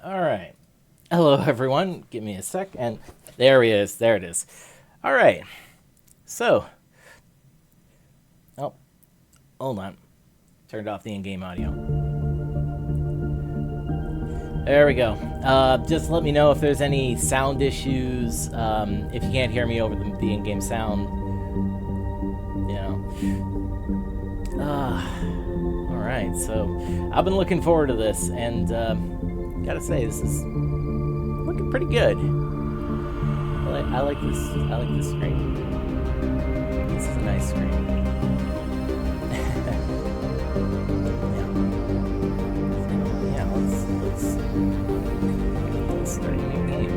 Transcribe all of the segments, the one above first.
All right. Hello, everyone. Give me a sec. And there he is. There it is. All right. So, oh, hold on. Turned off the in-game audio. There we go. Just let me know if there's any sound issues. If you can't hear me over the in-game sound, you know. All right. So, I've been looking forward to this, and gotta say, this is looking pretty good. I like this. I like this screen. This is a nice screen. yeah. Let's start a new game.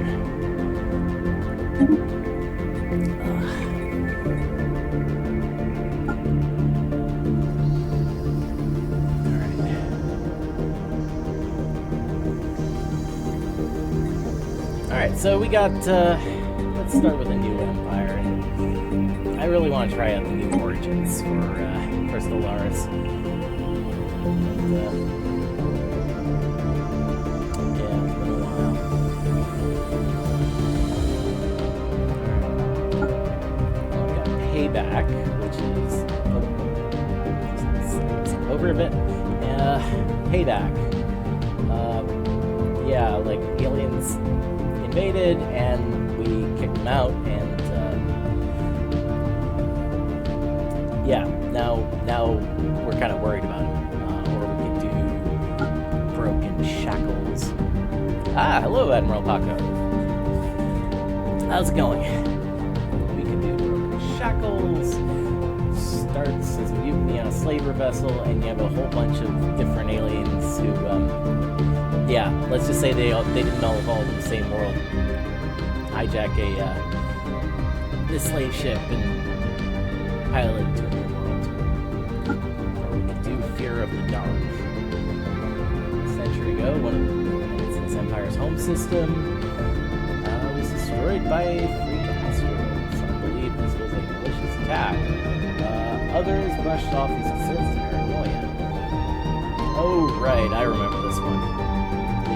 All right. So we got. Let's start with a new empire. And I really want to try out the new origins for Stellaris. And, yeah, it's been a while. We got Payback, which is over a bit. Payback. Yeah, like aliens invaded and we kicked them out, and yeah, now we're kind of worried about him. Or we could do broken shackles. Hello, Admiral Paco. How's it going? We could do broken shackles. Starts as a mutiny on a slaver vessel, and you have a whole bunch of different aliens who, yeah, let's just say they didn't all evolve in the same world. Hijack a slave ship and pilot it to a new world. Or we could do Fear of the Dark. A century ago, one of this empire's home system was destroyed by a freak asteroid. Some believe this was a malicious attack. Others brushed off these concerns as paranoia. Oh, right, I remember this one.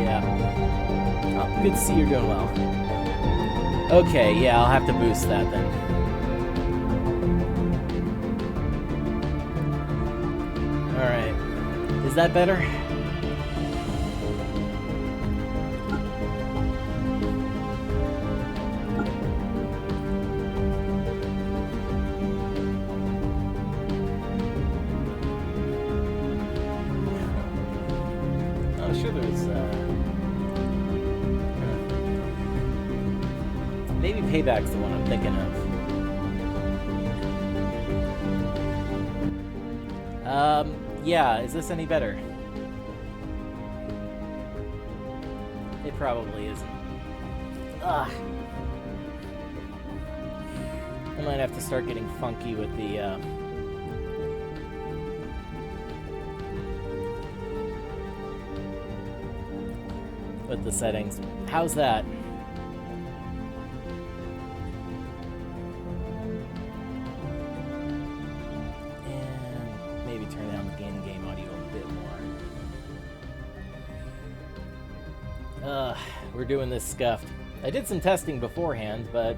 Yeah. Oh, good to see you're doing well. Okay, yeah, I'll have to boost that then. Alright. Is that better? Oh, sure there's, maybe Payback's the one I'm thinking of. Yeah, is this any better? It probably isn't. Ugh. I might have to start getting funky with the, settings. How's that? Turn down the game audio a bit more. We're doing this scuffed. I did some testing beforehand, but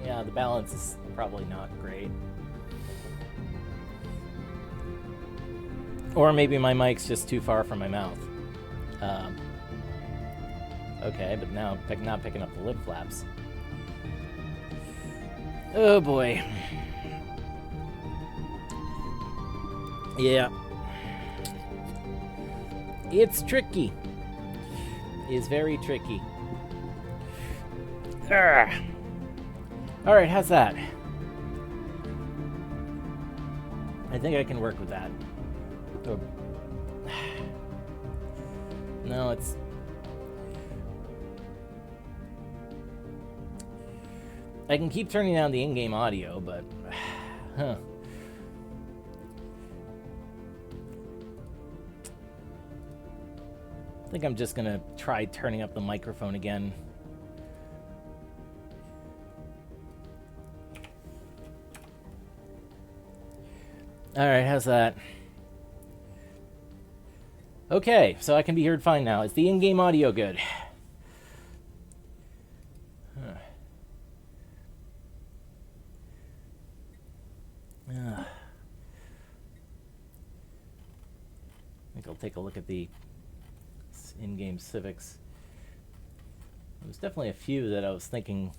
yeah, the balance is probably not great. Or maybe my mic's just too far from my mouth. Okay, but now not picking up the lip flaps. Oh boy. Yeah. It's tricky. It's very tricky. Alright, how's that? I think I can work with that. Oh. No, it's... I can keep turning down the in-game audio, but... Huh. I think I'm just gonna try turning up the microphone again. Alright, how's that? Okay, so I can be heard fine now. Is the in-game audio good? think I'll take a look at the in-game civics. There's definitely a few that I was thinking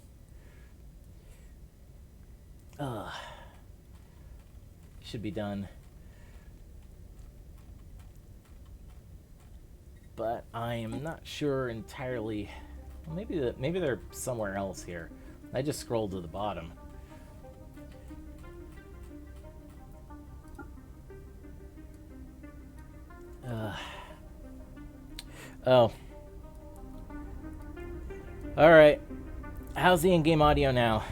should be done. But I am not sure entirely. Well, maybe they're somewhere else here. I just scrolled to the bottom. Oh. Alright. How's the in-game audio now?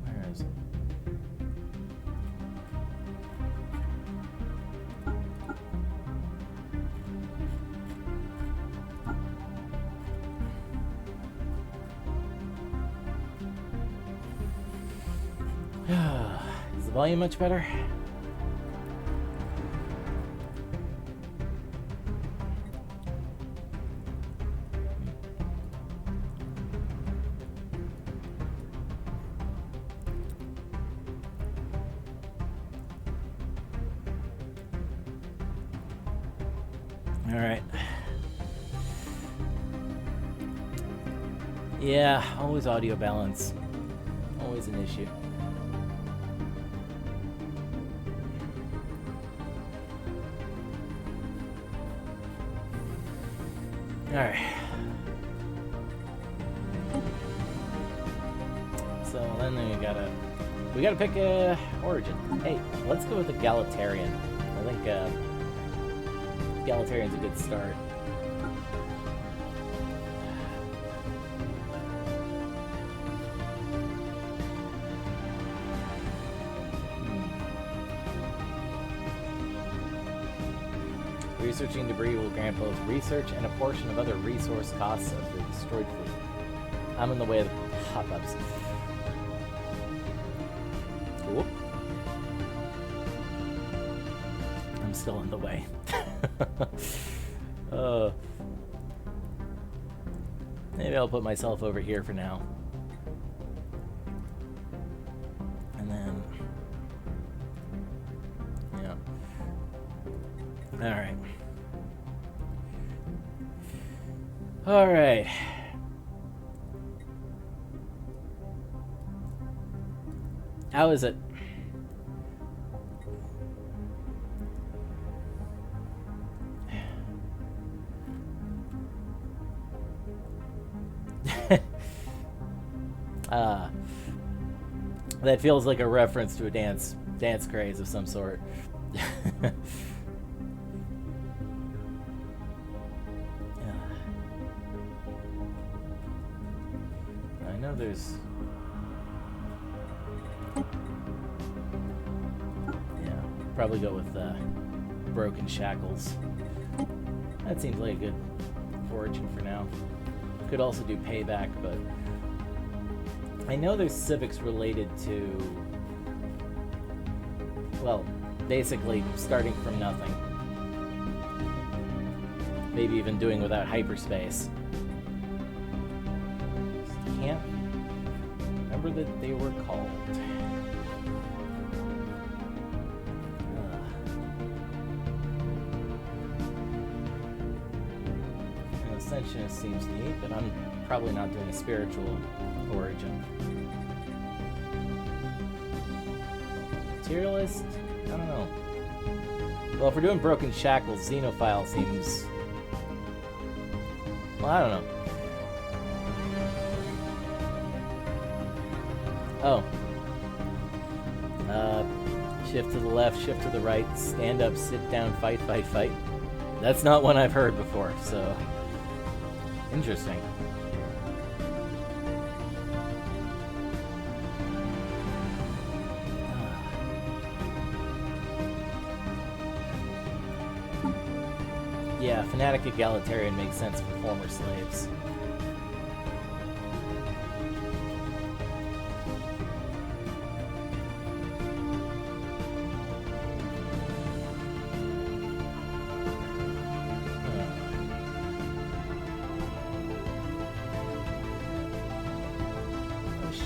Where is it? Is the volume much better? All right. Yeah, always audio balance. Always an issue. Alright. So then we gotta pick a origin. Hey, let's go with the egalitarian. I think egalitarian's a good start. Researching debris will grant both research and a portion of other resource costs of the destroyed fleet. I'm in the way of the pop-ups. Whoop. I'm still in the way. Maybe I'll put myself over here for now. And then... yeah. Alright. Alright. How is it? That feels like a reference to a dance craze of some sort. I know there's... yeah, probably go with broken shackles. That seems like a good origin for now. Could also do payback, but I know there's civics related to, well, basically starting from nothing. Maybe even doing without hyperspace. Can't remember that they were called. Ascensionist seems neat, but I'm probably not doing a spiritual origin. Materialist? I don't know. Well, if we're doing broken shackles, Xenophile seems... well, I don't know. Oh. Shift to the left, shift to the right, stand up, sit down, fight, fight, fight. That's not one I've heard before, so... interesting. Yeah, fanatic egalitarian makes sense for former slaves.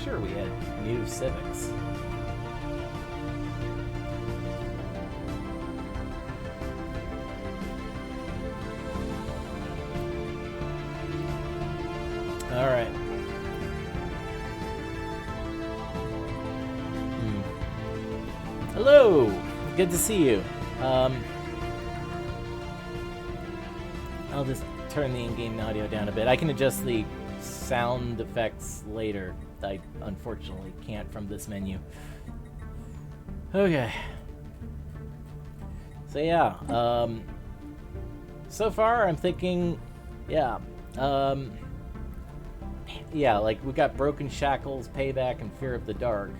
sure we had new civics. All right. Hello. Good to see you. I'll just turn the in-game audio down a bit. I can adjust the sound effects later. I unfortunately can't from this menu. Okay. So yeah, so far I'm thinking, yeah, like we got Broken Shackles, Payback, and Fear of the Dark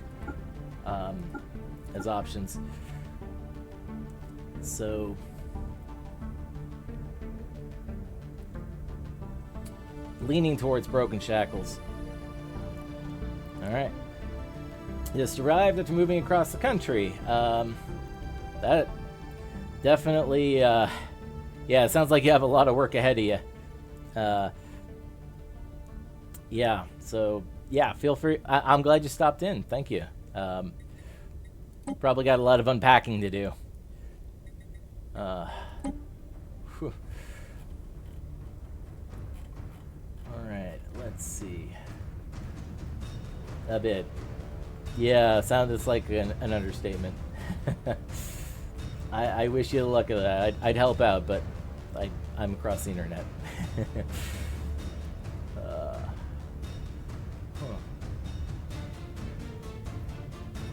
as options. So leaning towards Broken Shackles. Alright. Just arrived after moving across the country. That definitely, yeah, it sounds like you have a lot of work ahead of you. Yeah, so, yeah, feel free. I'm glad you stopped in. Thank you. Probably got a lot of unpacking to do. Whew. Alright, let's see. A bit. Yeah, sounded like an understatement. I wish you the luck of that. I'd help out, but I'm across the internet.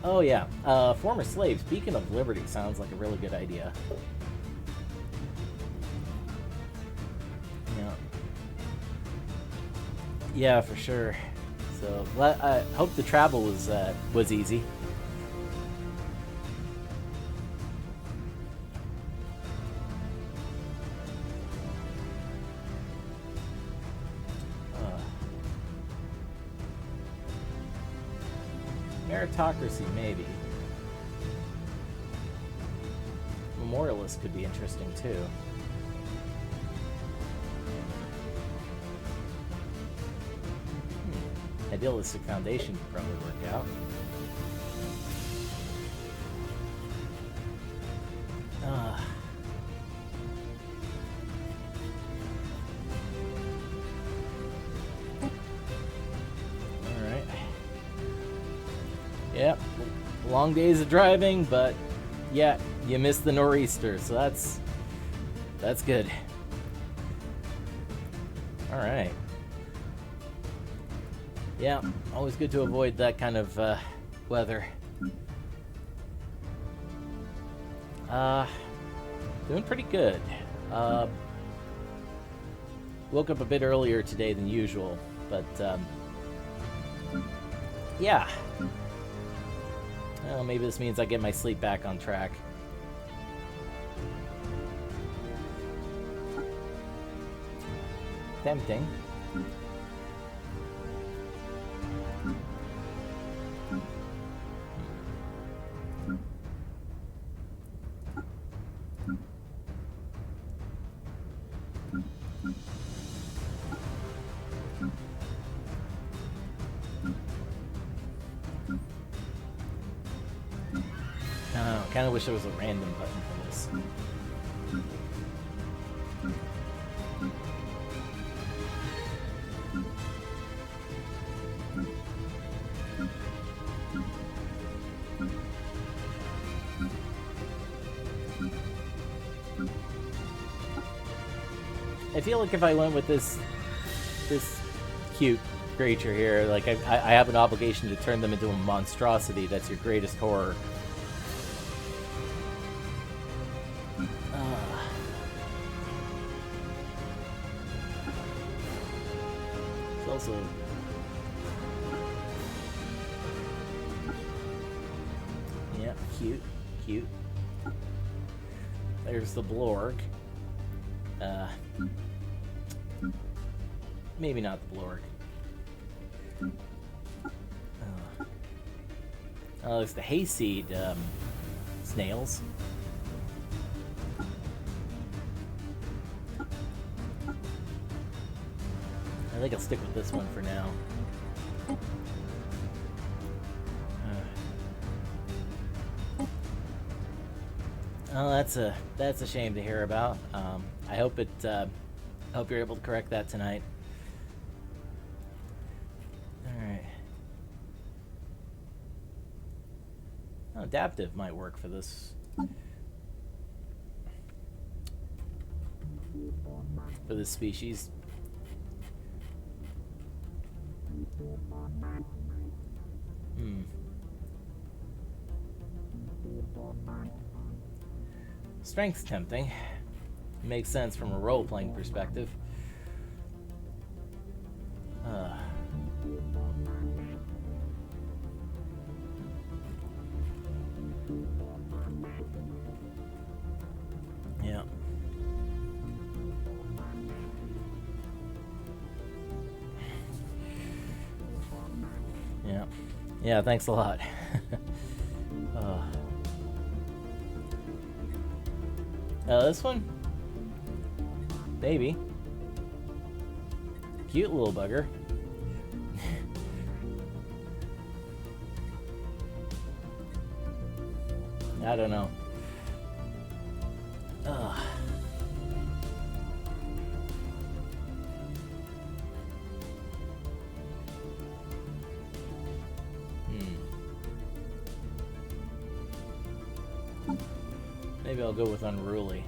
Oh yeah, former slaves. Beacon of Liberty sounds like a really good idea. Yeah, for sure. So I hope the travel was easy. Meritocracy, maybe. Memorialist could be interesting too. Idealistic Foundation could probably work out. Alright. Yep. Long days of driving, but yeah, you missed the nor'easter, so that's good. Alright. Yeah, always good to avoid that kind of weather. Doing pretty good. Woke up a bit earlier today than usual, but yeah. Well, maybe this means I get my sleep back on track. Tempting. Kind of wish there was a random button for this. I feel like if I went with this cute creature here, like I have an obligation to turn them into a monstrosity that's your greatest horror. It's also yeah, cute. There's the Blorg. Maybe not the Blorg. Oh, there's the hayseed snails. I think I'll stick with this one for now. Well, that's a shame to hear about. I hope hope you're able to correct that tonight. All right. Oh, adaptive might work for this. For this species. Strength's tempting. Makes sense from a role-playing perspective. Yeah. Yeah. Yeah, thanks a lot. This one? Maybe. Cute little bugger. I don't know. Maybe I'll go with unruly.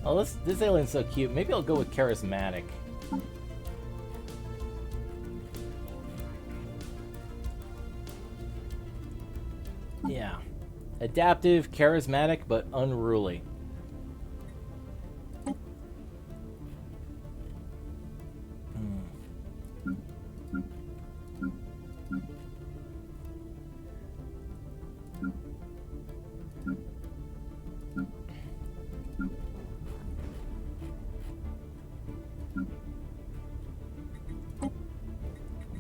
Oh, this alien's so cute. Maybe I'll go with charismatic. Yeah. Adaptive, charismatic, but unruly.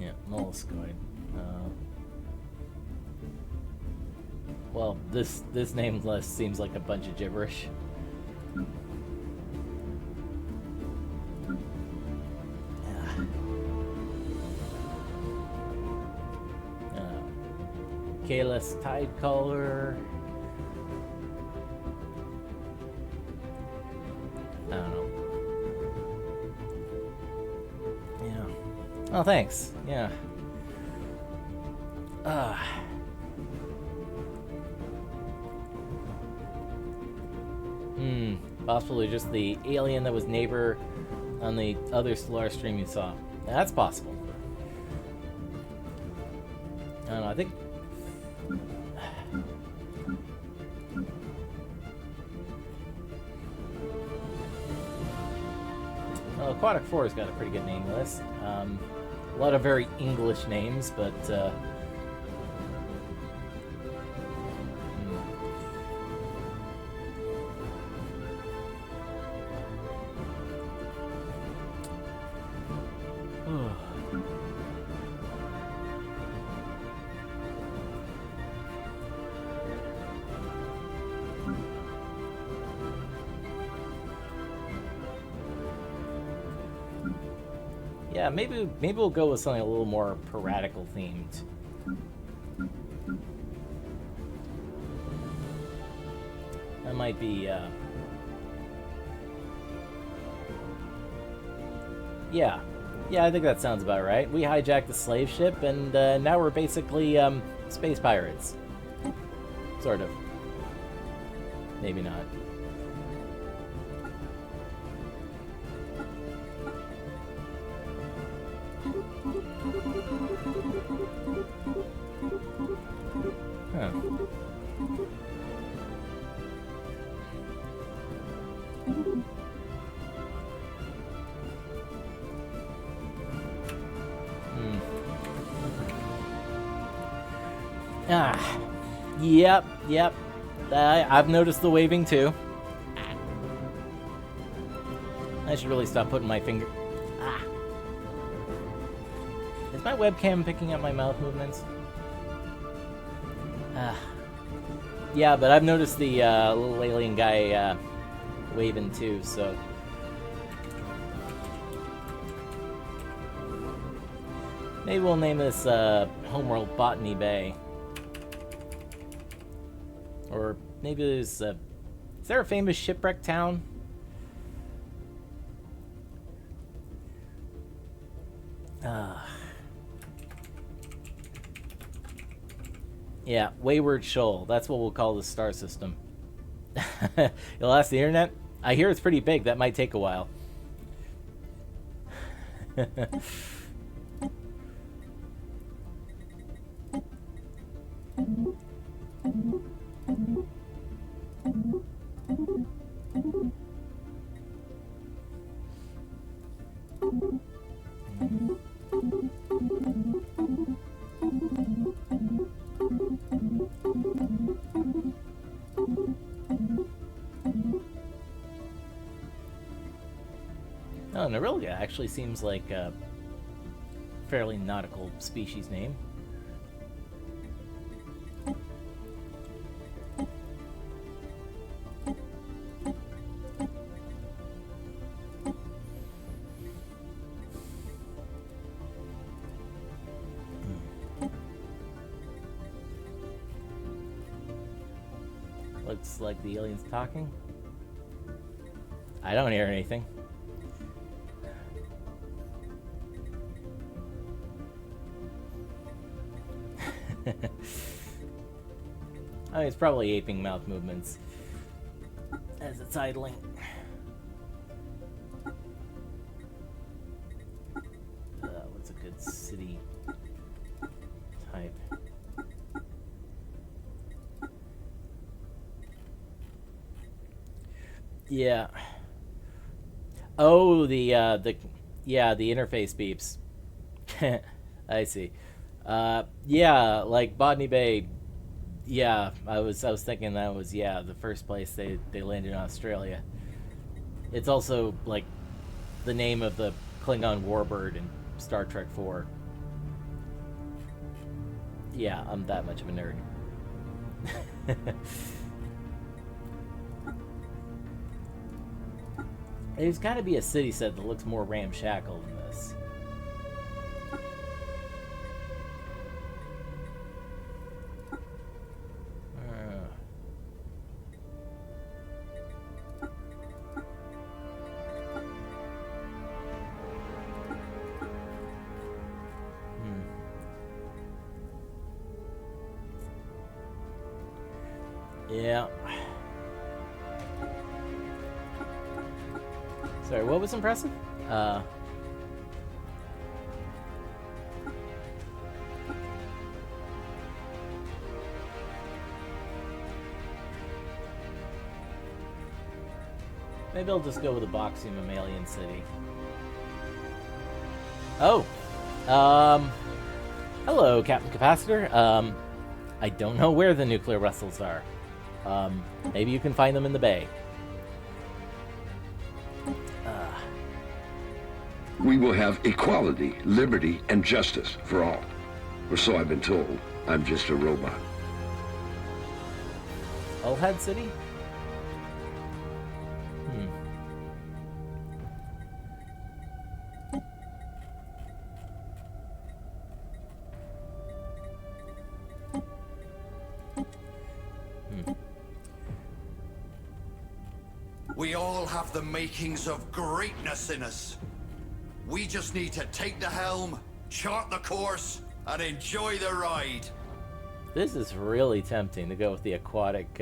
Yeah, molluscoid. Well, this name list seems like a bunch of gibberish. Kalis Tidecaller. I don't know. Yeah. Oh, thanks. Yeah. Possibly just the alien that was neighbor on the other Stellaris stream you saw. That's possible. I don't know, I think... Well, Aquatic 4's got a pretty good name list. A lot of very English names, but... Yeah, maybe we'll go with something a little more piratical themed. That might be, Yeah, I think that sounds about right. We hijacked the slave ship, and now we're basically space pirates. Sort of. Maybe not. Huh. Yep. I've noticed the waving too. I should really stop putting my finger... Is my webcam picking up my mouth movements? Yeah, but I've noticed the little alien guy waving too, so... Maybe we'll name this Homeworld Botany Bay. Or maybe there's... is there a famous shipwreck town? Yeah, Wayward Shoal. That's what we'll call the star system. You'll ask the internet? I hear it's pretty big. That might take a while. Oh, Nerilga actually seems like a fairly nautical species name. Looks like the alien's talking. I don't hear anything. Oh, it's probably aping mouth movements as it's idling. What's a good city type? Yeah. Oh, the interface beeps. I see. Yeah, like Botany Bay. Yeah, I was thinking that was the first place they landed in Australia. It's also like the name of the Klingon warbird in Star Trek 4. Yeah, I'm that much of a nerd. There's got to be a city set that looks more ramshackle than this. Yeah. Sorry, what was impressive? Maybe I'll just go with a boxy mammalian city. Oh. Hello, Captain Capacitor. I don't know where the nuclear vessels are. Maybe you can find them in the bay. We will have equality, liberty, and justice for all. Or so I've been told. I'm just a robot. Ulhad City? We all have the makings of greatness in us. We just need to take the helm, chart the course, and enjoy the ride. This is really tempting to go with the aquatic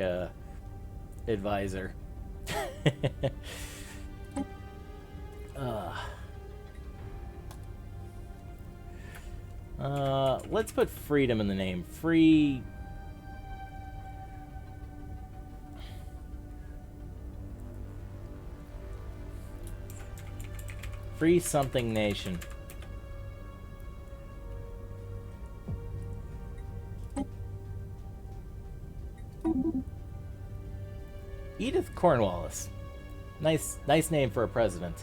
advisor. Let's put freedom in the name. Free something nation. Edith Cornwallis. Nice name for a president.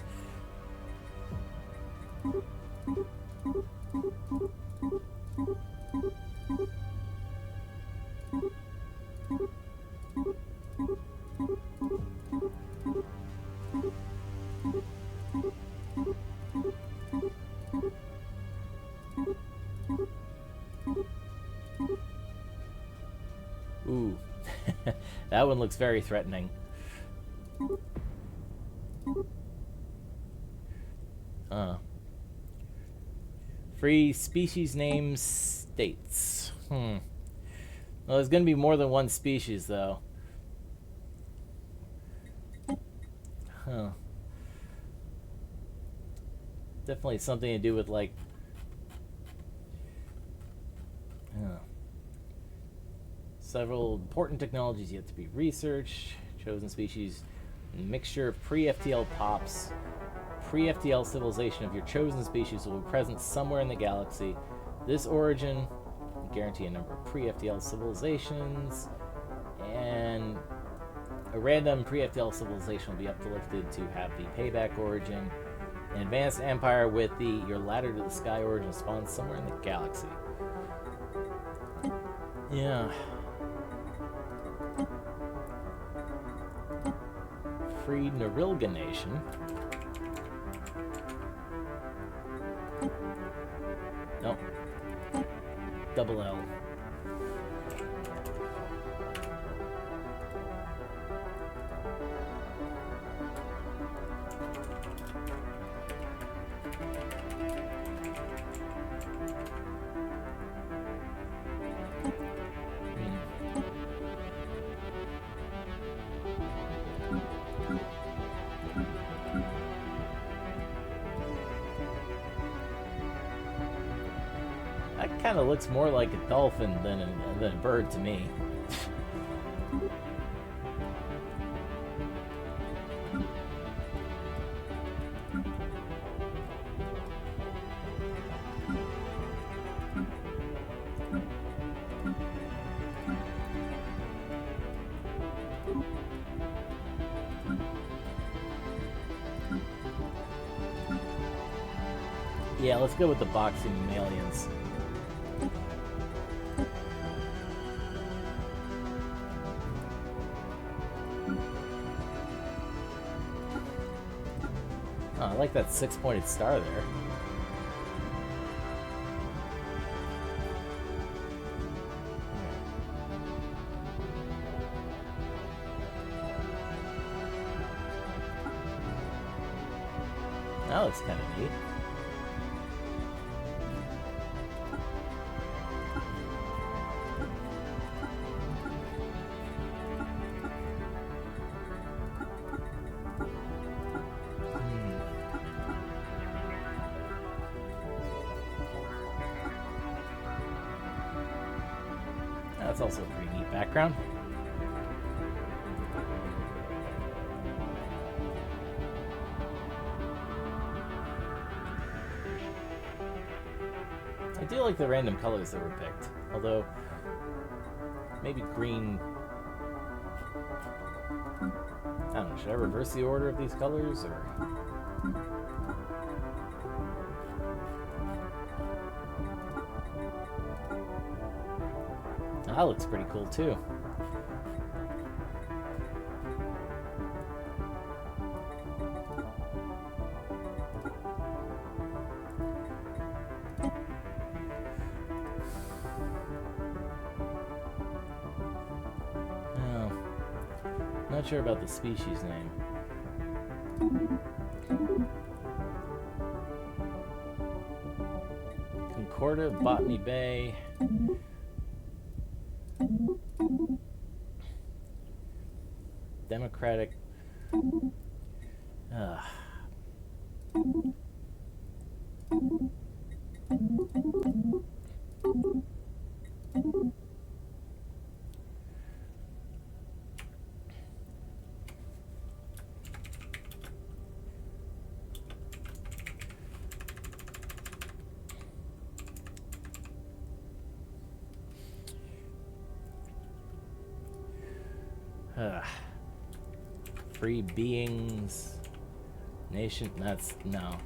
That one looks very threatening. Free species names states. Well, there's going to be more than one species, though. Huh. Definitely something to do with, like... Several important technologies yet to be researched. Chosen species. Mixture of pre-FTL pops. Pre-FTL civilization of your chosen species will be present somewhere in the galaxy. This origin guarantee a number of pre-FTL civilizations, and a random pre-FTL civilization will be uplifted to have the payback origin. An advanced empire with the your ladder to the sky origin spawns somewhere in the galaxy. Yeah. Free Norilga Nation. Nope. Double L. That kind of looks more like a dolphin than a bird to me. Yeah, let's go with the boxing aliens. Oh, I like that 6-pointed star there. That looks kind of neat. That's also a pretty neat background. I do like the random colors that were picked, although maybe green. I don't know, should I reverse the order of these colors or? That looks pretty cool too. Oh, not sure about the species name. Concordia, Botany Bay. Democratic. Free beings. Nation. That's no.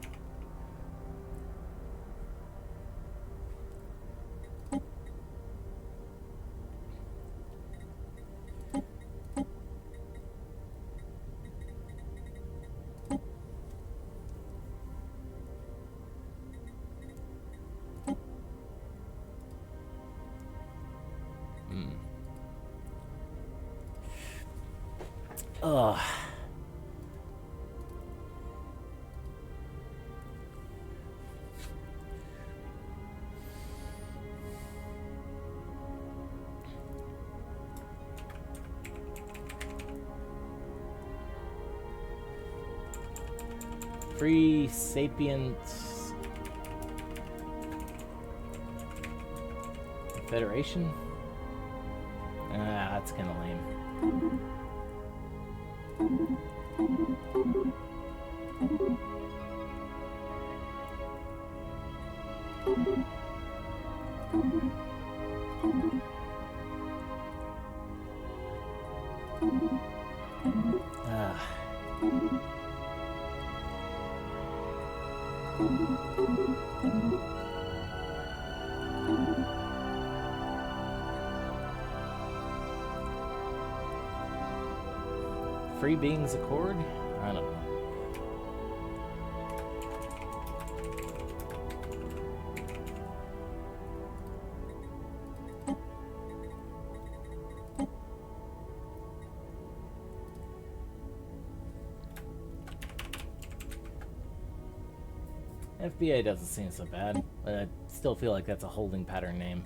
Ugh. Free sapient Federation? That's kind of lame. Free Beings Accord? I don't know. FBA doesn't seem so bad, but I still feel like that's a holding pattern name.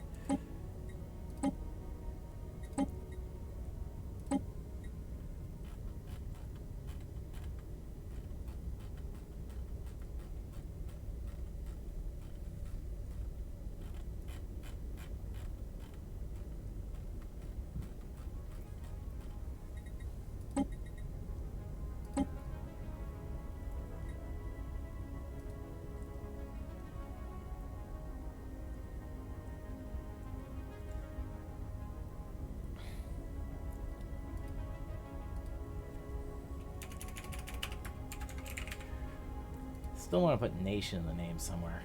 Still want to put nation in the name somewhere.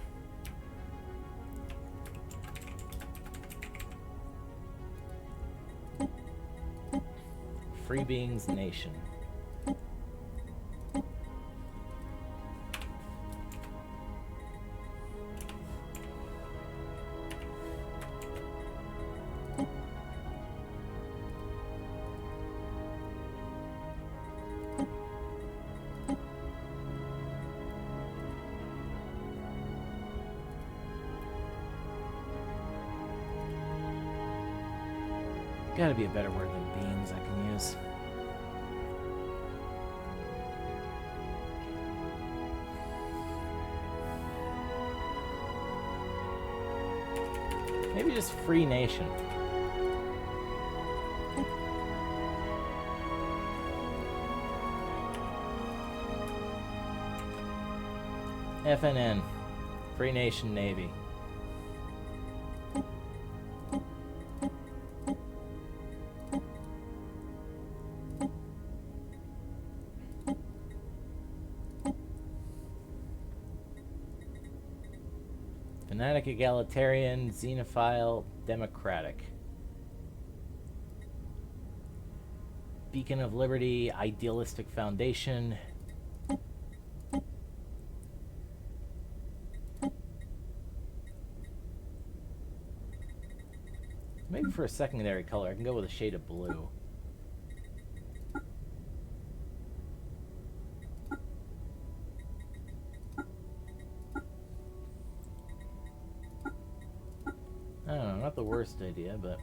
Free Beings Nation. Gotta be a better word than beings I can use. Maybe just Free Nation. FNN. Free Nation Navy. Fanatic, egalitarian, xenophile, democratic. Beacon of Liberty, idealistic foundation. Maybe for a secondary color, I can go with a shade of blue. I don't know, not the worst idea, but...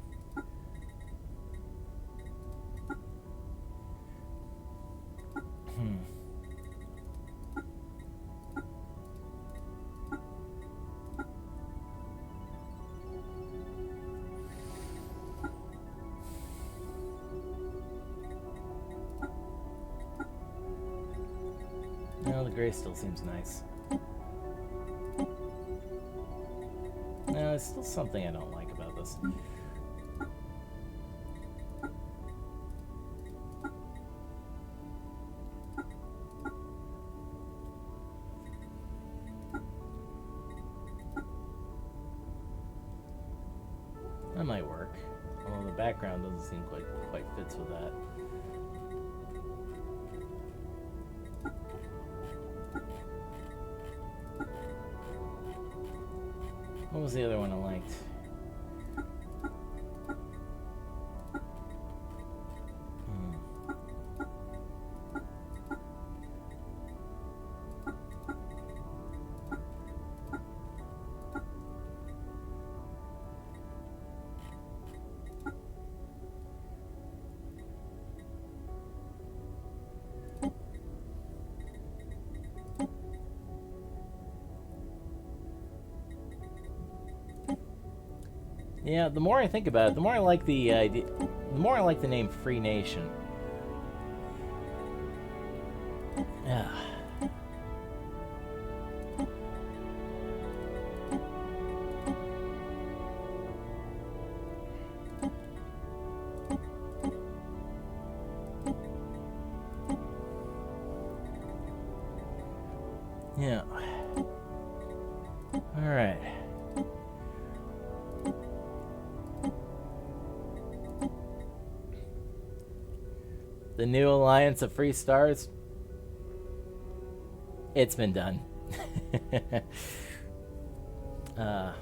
No, the gray still seems nice. No, there's still something I don't like about this. That might work. Although the background doesn't seem quite fits with that. What was the other one I liked? Yeah, the more I think about it, the more I like the idea, the more I like the name Free Nation. Yeah. Yeah. All right. The new Alliance of Free Stars. It's been done. Yeah.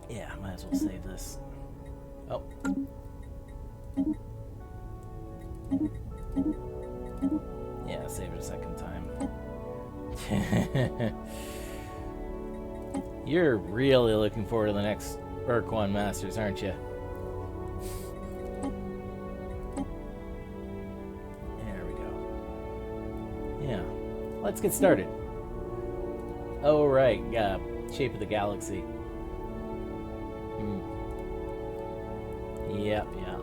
Yeah, might as well save this. Oh. Yeah, save it a second time. You're really looking forward to the next Urquan Masters, aren't you? There we go. Yeah. Let's get started. Oh, right. Shape of the galaxy. Yep, yeah.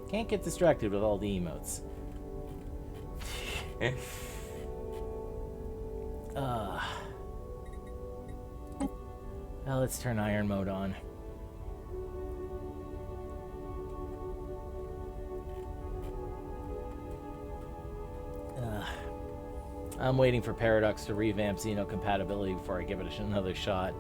Can't get distracted with all the emotes. Well, let's turn iron mode on. I'm waiting for Paradox to revamp Xeno compatibility before I give it another shot.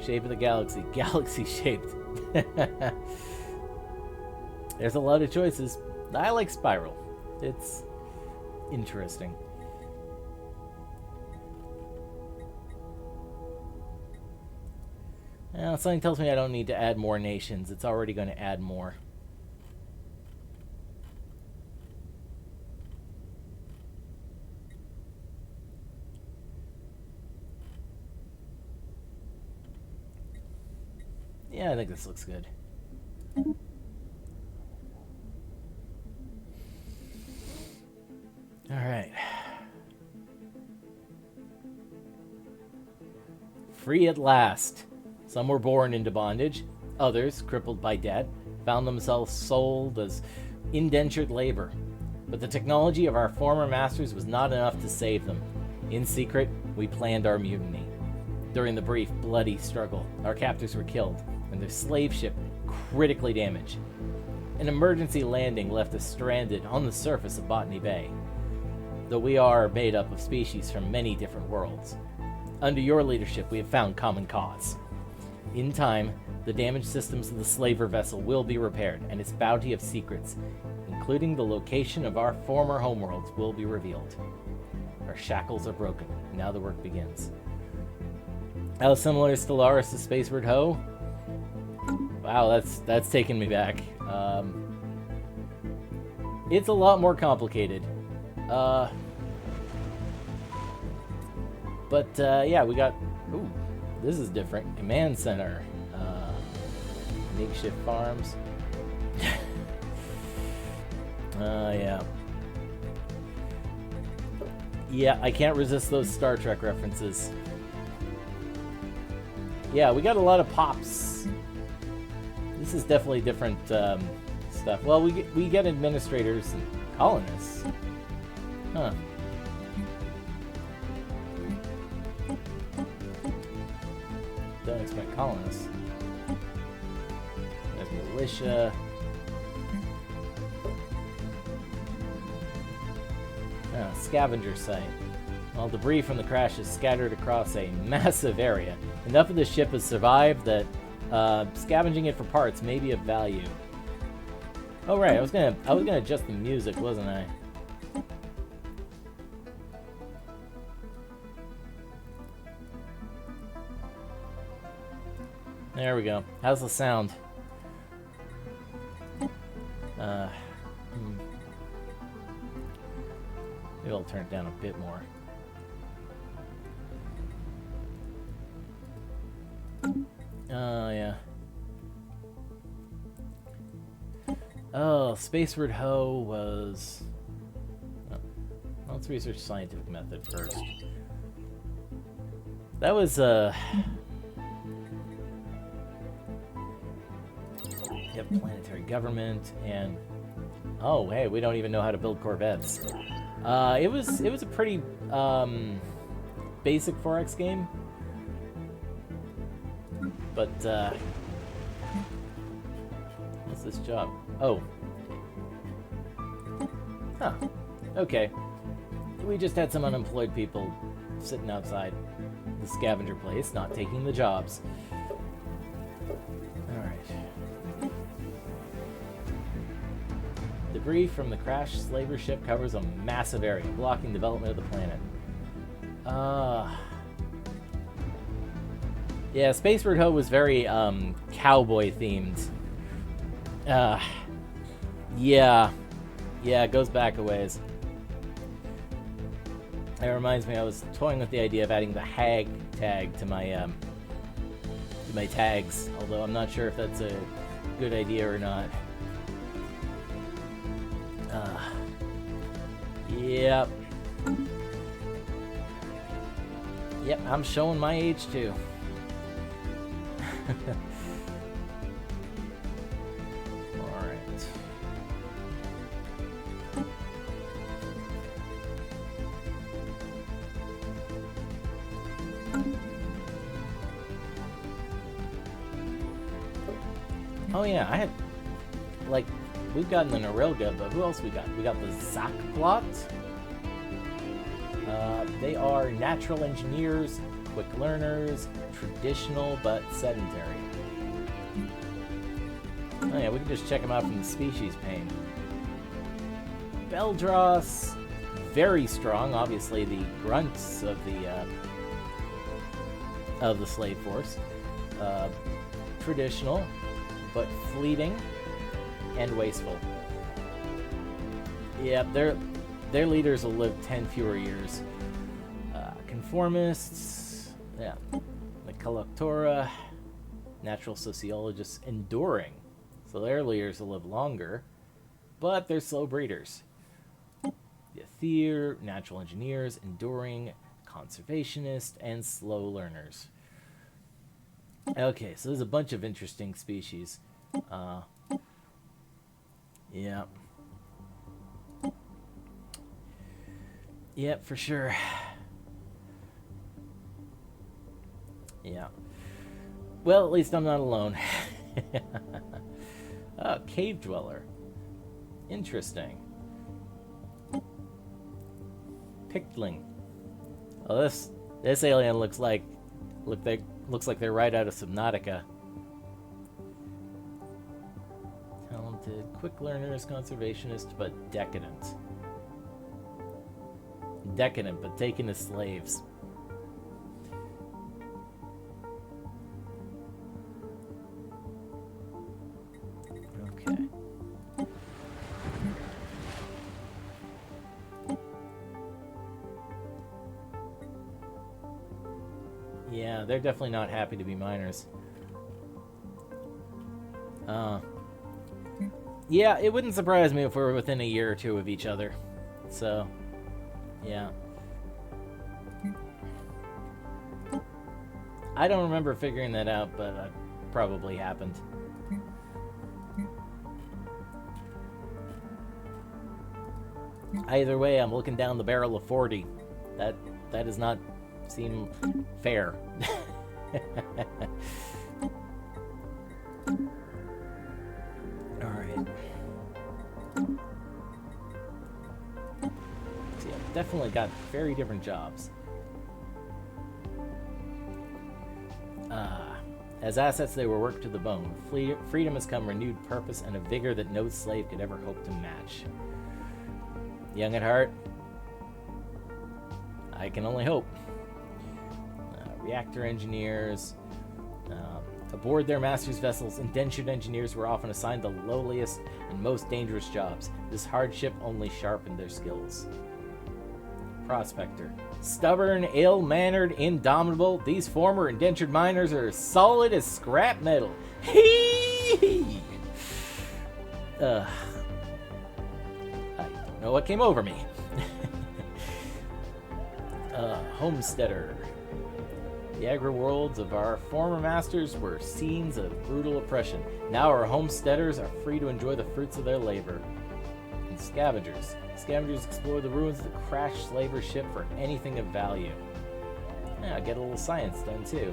Shape of the galaxy. Galaxy shaped. There's a lot of choices. I like Spiral. It's interesting. Well, something tells me I don't need to add more nations. It's already going to add more. Yeah, I think this looks good. All right. Free at last. Some were born into bondage. Others, crippled by debt, found themselves sold as indentured labor. But the technology of our former masters was not enough to save them. In secret, we planned our mutiny. During the brief, bloody struggle, our captors were killed, and their slave ship critically damaged. An emergency landing left us stranded on the surface of Botany Bay. Though we are made up of species from many different worlds. Under your leadership, we have found common cause. In time, the damaged systems of the slaver vessel will be repaired, and its bounty of secrets, including the location of our former homeworlds, will be revealed. Our shackles are broken. Now the work begins. How similar is Stellaris to Spaceward Ho? Wow, that's taken me back. It's a lot more complicated. Yeah, we got... Ooh, this is different. Command Center. Makeshift farms. Yeah. Yeah, I can't resist those Star Trek references. Yeah, we got a lot of pops. This is definitely different stuff. Well, we get administrators and colonists. Huh. Don't expect colonists. There's militia. Scavenger site. While debris from the crash is scattered across a massive area, enough of the ship has survived that scavenging it for parts may be of value. Oh right, I was gonna adjust the music, wasn't I? There we go. How's the sound? Maybe I'll turn it down a bit more. Oh, yeah. Oh, Spaceward Ho was... Oh, let's research scientific method first. That was, Yep, planetary government, and... Oh, hey, we don't even know how to build Corvettes. It was a pretty, basic 4X game. But, what's this job? Oh. Huh. Okay. We just had some unemployed people sitting outside the scavenger place, not taking the jobs. Alright. Debris from the crashed slaver ship covers a massive area, blocking development of the planet. Yeah, Spaceward Ho was very, cowboy themed. Yeah. Yeah, it goes back a ways. It reminds me, I was toying with the idea of adding the hag tag to my tags, although I'm not sure if that's a good idea or not. Yep. Yep, I'm showing my age too. Alright. Oh yeah, I had, like, we've gotten an Aurelga, but who else we got? We got the Zakblot. They are natural engineers, quick learners, traditional but sedentary. Oh yeah, we can just check them out from the species pane. Beldross, very strong, obviously the grunts of the slave force. Traditional, but fleeting and wasteful. Yeah, their leaders will live 10 fewer years. Conformists, yeah, the Collectora, natural sociologists, enduring. So their leaders will live longer, but they're slow breeders. The Aether, natural engineers, enduring, conservationists, and slow learners. Okay, so there's a bunch of interesting species. Yeah. Yep, for sure. Yeah. Well, at least I'm not alone. Oh, cave dweller. Interesting. Pictling. Oh, this alien looks like they're right out of Subnautica. Talented, quick learners, conservationist, but decadent. Decadent, but taken as slaves. Okay. Yeah, they're definitely not happy to be miners. Yeah, it wouldn't surprise me if we were within a year or two of each other. So, yeah. I don't remember figuring that out, but it probably happened. Either way, I'm looking down the barrel of 40. That does not seem fair. Alright. So yeah, definitely got very different jobs. As assets, they were worked to the bone. Freedom has come renewed purpose and a vigor that no slave could ever hope to match. Young at heart, I can only hope. Reactor engineers, a Aboard their master's vessels, indentured engineers were often assigned the lowliest and most dangerous jobs. This hardship only sharpened their skills. Prospector. Stubborn, ill-mannered, indomitable, these former indentured miners are as solid as scrap metal. Hee! I don't know what came over me. Homesteader. The agri-worlds of our former masters were scenes of brutal oppression. Now our homesteaders are free to enjoy the fruits of their labor. And scavengers. Scavengers explore the ruins of the crashed slaver ship for anything of value. Yeah, get a little science done too.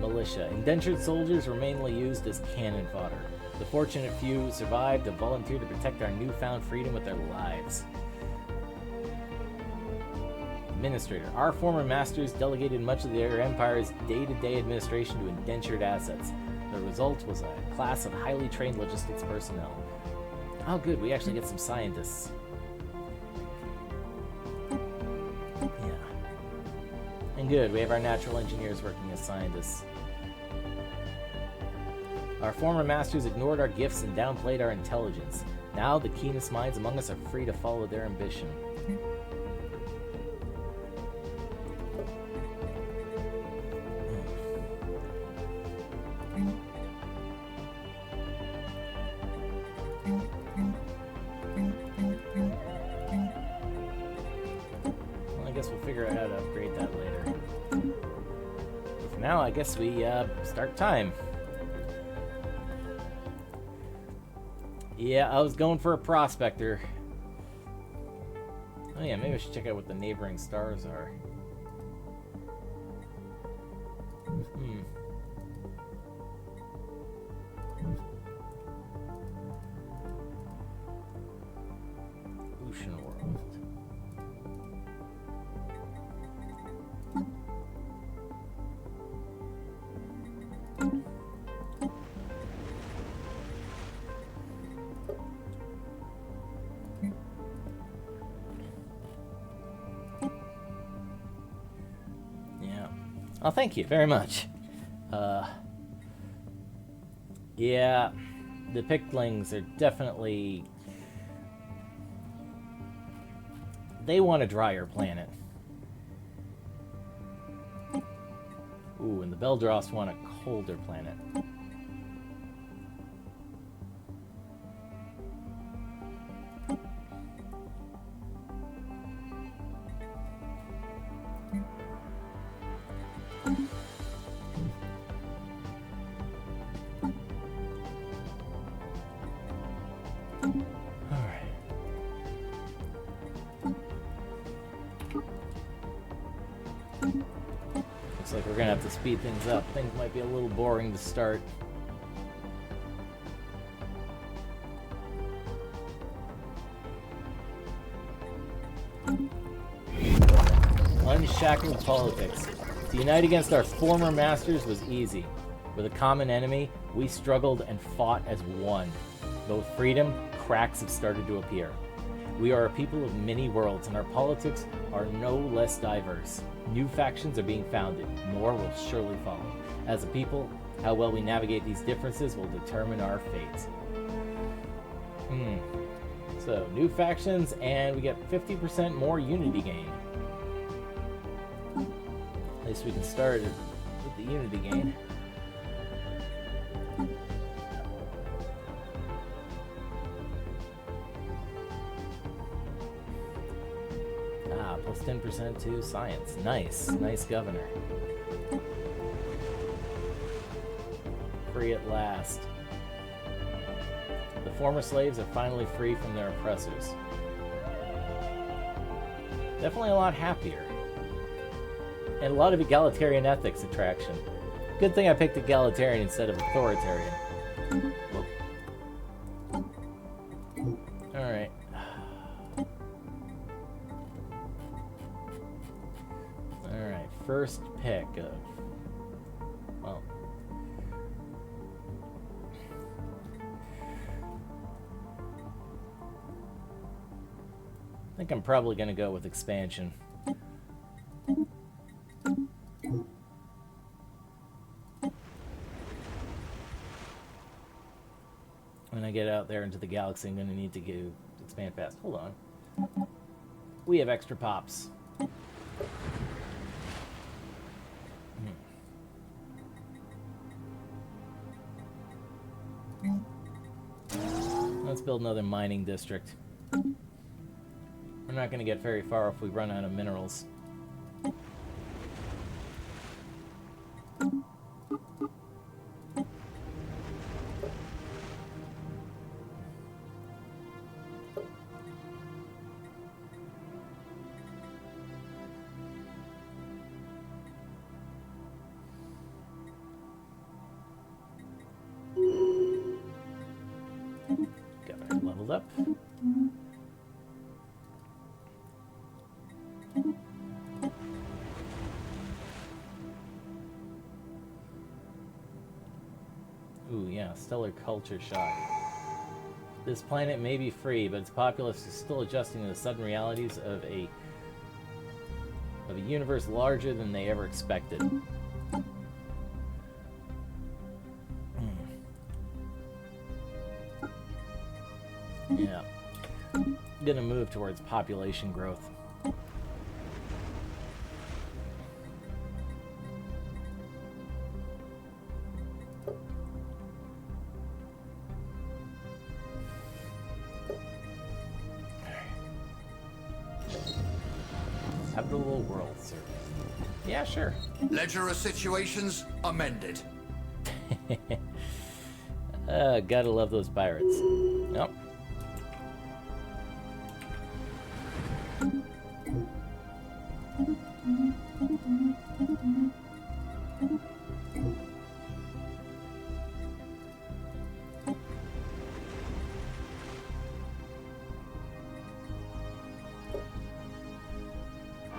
Militia. Indentured soldiers were mainly used as cannon fodder. The fortunate few survived to volunteer to protect our newfound freedom with their lives. Administrator. Our former masters delegated much of their empire's day-to-day administration to indentured assets. The result was a class of highly trained logistics personnel. Oh good, we actually get some scientists. Yeah. And good, we have our natural engineers working as scientists. Our former masters ignored our gifts and downplayed our intelligence. Now the keenest minds among us are free to follow their ambition. Well, I guess we'll figure out how to upgrade that later. But for now, I guess we start time. Yeah, I was going for a prospector. Oh yeah, maybe I should check out what the neighboring stars are. Ocean world. Oh, thank you very much. Yeah, the Picklings are definitely... They want a drier planet. Ooh, and the Beldross want a colder planet. Looks like we're gonna have to speed things up. Things might be a little boring to start. Unshackled politics. To unite against our former masters was easy. With a common enemy, we struggled and fought as one. But with freedom, cracks have started to appear. We are a people of many worlds, and our politics are no less diverse. New factions are being founded. More will surely follow. As a people, how well we navigate these differences will determine our fate. So, new factions, and we get 50% more unity gain. At least we can start with the unity gain. Plus 10% to science. Nice. Nice governor. Free at last. The former slaves are finally free from their oppressors. Definitely a lot happier. And a lot of egalitarian ethics attraction. Good thing I picked egalitarian instead of authoritarian. Alright. Alright, first pick of... Well... I think I'm probably going to go with expansion. When I get out there into the galaxy, I'm going to need to expand fast. Hold on. We have extra pops. Let's build another mining district. We're not going to get very far if we run out of minerals. Leveled up. Ooh, yeah, stellar culture shock. This planet may be free, but its populace is still adjusting to the sudden realities of a universe larger than they ever expected. Yeah. Gonna move towards population growth. Habitable world service. Yeah, sure. Ledger of situations amended. Gotta love those pirates. Nope.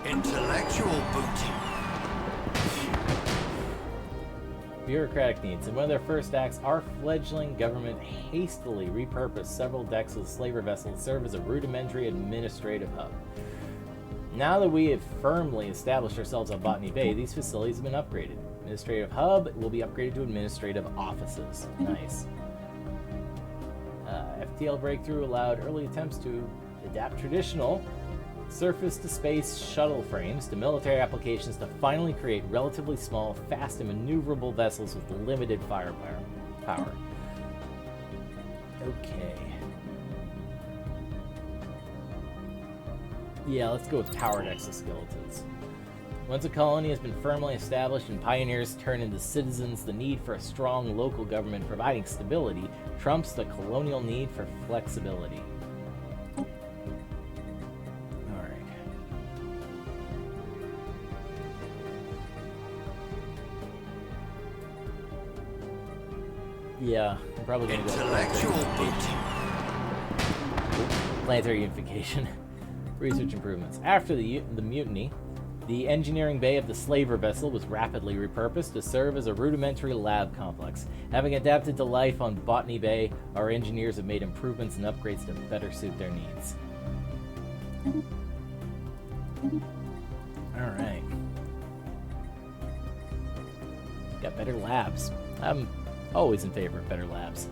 Intellectual booty. Bureaucratic needs. In one of their first acts, our fledgling government hastily repurposed several decks of the slaver vessel to serve as a rudimentary administrative hub. Now that we have firmly established ourselves on Botany Bay, these facilities have been upgraded. Administrative hub will be upgraded to administrative offices. Nice. FTL breakthrough allowed early attempts to adapt traditional surface-to-space shuttle frames to military applications to finally create relatively small, fast, and maneuverable vessels with limited firepower. Okay. Yeah, let's go with powered exoskeletons. Once a colony has been firmly established and pioneers turn into citizens, the need for a strong local government providing stability trumps the colonial need for flexibility. Yeah, I'm probably going to go Intellectual booty. planetary unification. Research improvements. After the mutiny, the engineering bay of the slaver vessel was rapidly repurposed to serve as a rudimentary lab complex. Having adapted to life on Botany Bay, our engineers have made improvements and upgrades to better suit their needs. Alright. Got better labs. I'm always in favor of better labs.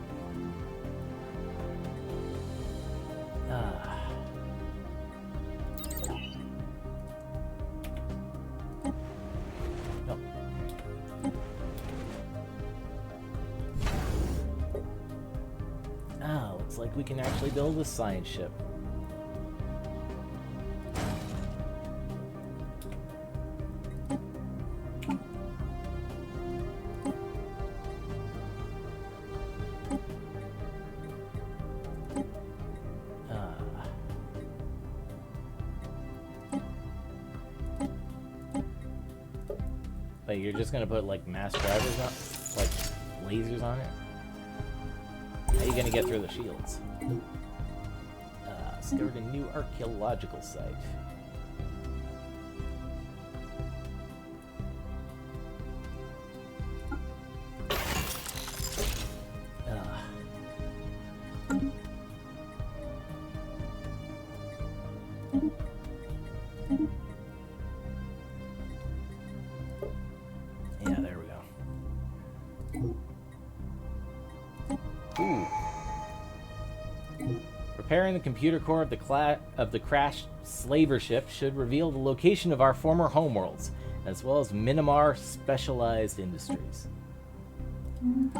Looks like we can actually build a science ship. Like, you're just gonna put, like, mass drivers on, like, lasers on it? How are you gonna get through the shields? Discovered a new archaeological site. Yeah, there we go. Ooh. Repairing the computer core of the crashed slaver ship should reveal the location of our former homeworlds, as well as Minamar Specialized Industries. Alright.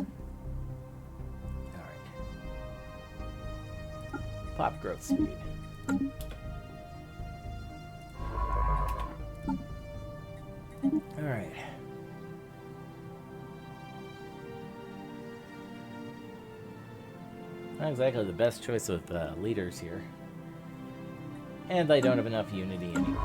Pop growth speed. Alright. Not exactly the best choice of leaders here. And I don't have enough unity anyway.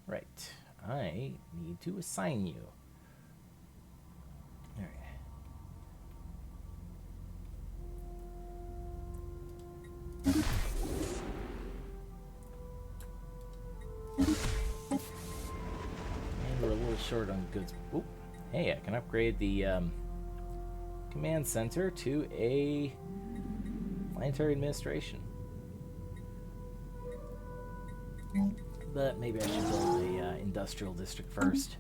Right. I need to assign you. All right. And we're a little short on goods. Oop. Hey, I can upgrade the command center to a planetary administration. But maybe I should build a industrial district first.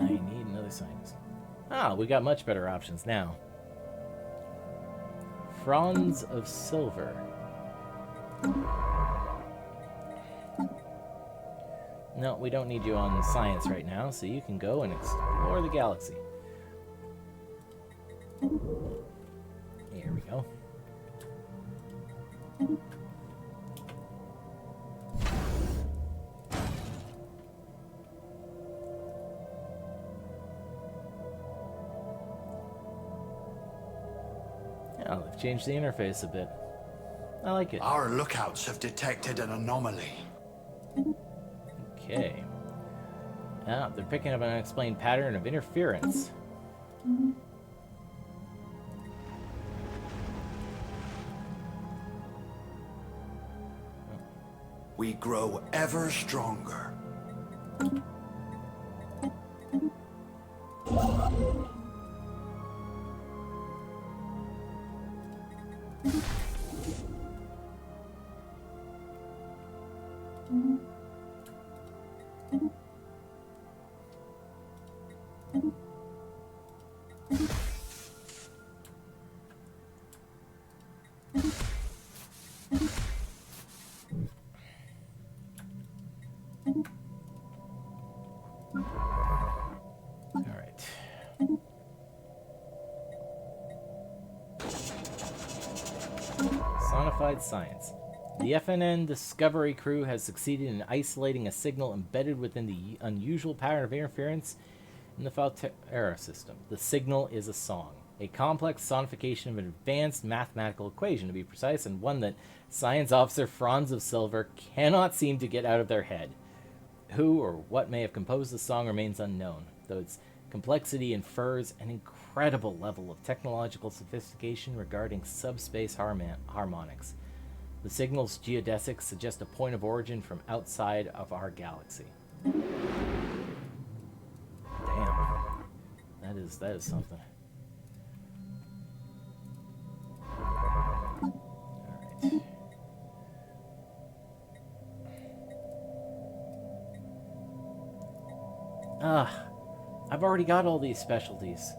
I need another science. Ah, we got much better options now. Fronds of Silver. No, we don't need you on science right now, so you can go and explore the galaxy. Here we go. Oh, they've changed the interface a bit. I like it. Our lookouts have detected an anomaly. Okay. Ah, they're picking up an unexplained pattern of interference. We grow ever stronger. Sonified science. The FNN Discovery crew has succeeded in isolating a signal embedded within the unusual pattern of interference in the Faltera system. The signal is a song, a complex sonification of an advanced mathematical equation, to be precise, and one that Science Officer Franz of Silver cannot seem to get out of their head. Who or what may have composed the song remains unknown, though its complexity infers an incredible level of technological sophistication regarding subspace harmonics. The signal's geodesics suggest a point of origin from outside of our galaxy. Damn. That is something. Alright. I've already got all these specialties.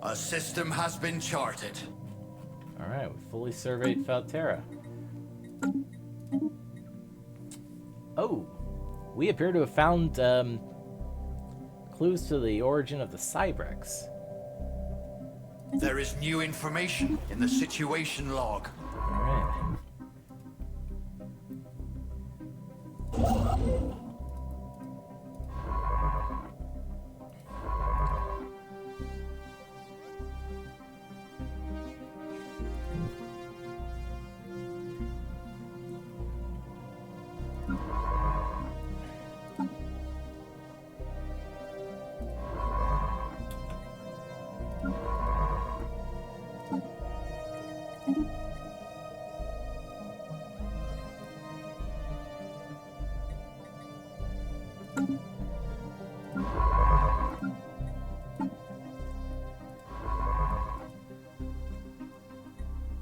A system has been charted. Alright, we fully surveyed Falterra. Oh, we appear to have found clues to the origin of the Cybrex. There is new information in the situation log. Alright.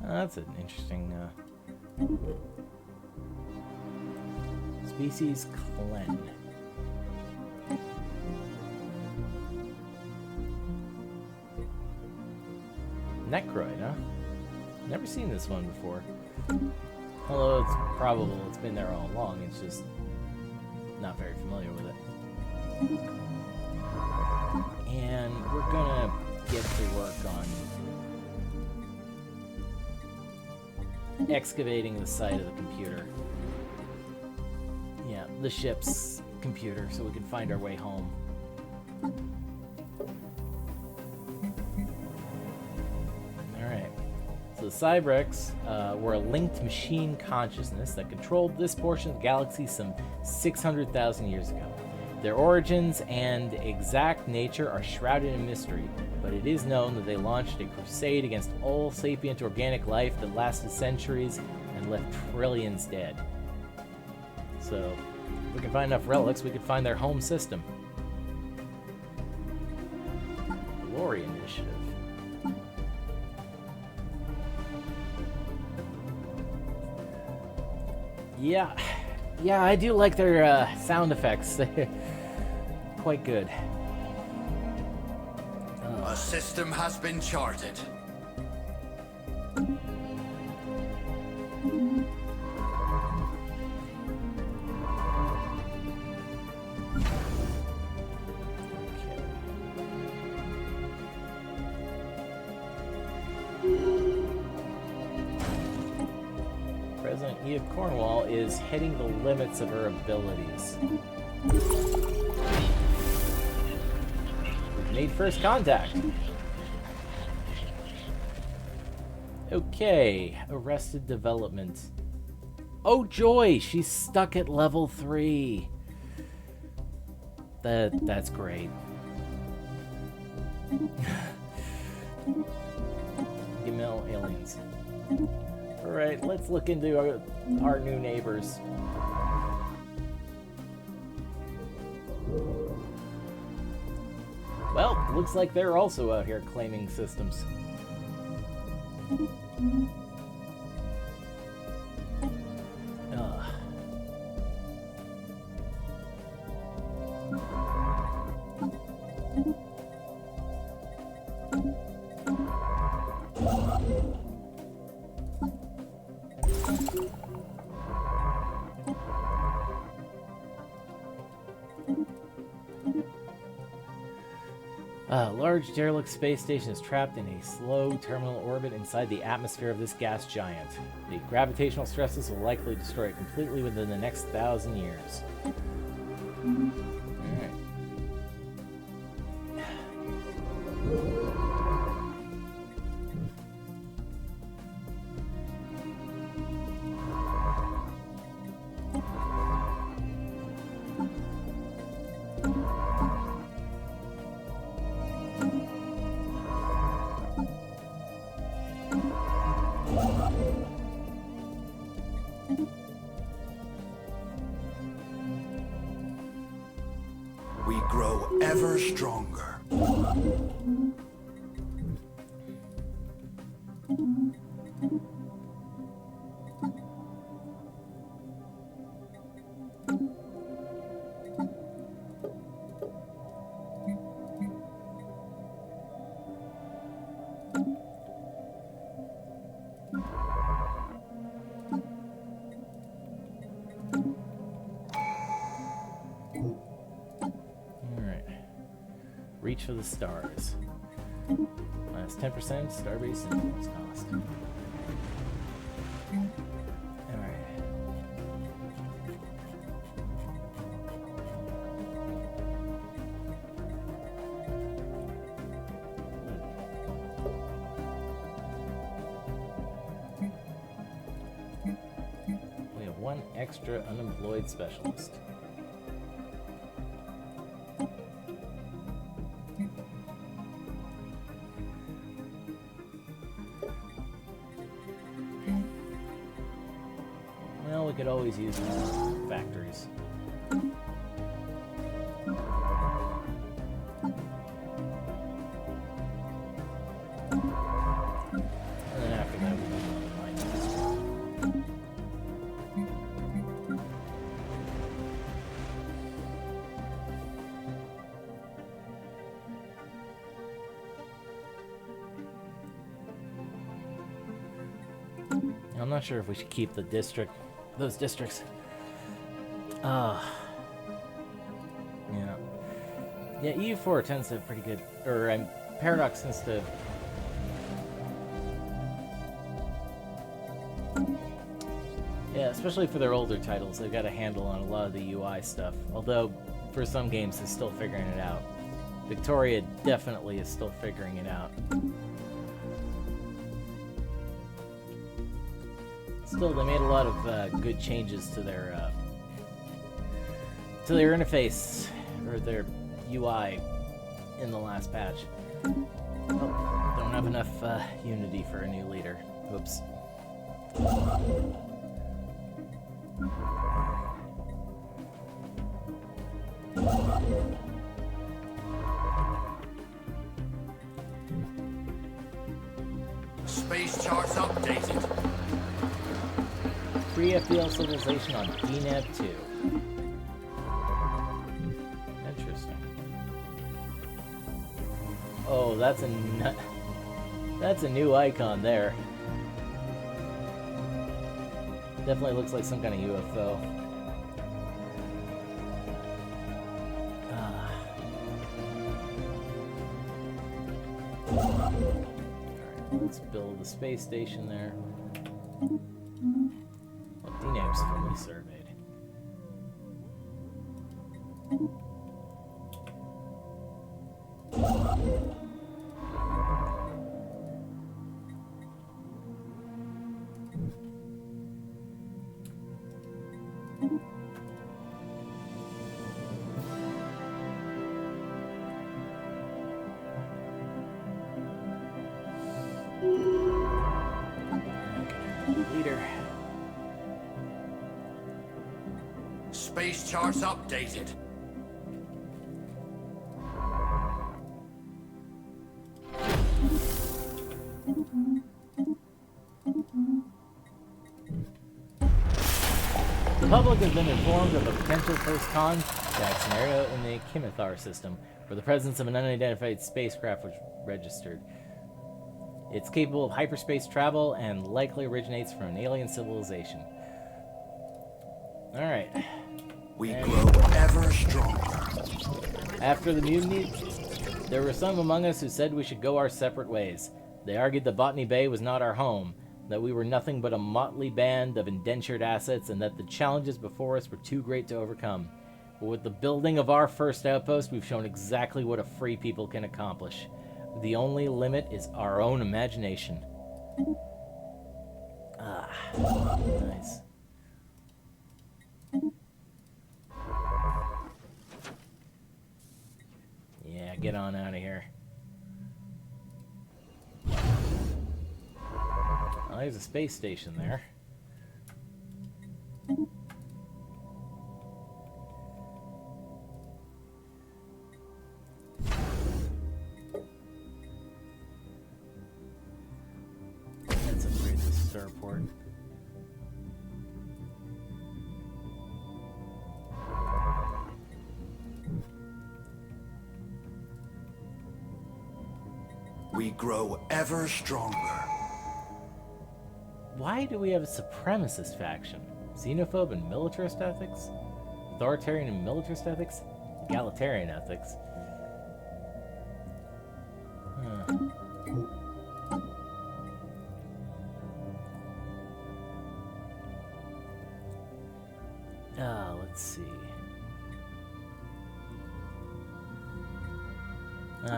That's an interesting species Clen. Necroid, huh? Never seen this one before. Although it's probable it's been there all along, it's just not very familiar with it. And we're gonna get to work on excavating the site of the computer. Yeah, the ship's computer, so we can find our way home. Alright. So the Cybrex were a linked machine consciousness that controlled this portion of the galaxy some 600,000 years ago. Their origins and exact nature are shrouded in mystery, but it is known that they launched a crusade against all sapient organic life that lasted centuries and left trillions dead. So, if we can find enough relics, we could find their home system. Glory Initiative. Yeah, I do like their sound effects. They're quite good. A system has been charted. President E of Cornwall is hitting the limits of her abilities. We've made first contact. Okay, Arrested Development. Oh joy, she's stuck at level 3. That's great. Female aliens. Alright, let's look into our new neighbors. Well, looks like they're also out here claiming systems. Large derelict space station is trapped in a slow terminal orbit inside the atmosphere of this gas giant. The gravitational stresses will likely destroy it completely within the next 1,000 years. Alright. We grow ever stronger. reach for the stars. Minus 10% starbase influence cost. Alright. We have one extra unemployed specialist. Well, we could always use more factories. And then after that, we'll move on to mining. I'm not sure if we should keep the those districts. Yeah. Yeah, EU4 tends to have pretty good, or Paradox tends to. Yeah, especially for their older titles, they've got a handle on a lot of the UI stuff. Although, for some games, they're still figuring it out. Victoria definitely is still figuring it out. Still, they made a lot of good changes to their interface, or their UI, in the last patch. Oh, don't have enough Unity for a new leader. Oops. Space charts updated. Free FPL civilization on DNAB 2. Interesting. Oh, that's a new icon there. Definitely looks like some kind of UFO. Alright, let's build the space station there. DNAB's fully surveyed. Leader. Space charts updated. The public has been informed of a potential post-contact scenario in the Kimithar system, where the presence of an unidentified spacecraft was registered. It's capable of hyperspace travel and likely originates from an alien civilization. Alright. We grow ever stronger. After the mutiny, there were some among us who said we should go our separate ways. They argued that Botany Bay was not our home, that we were nothing but a motley band of indentured assets, and that the challenges before us were too great to overcome. But with the building of our first outpost, we've shown exactly what a free people can accomplish. The only limit is our own imagination. Ah, nice. Yeah, get on out of here. Oh, there's a space station there. Let's upgrade the starport. We grow ever stronger. Why do we have a supremacist faction? Xenophobe and militarist ethics? Authoritarian and militarist ethics? Egalitarian ethics?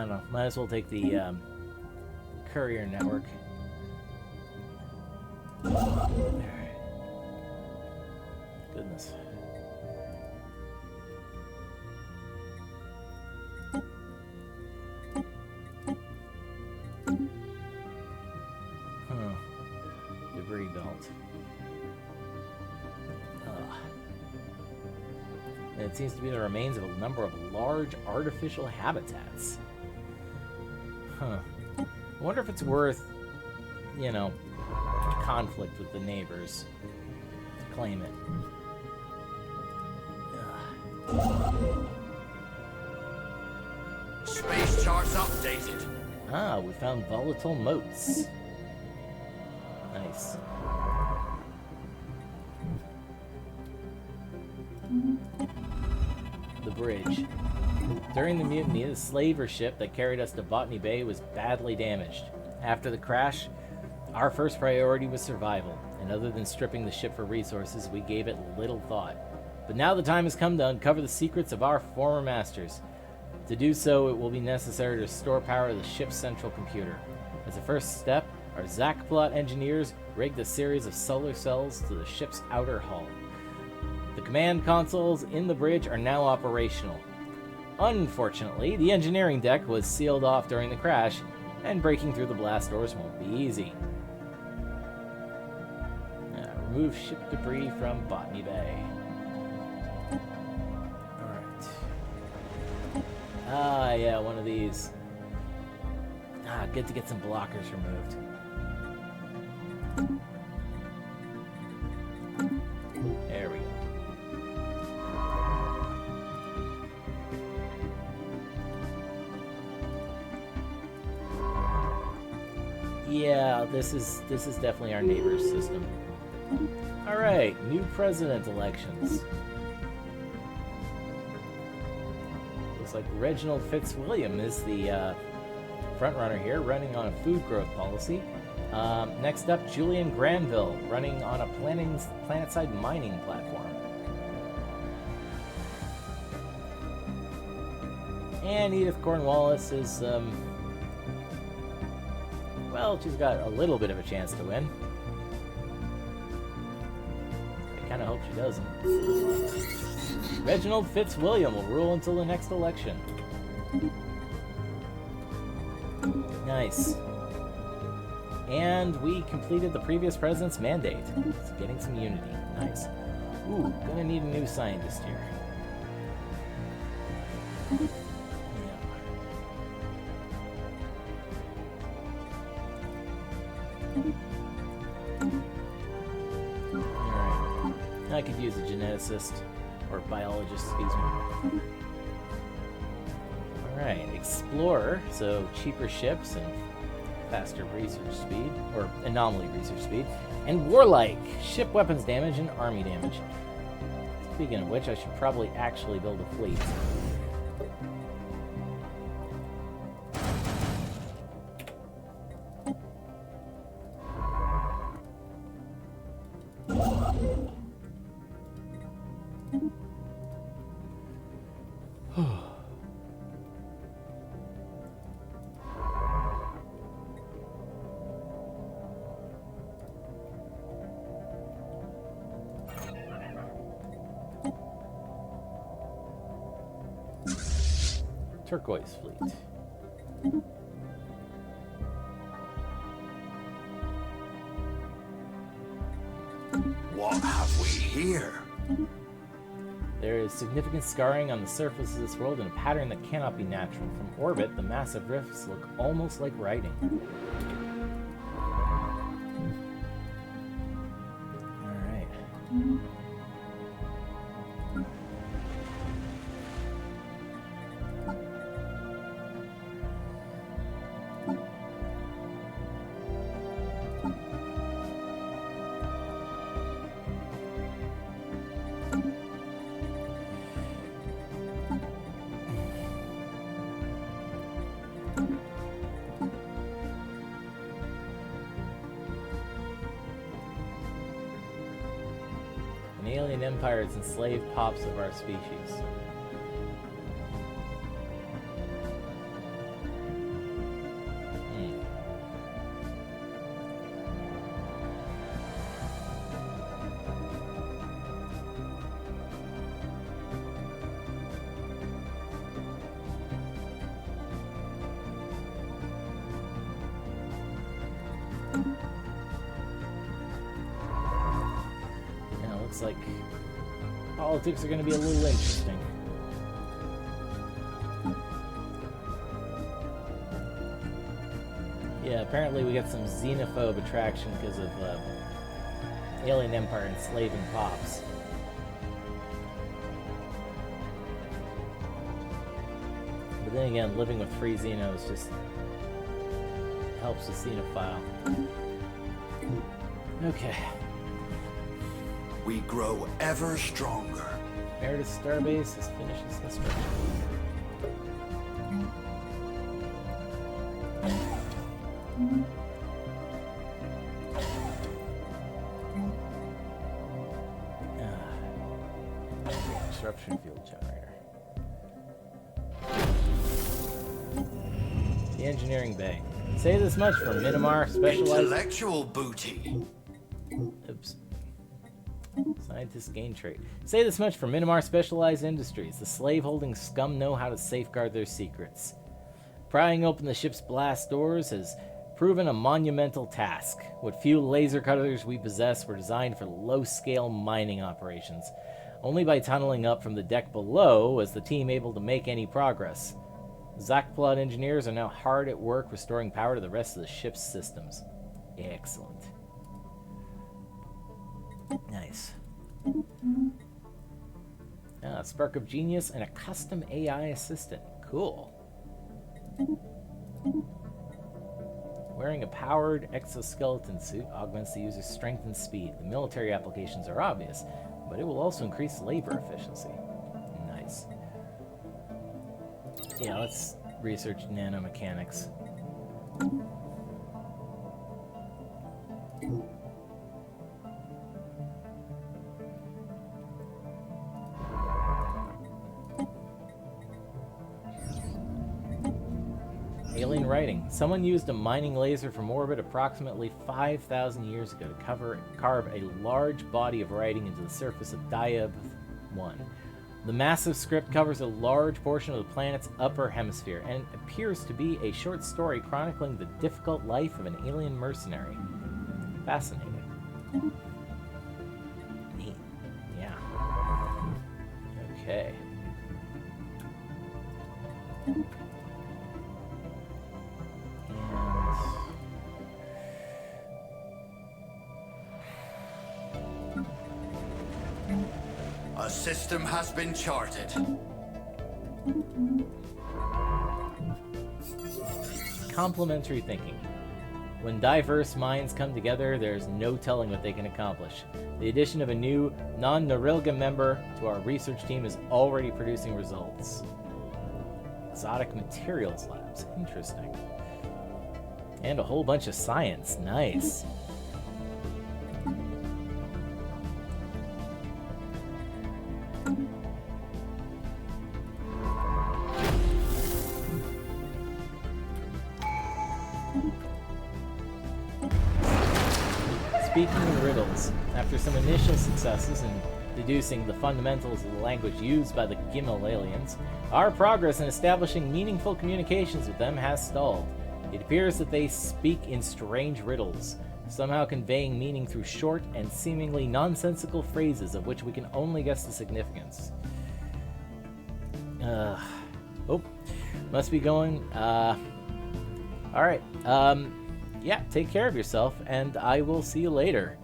don't know. Might as well take the courier network. There. Goodness. Debris belt. And it seems to be the remains of a number of large artificial habitats. Huh. I wonder if it's worth, you know, conflict with the neighbors to claim it. Space charts updated. Ah, we found volatile motes. Nice. The bridge. During the mutiny, the slaver ship that carried us to Botany Bay was badly damaged. After the crash, our first priority was survival, and other than stripping the ship for resources, we gave it little thought. But now the time has come to uncover the secrets of our former masters. To do so, it will be necessary to restore power to the ship's central computer. As a first step, our Zakplot engineers rigged a series of solar cells to the ship's outer hull. The command consoles in the bridge are now operational. Unfortunately, the engineering deck was sealed off during the crash, and breaking through the blast doors won't be easy. Remove ship debris from Botany Bay. Alright. Ah, yeah, one of these. Ah, good to get some blockers removed. There we go. Yeah, this is definitely our neighbor's system. Alright, new president elections. Looks like Reginald Fitzwilliam is the frontrunner here, running on a food growth policy. Next up, Julian Granville, running on a planet-side mining platform. And Edith Cornwallis is, well, she's got a little bit of a chance to win. I kind of hope she doesn't. Reginald Fitzwilliam will rule until the next election. Nice. And we completed the previous president's mandate. So getting some unity. Nice. Ooh, gonna need a new scientist here. Alright. I could use a geneticist. Or biologist, excuse me. Alright, explorer. So cheaper ships and faster research speed, or anomaly research speed, and warlike, ship weapons damage and army damage. Speaking of which, I should probably actually build a fleet. Turquoise fleet. What have we here? There is significant scarring on the surface of this world in a pattern that cannot be natural. From orbit, the massive rifts look almost like writing. Alright. An alien empire has enslaved pops of our species. looks like politics are going to be a little interesting. Yeah, apparently we got some xenophobe attraction because of Alien Empire enslaving pops. But then again, living with free xenos just helps the xenophile. Okay. We grow ever stronger. Meredith Starbase has finished its construction. Disruption field generator. The engineering bay. Say this much for Minamar specialized... Intellectual booty. Oops. Scientists gain trait. Say this much for Minamar Specialized Industries. The slave-holding scum know how to safeguard their secrets. Prying open the ship's blast doors has proven a monumental task. What few laser cutters we possess were designed for low-scale mining operations. Only by tunneling up from the deck below was the team able to make any progress. Zakplot engineers are now hard at work restoring power to the rest of the ship's systems. Excellent. Nice. A spark of genius and a custom AI assistant. Cool. Wearing a powered exoskeleton suit augments the user's strength and speed. The military applications are obvious, but it will also increase labor efficiency. Nice. Yeah, let's research nanomechanics. Alien writing. Someone used a mining laser from orbit approximately 5,000 years ago to carve a large body of writing into the surface of Diab 1. The massive script covers a large portion of the planet's upper hemisphere and appears to be a short story chronicling the difficult life of an alien mercenary. Fascinating. Neat. Yeah. Okay. A system has been charted. Complementary thinking. When diverse minds come together, there's no telling what they can accomplish. The addition of a new, non-Norilga member to our research team is already producing results. Exotic materials labs. Interesting. And a whole bunch of science. Nice. Speaking in riddles, after some initial successes in deducing the fundamentals of the language used by the Gimel aliens, our progress in establishing meaningful communications with them has stalled. It appears that they speak in strange riddles, somehow conveying meaning through short and seemingly nonsensical phrases of which we can only guess the significance. Oh, must be going. Alright, yeah, take care of yourself, and I will see you later.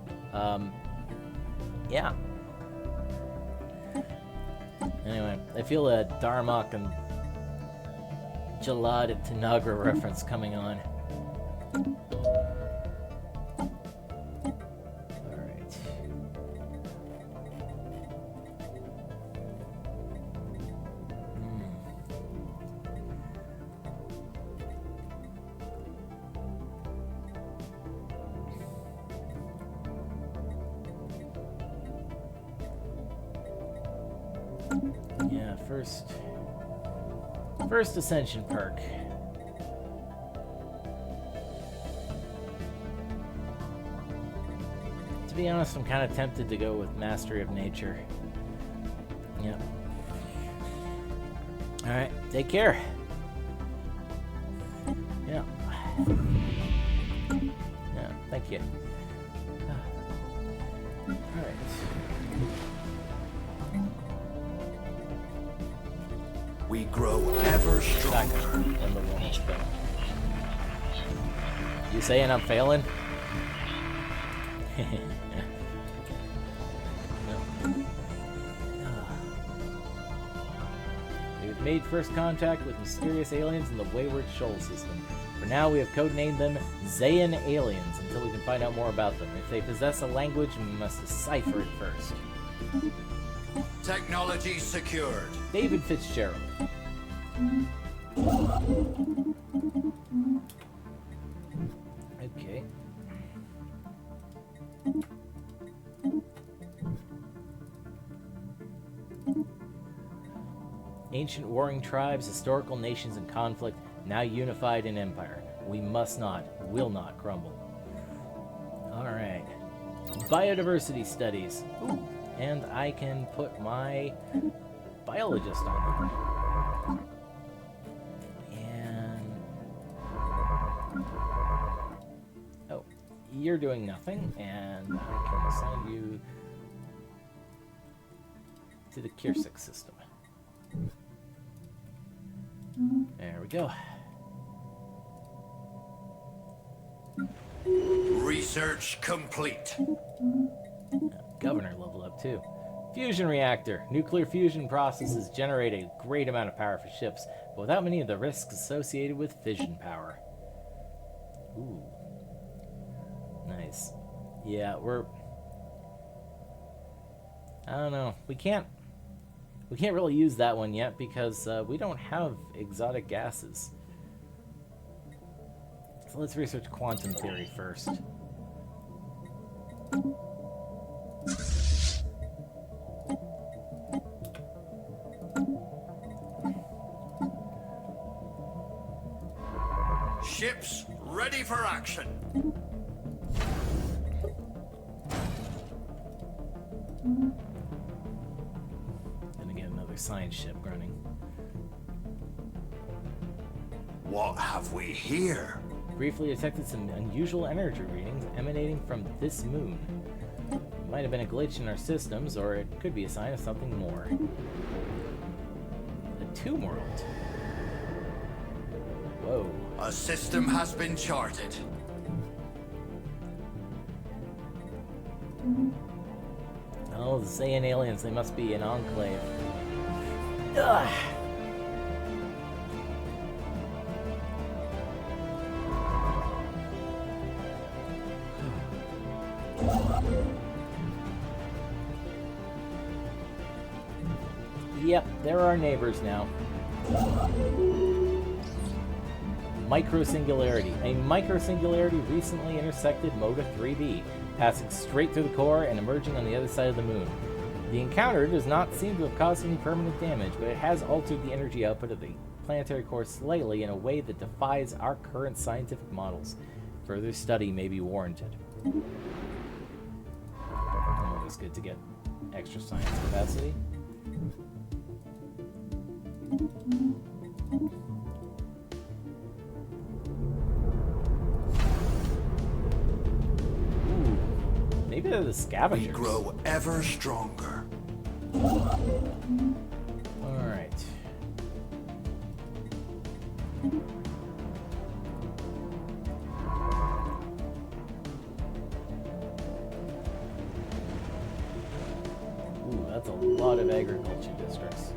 Yeah. Anyway, I feel a Darmok and Jalad at Tanagra reference coming on. Alright. Yeah, first ascension perk. To be honest, I'm kind of tempted to go with Mastery of Nature. Yep. Alright, take care. Yeah. Yeah, thank you. Alright. We grow ever Back stronger. on the wall thing. You saying I'm failing? No. We've made first contact with mysterious aliens in the Wayward Shoal system. For now, we have codenamed them Zayan aliens until we can find out more about them. If they possess a language, we must decipher it first. Technology secured. David Fitzgerald. Okay. Ancient warring tribes, historical nations in conflict, now unified in empire. We must not, will not crumble. Alright. Biodiversity studies. Ooh. And I can put my biologist on them. And... oh, you're doing nothing, and I can assign you to the Kirsik system. There we go. Research complete. Governor level up too. Fusion reactor. Nuclear fusion processes generate a great amount of power for ships, but without many of the risks associated with fission power. Ooh. Nice. Yeah, I don't know. We can't really use that one yet because we don't have exotic gases. So let's research quantum theory first. Ships ready for action. Gonna get another science ship running. What have we here? Briefly detected some unusual energy readings emanating from this moon. It might have been a glitch in our systems, or it could be a sign of something more. A tomb world. Whoa. A system has been charted. Oh, the Zayan aliens, they must be an enclave. Ugh. Yep, they're our neighbors now. Microsingularity. A microsingularity recently intersected Moda 3b, passing straight through the core and emerging on the other side of the moon. The encounter does not seem to have caused any permanent damage, but it has altered the energy output of the planetary core slightly in a way that defies our current scientific models. Further study may be warranted. Always good to get extra science capacity. Ooh, maybe they're the scavengers. We grow ever stronger. Alright. Ooh, that's a lot of agriculture districts.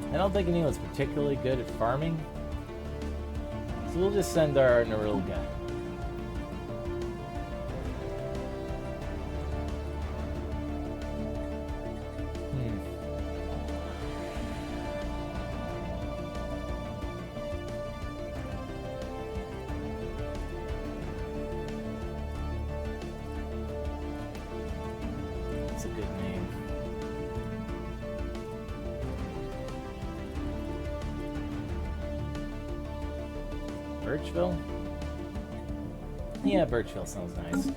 I don't think anyone's particularly good at farming, so we'll just send our Naril guy. That's a good name. Birchville? Yeah, Birchville sounds nice.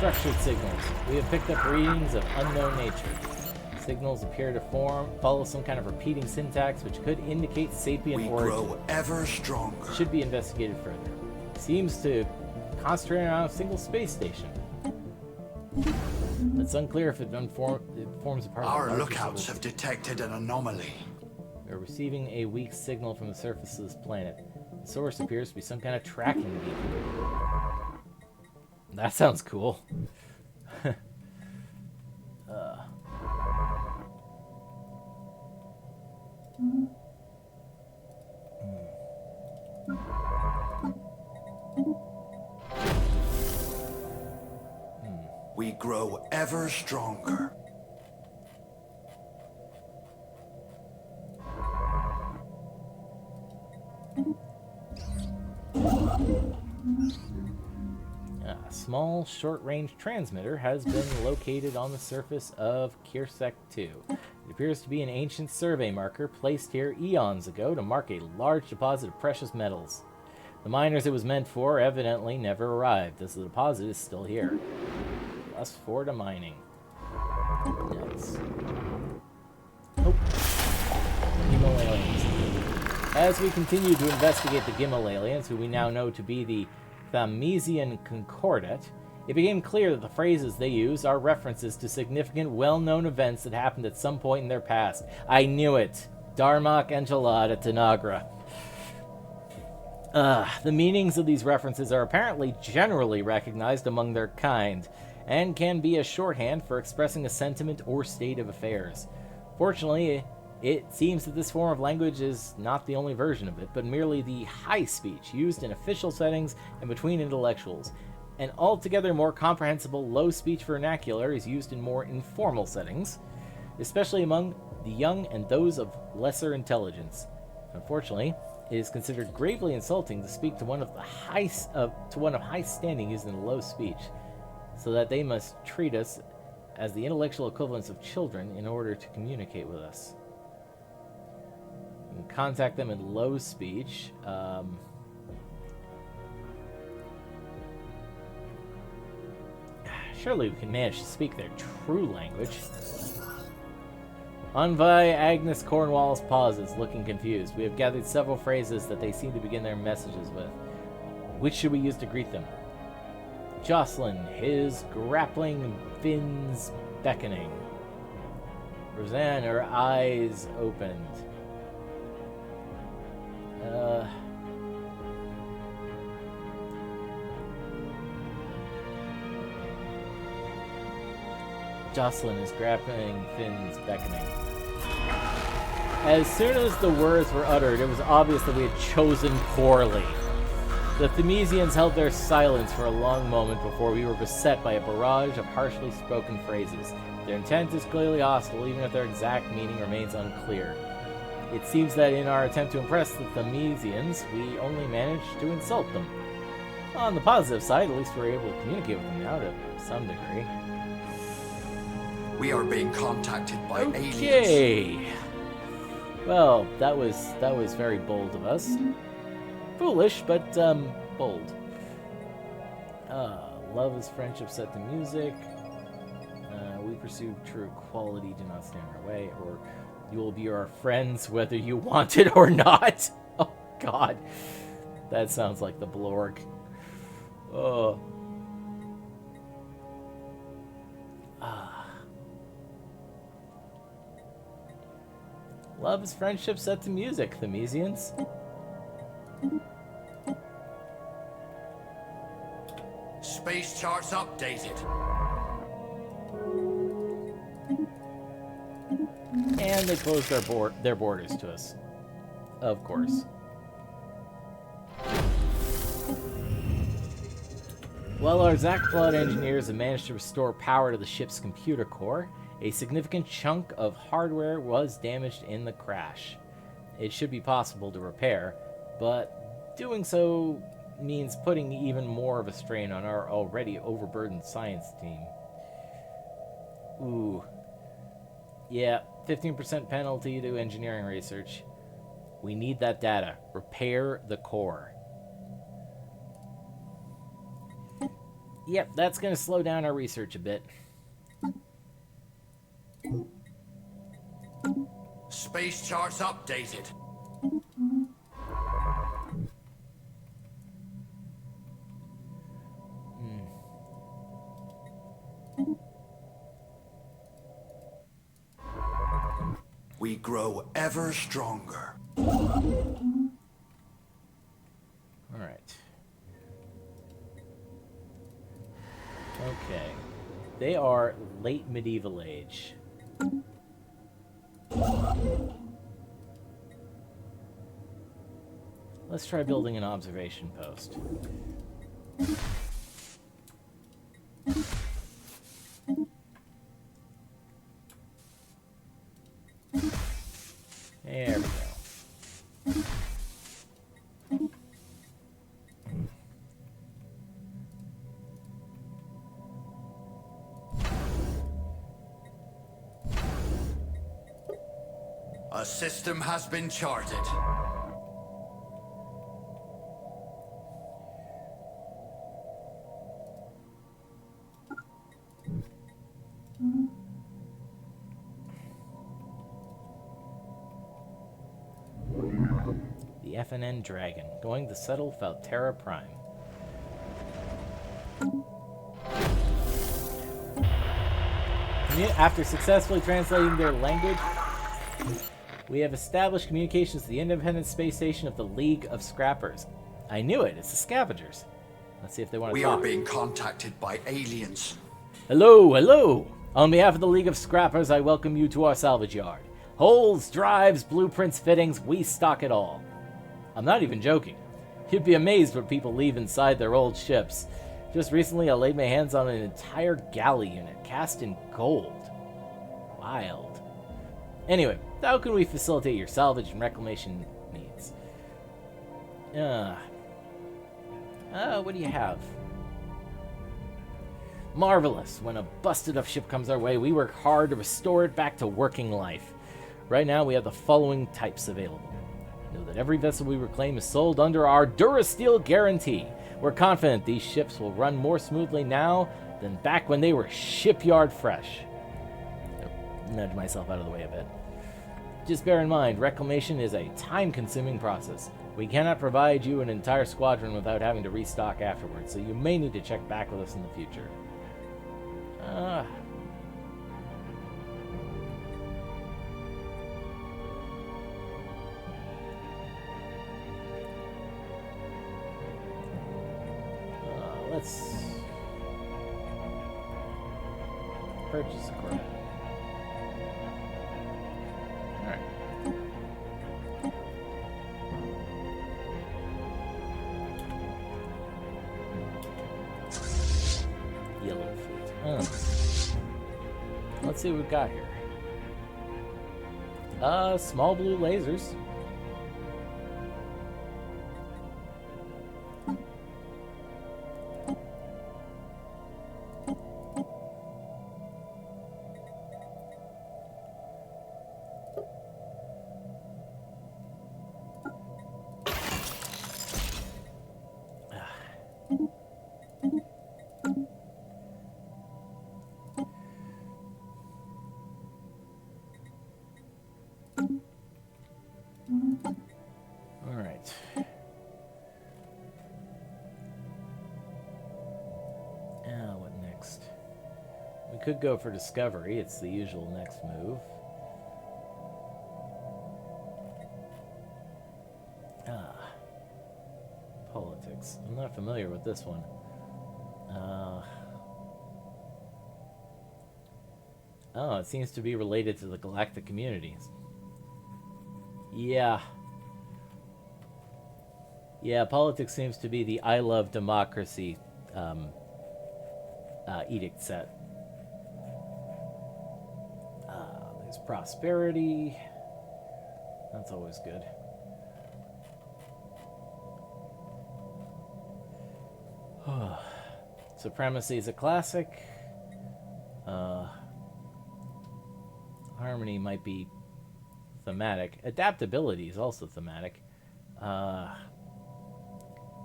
Structured signals. We have picked up readings of unknown nature. Signals appear to follow some kind of repeating syntax which could indicate sapient We origin. grow ever stronger. Should be investigated further. Seems to concentrate on a single space station. It's unclear if it forms a part of Our the larger lookouts have civil- detected an anomaly. We're receiving a weak signal from the surface of this planet. The source appears to be some kind of tracking beacon. That sounds cool. We grow ever stronger. A small, short-range transmitter has been located on the surface of Kirsek 2. It appears to be an ancient survey marker placed here eons ago to mark a large deposit of precious metals. The miners it was meant for evidently never arrived, as the deposit is still here. +4 to mining. Nuts. Oh. Gimel aliens. As we continue to investigate the Gimel aliens, who we now know to be the Thamesian Concordat, it became clear that the phrases they use are references to significant, well-known events that happened at some point in their past. I knew it. Darmok Enchilada Tanagra. The meanings of these references are apparently generally recognized among their kind, and can be a shorthand for expressing a sentiment or state of affairs. Fortunately, it seems that this form of language is not the only version of it, but merely the high speech used in official settings and between intellectuals. An altogether more comprehensible low speech vernacular is used in more informal settings, especially among the young and those of lesser intelligence. Unfortunately, it is considered gravely insulting to speak to one of high standing using low speech, so that they must treat us as the intellectual equivalents of children in order to communicate with us. We can contact them in low speech. Surely we can manage to speak their true language. Envoy Agnes Cornwallis pauses, looking confused. We have gathered several phrases that they seem to begin their messages with. Which should we use to greet them? Jocelyn, his grappling fins beckoning. Roseanne, her eyes opened. Jocelyn is grappling fins beckoning. As soon as the words were uttered, it was obvious that we had chosen poorly. The Themesians held their silence for a long moment before we were beset by a barrage of harshly spoken phrases. Their intent is clearly hostile, even if their exact meaning remains unclear. It seems that in our attempt to impress the Themesians, we only managed to insult them. On the positive side, at least we're able to communicate with them now to some degree. We are being contacted by aliens. Okay. Well, that was very bold of us. Foolish, but bold. Love is friendship set to music. We pursue true equality, do not stand in our way, or you will be our friends whether you want it or not. Oh, God. That sounds like the Blorg. Oh. Love is friendship set to music, Themesians. Space charts updated. And they closed their borders to us. Of course. While our Zakplot engineers have managed to restore power to the ship's computer core, a significant chunk of hardware was damaged in the crash. It should be possible to repair, but doing so means putting even more of a strain on our already overburdened science team. Ooh. Yeah, 15% penalty to engineering research. We need that data. Repair the core. Yep, that's going to slow down our research a bit. Space charts updated. We grow ever stronger. All right. Okay. They are late medieval age. Let's try building an observation post. There we go. A system has been charted. The FNN Dragon, going to settle Falterra Prime. After successfully translating their language, we have established communications to the independent space station of the League of Scrappers. I knew it, it's the Scavengers. Let's see if they want to talk. We are being contacted by aliens. Hello, hello! On behalf of the League of Scrappers, I welcome you to our salvage yard. Holes, drives, blueprints, fittings, we stock it all. I'm not even joking. You'd be amazed what people leave inside their old ships. Just recently, I laid my hands on an entire galley unit, cast in gold. Wild. Anyway, how can we facilitate your salvage and reclamation needs? What do you have? Marvelous. When a busted-up ship comes our way, we work hard to restore it back to working life. Right now, we have the following types available. Know that every vessel we reclaim is sold under our Durasteel guarantee. We're confident these ships will run more smoothly now than back when they were shipyard fresh. Nudge myself out of the way a bit. Just bear in mind, reclamation is a time-consuming process. We cannot provide you an entire squadron without having to restock afterwards, so you may need to check back with us in the future. Let's purchase a Corvette. Alright. Yellow fleet. Let's see what we've got here. Small blue lasers. Could go for discovery. It's the usual next move. Politics. I'm not familiar with this one. Oh, it seems to be related to the galactic communities. Yeah. Yeah, politics seems to be the I love democracy edict set. Prosperity. That's always good. Supremacy is a classic. Harmony might be thematic. Adaptability is also thematic.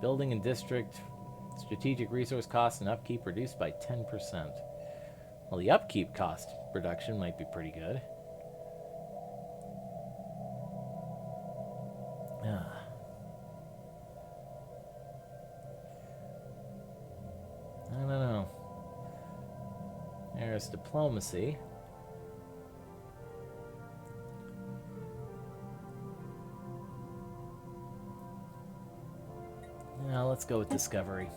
Building and district Strategic resource cost and upkeep reduced by 10%. Well, the upkeep cost reduction might be pretty good. I don't know. There's diplomacy. Now let's go with discovery.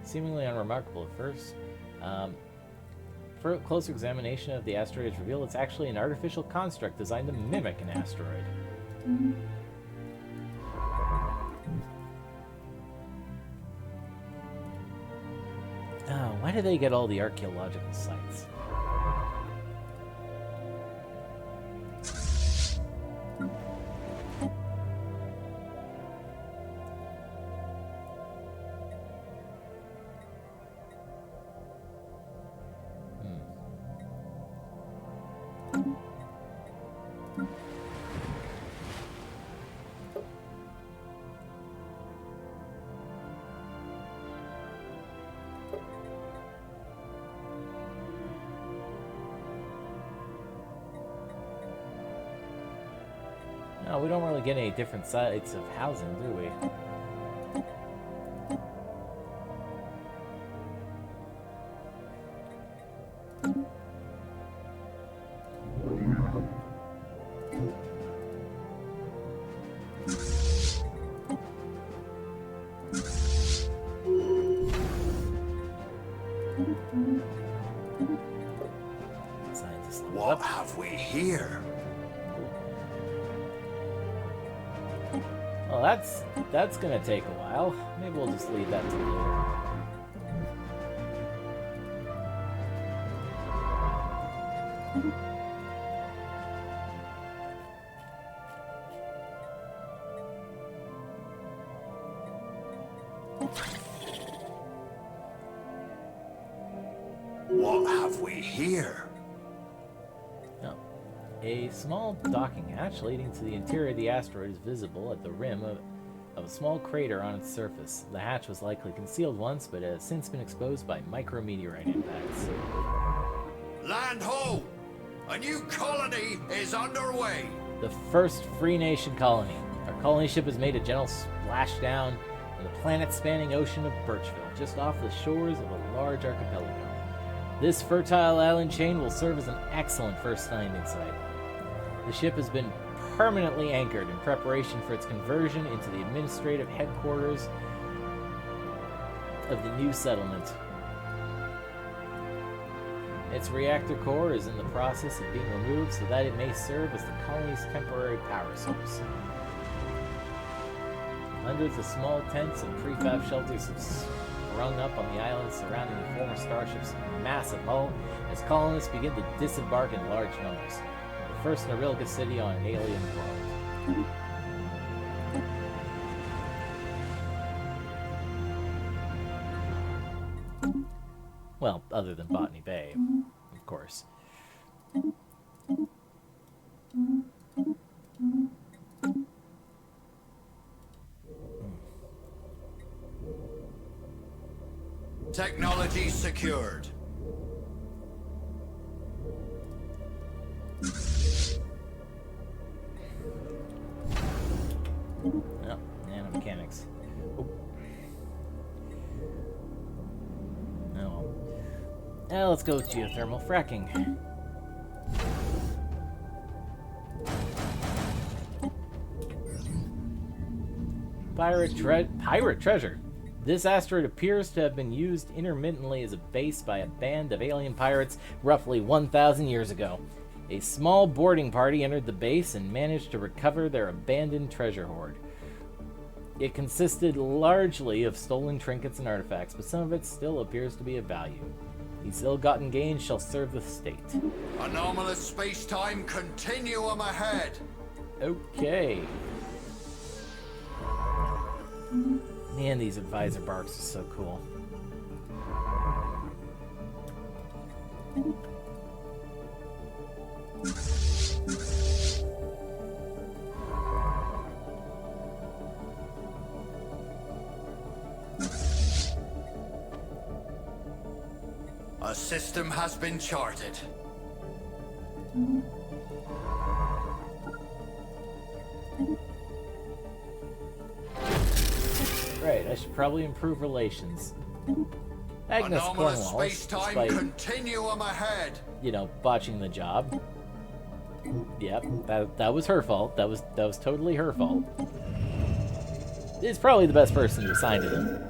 Seemingly unremarkable at first. For closer examination of the asteroid has revealed it's actually an artificial construct designed to mimic an asteroid. Oh, why do they get all the archaeological sites? No, we don't really get any different sites of housing, do we? What have we here? Well, that's gonna take a while. Maybe we'll just leave that to later. What have we here? No. A small docking hatch leading to the interior of the asteroid is visible at the rim of a small crater on its surface. The hatch was likely concealed once, but has since been exposed by micrometeorite impacts. Land ho! A new colony is underway! The first Free Nation colony. Our colony ship has made a gentle splashdown in the planet-spanning ocean of Birchville, just off the shores of a large archipelago. This fertile island chain will serve as an excellent first landing site. The ship has been permanently anchored in preparation for its conversion into the administrative headquarters of the new settlement. Its reactor core is in the process of being removed so that it may serve as the colony's temporary power source. Hundreds of small tents and prefab shelters have sprung up on the islands surrounding the former starship's massive hull as colonists begin to disembark in large numbers. The first Norilga city on an alien world. Well, other than Botany Bay, of course. Technology secured. Yep, nanomechanics. Oh. Oh. Now let's go with geothermal fracking. Pirate treasure. This asteroid appears to have been used intermittently as a base by a band of alien pirates roughly 1,000 years ago. A small boarding party entered the base and managed to recover their abandoned treasure hoard. It consisted largely of stolen trinkets and artifacts, but some of it still appears to be of value. These ill-gotten gains shall serve the state. Anomalous space-time continuum ahead. Okay. Man, these advisor barks are so cool. A system has been charted. Right, I should probably improve relations. Agnes Anomalous Cornwall, space-time despite, continuum ahead. you know, botching the job. Yep, that was her fault. That was totally her fault. Is probably the best person to assign to them.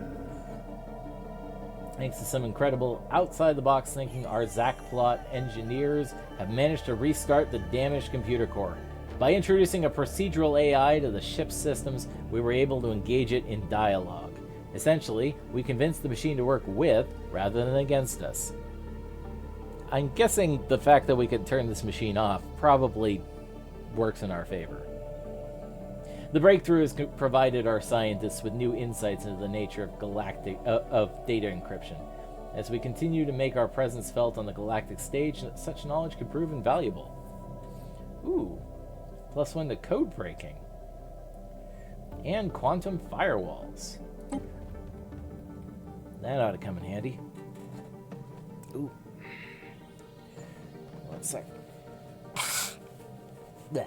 Thanks to some incredible outside-the-box thinking, our Zack plot engineers have managed to restart the damaged computer core. By introducing a procedural AI to the ship's systems, we were able to engage it in dialogue. Essentially, we convinced the machine to work with, rather than against us. I'm guessing the fact that we could turn this machine off probably works in our favor. The breakthrough has provided our scientists with new insights into the nature of data encryption. As we continue to make our presence felt on the galactic stage, such knowledge could prove invaluable. Ooh, +1 to code breaking. And quantum firewalls. That ought to come in handy. Ooh. 1 sec. Ugh.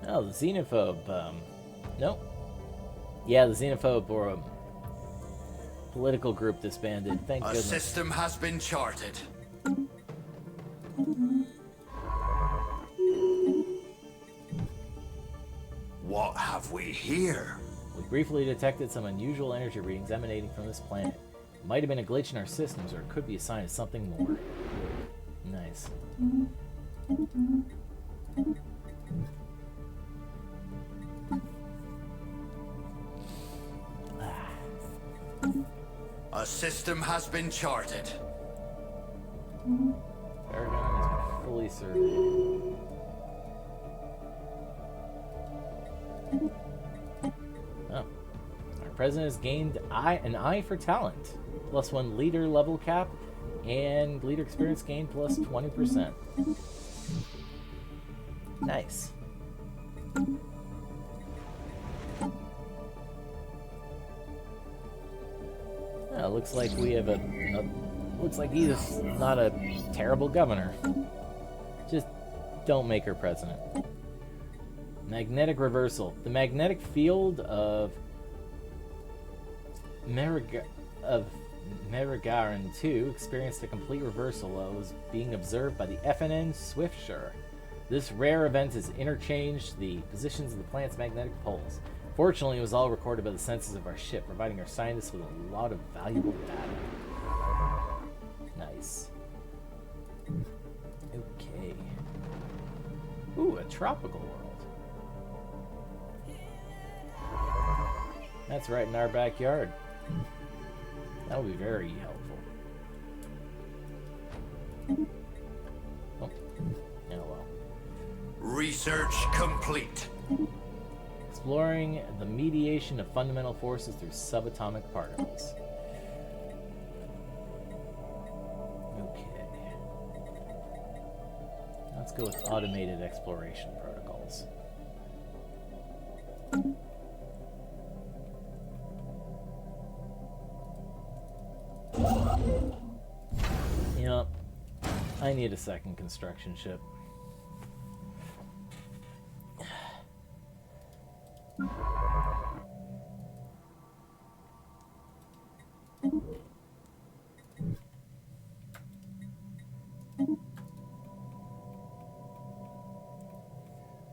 Oh, the xenophobe, nope. Yeah, the xenophobe or political group disbanded, thank goodness. A system has been charted. What have we here? We briefly detected some unusual energy readings emanating from this planet. It might have been a glitch in our systems, or it could be a sign of something more. Nice. A system has been charted. Paragon is fully surveyed. Oh. Our president has gained an eye for talent. +1 leader level cap, and leader experience gain plus 20%. Nice. Looks like we have looks like he's not a terrible governor. Just don't make her president. Magnetic reversal. The magnetic field of Merigaran 2 experienced a complete reversal while it was being observed by the FNN Swiftsure. This rare event has interchanged the positions of the planet's magnetic poles. Fortunately, it was all recorded by the sensors of our ship, providing our scientists with a lot of valuable data. Nice. Okay. Ooh, a tropical world. That's right in our backyard. That would be very helpful. Oh, well. Research complete. Exploring the mediation of fundamental forces through subatomic particles. Okay. Let's go with automated exploration protocols. You know, I need a second construction ship.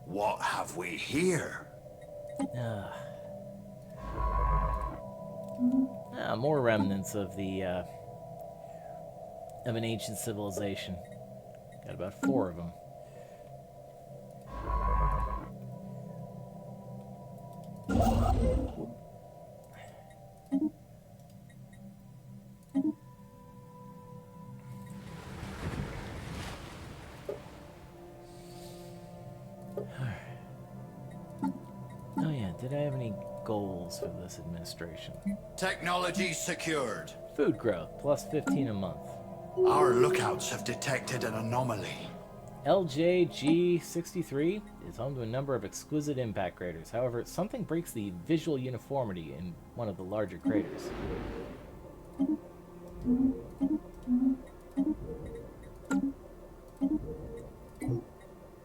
What have we here? More remnants of the of an ancient civilization. Got about 4 of them. Oh yeah, did I have any goals for this administration? Technology secured. Food growth, plus 15 a month. Our lookouts have detected an anomaly. LJG-63 is home to a number of exquisite impact craters. However, something breaks the visual uniformity in one of the larger craters.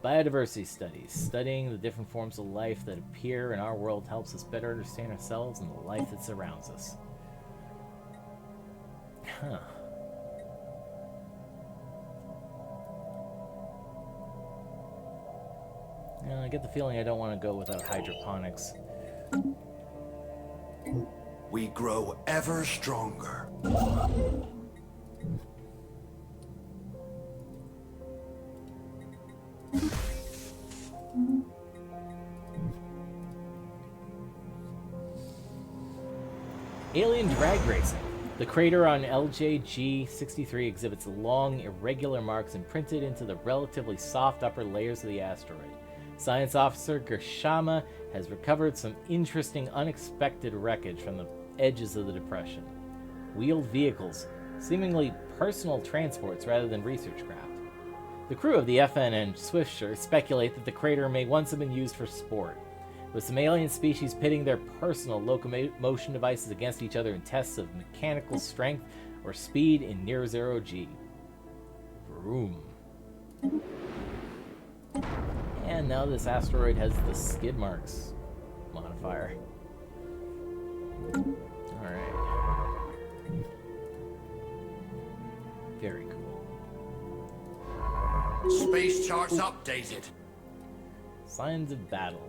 Biodiversity studies. Studying the different forms of life that appear in our world helps us better understand ourselves and the life that surrounds us. Huh. I get the feeling I don't want to go without hydroponics. We grow ever stronger. Alien drag racing. The crater on LJG-63 exhibits long, irregular marks imprinted into the relatively soft upper layers of the asteroid. Science officer Gershama has recovered some interesting, unexpected wreckage from the edges of the depression. Wheeled vehicles, seemingly personal transports rather than research craft. The crew of the FN and Swiftsure speculate that the crater may once have been used for sport, with some alien species pitting their personal locomotion devices against each other in tests of mechanical strength or speed in near-zero G. Vroom. And now this asteroid has the skid marks modifier. Alright. Very cool. Space charts updated. Signs of battle.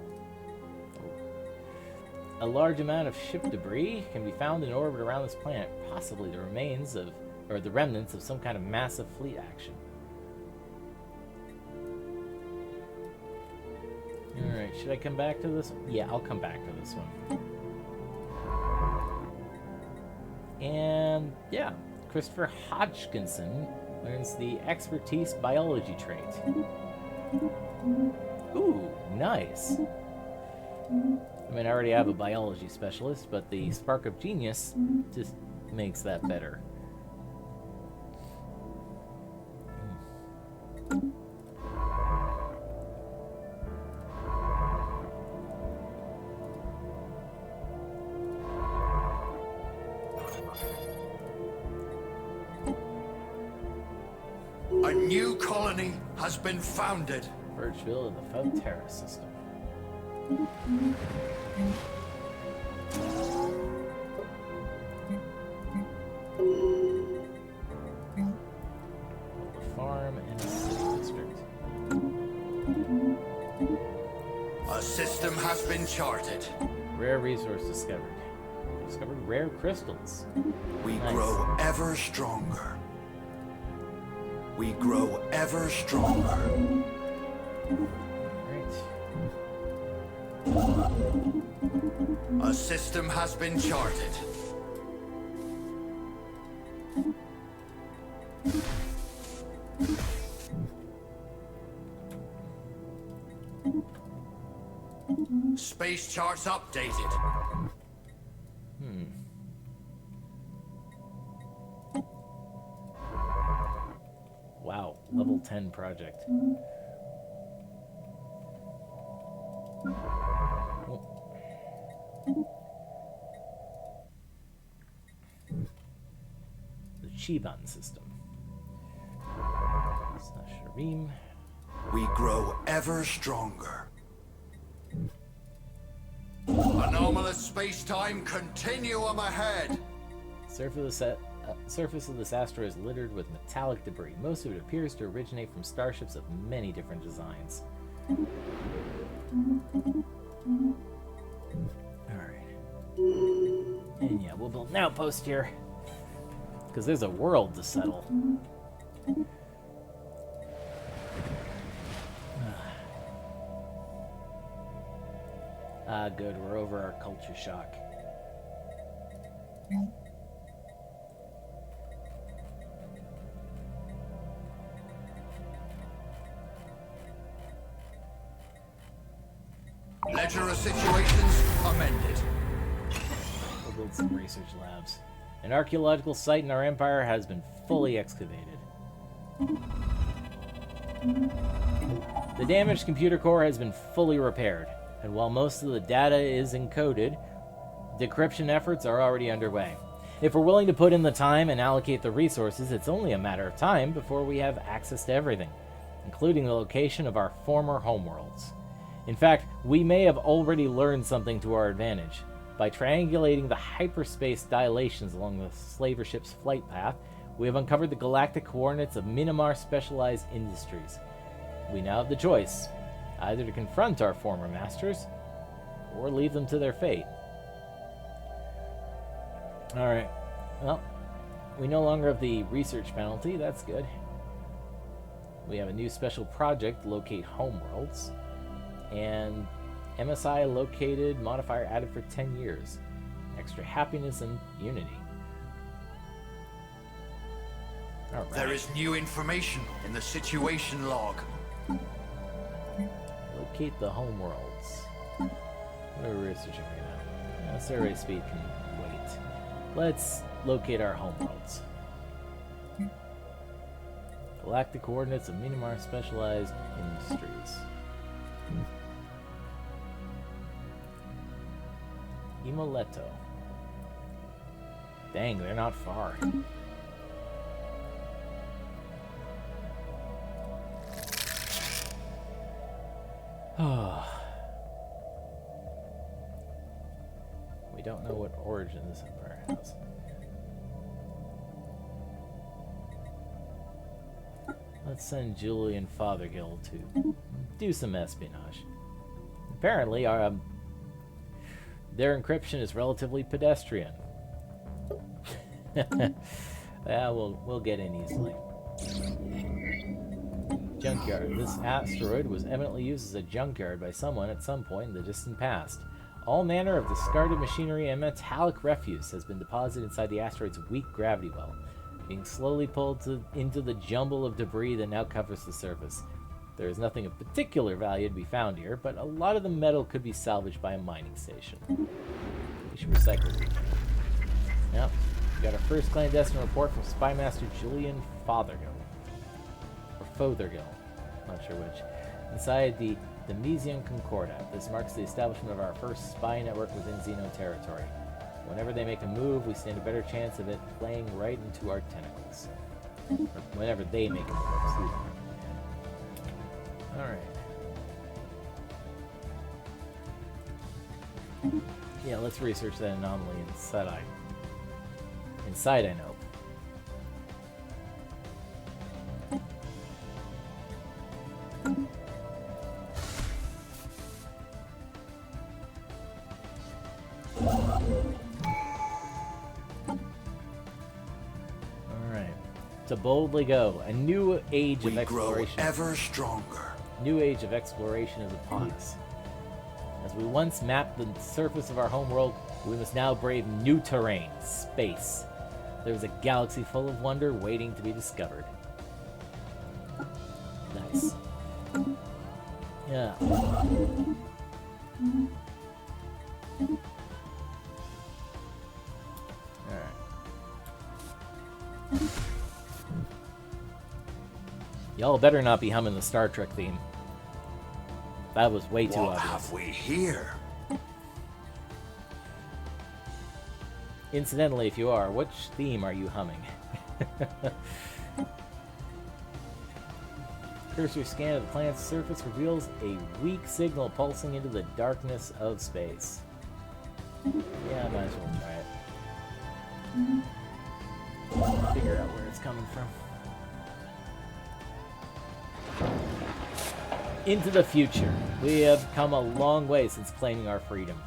A large amount of ship debris can be found in orbit around this planet, possibly the remnants of some kind of massive fleet action. Alright, should I come back to this one? Yeah, I'll come back to this one. And, yeah, Christopher Hodgkinson learns the expertise biology trait. Ooh, nice. I mean, I already have a biology specialist, but the spark of genius just makes that better. A new colony has been founded. Birchville in the Photerra system. A farm and a city district. A system has been charted. Rare resource discovered. Discovered rare crystals. We Nice. grow ever stronger. We grow ever stronger. Right. A system has been charted. Space charts updated. Wow, level 10 project. Oh. The Chiban system. Sasharim. We grow ever stronger. Anomalous space-time continuum ahead. Surface of this asteroid is littered with metallic debris. Most of it appears to originate from starships of many different designs. Alright. And yeah, we'll build an outpost here. Because there's a world to settle. Ah, good. We're over our culture shock. Ledger of situations amended. We'll build some research labs. An archaeological site in our empire has been fully excavated. The damaged computer core has been fully repaired, and while most of the data is encoded, decryption efforts are already underway. If we're willing to put in the time and allocate the resources, it's only a matter of time before we have access to everything, including the location of our former homeworlds. In fact, we may have already learned something to our advantage. By triangulating the hyperspace dilations along the slaver ship's flight path, we have uncovered the galactic coordinates of Minamar Specialized Industries. We now have the choice, either to confront our former masters, or leave them to their fate. Alright, well, we no longer have the research penalty, that's good. We have a new special project, Locate Homeworlds, and MSI located modifier added for 10 years. Extra happiness and unity. All right. There is new information in the situation log. Locate the homeworlds. What are we researching right now? Survey speed can wait. Let's locate our homeworlds. Galactic coordinates of Minamar Specialized Industries. Imoleto. Dang, they're not far. We don't know what origin this empire has. Let's send Julian Fothergill to do some espionage. Apparently, their encryption is relatively pedestrian. Yeah, we'll get in easily. Junkyard. This asteroid was evidently used as a junkyard by someone at some point in the distant past. All manner of discarded machinery and metallic refuse has been deposited inside the asteroid's weak gravity well, being slowly pulled into the jumble of debris that now covers the surface. There is nothing of particular value to be found here, but a lot of the metal could be salvaged by a mining station. We should recycle it. Yep. We got our first clandestine report from Spymaster Julian Fothergill. Or Fothergill. Not sure which. Inside the Demesian Concordat. This marks the establishment of our first spy network within Xeno territory. Whenever they make a move, we stand a better chance of it playing right into our tentacles. Or whenever they make a move, excuse me. Alright. Yeah, let's research that anomaly inside I know. Alright. To boldly go. A new age of exploration. We grow ever stronger. New age of exploration is upon us. As we once mapped the surface of our homeworld, we must now brave new terrain, space. There is a galaxy full of wonder waiting to be discovered. Nice. Yeah. Alright. Y'all better not be humming the Star Trek theme. That was way too What obvious. have we here? Incidentally, if you are, which theme are you humming? Cursory scan of the planet's surface reveals a weak signal pulsing into the darkness of space. Yeah, I might as well try it. Figure out where it's coming from. Into the future. We have come a long way since claiming our freedom.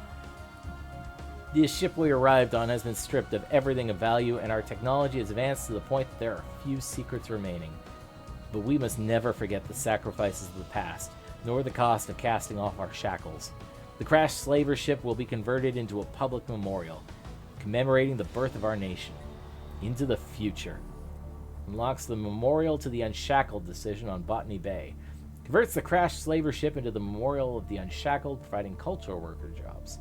The ship we arrived on has been stripped of everything of value, and our technology has advanced to the point that there are few secrets remaining. But we must never forget the sacrifices of the past, nor the cost of casting off our shackles. The crashed slaver ship will be converted into a public memorial, commemorating the birth of our nation. Into the future. Unlocks the memorial to the Unshackled decision on Botany Bay. Converts the crashed slaver ship into the memorial of the Unshackled, providing cultural worker jobs.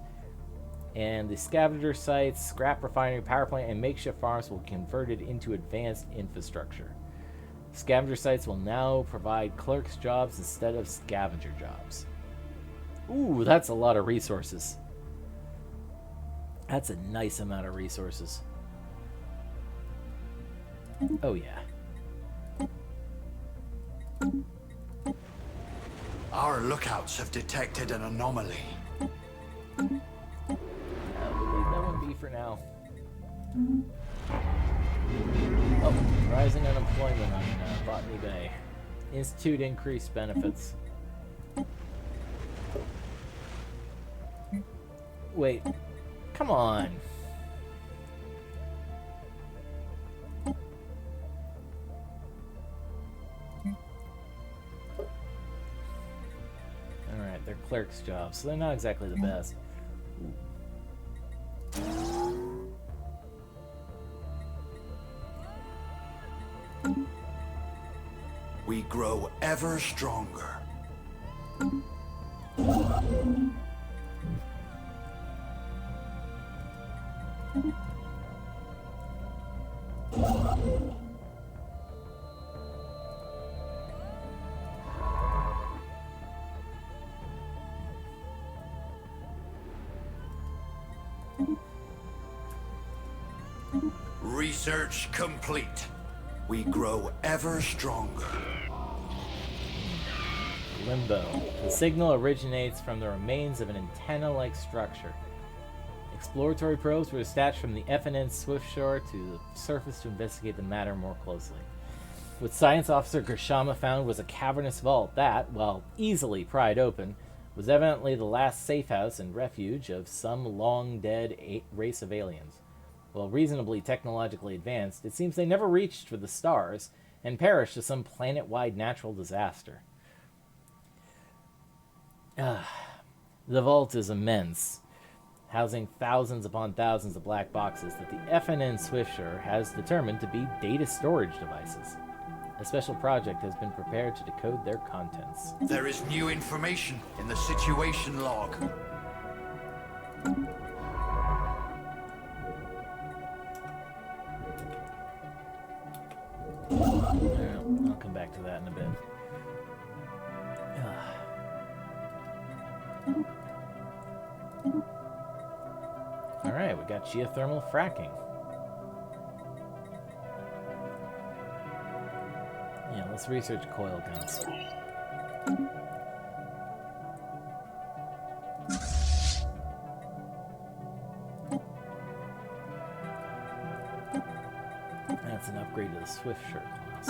And the scavenger sites, scrap refinery, power plant, and makeshift farms will be converted into advanced infrastructure. Scavenger sites will now provide clerks' jobs instead of scavenger jobs. Ooh, that's a lot of resources. That's a nice amount of resources. Oh, yeah. Our lookouts have detected an anomaly. We'll leave that one be for now. Oh, rising unemployment on Botany Bay. Institute increased benefits. Wait, come on. Alright, they're clerks' jobs, so they're not exactly the best. We grow ever stronger. Research complete. We grow ever stronger. Limbo. The signal originates from the remains of an antenna-like structure. Exploratory probes were dispatched from the FNN Swiftshore to the surface to investigate the matter more closely. What Science Officer Gershama found was a cavernous vault that, while easily pried open, was evidently the last safe house and refuge of some long-dead race of aliens. While reasonably technologically advanced, it seems they never reached for the stars and perished to some planet-wide natural disaster. The vault is immense, housing thousands upon thousands of black boxes that the FNN Swiftshore has determined to be data storage devices. A special project has been prepared to decode their contents. There is new information in the situation log. I'll come back to that in a bit. Alright, we got geothermal fracking. Yeah, let's research coil guns. That's an upgrade to the Swiftshore class.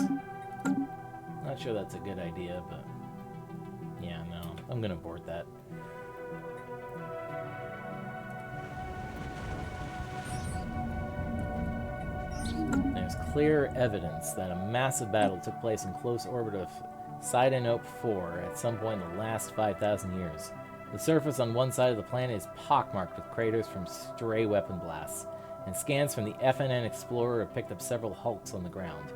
Not sure that's a good idea, but yeah, no, I'm gonna abort that. There's clear evidence that a massive battle took place in close orbit of Sidenope 4 at some point in the last 5,000 years. The surface on one side of the planet is pockmarked with craters from stray weapon blasts, and scans from the FNN Explorer have picked up several hulks on the ground.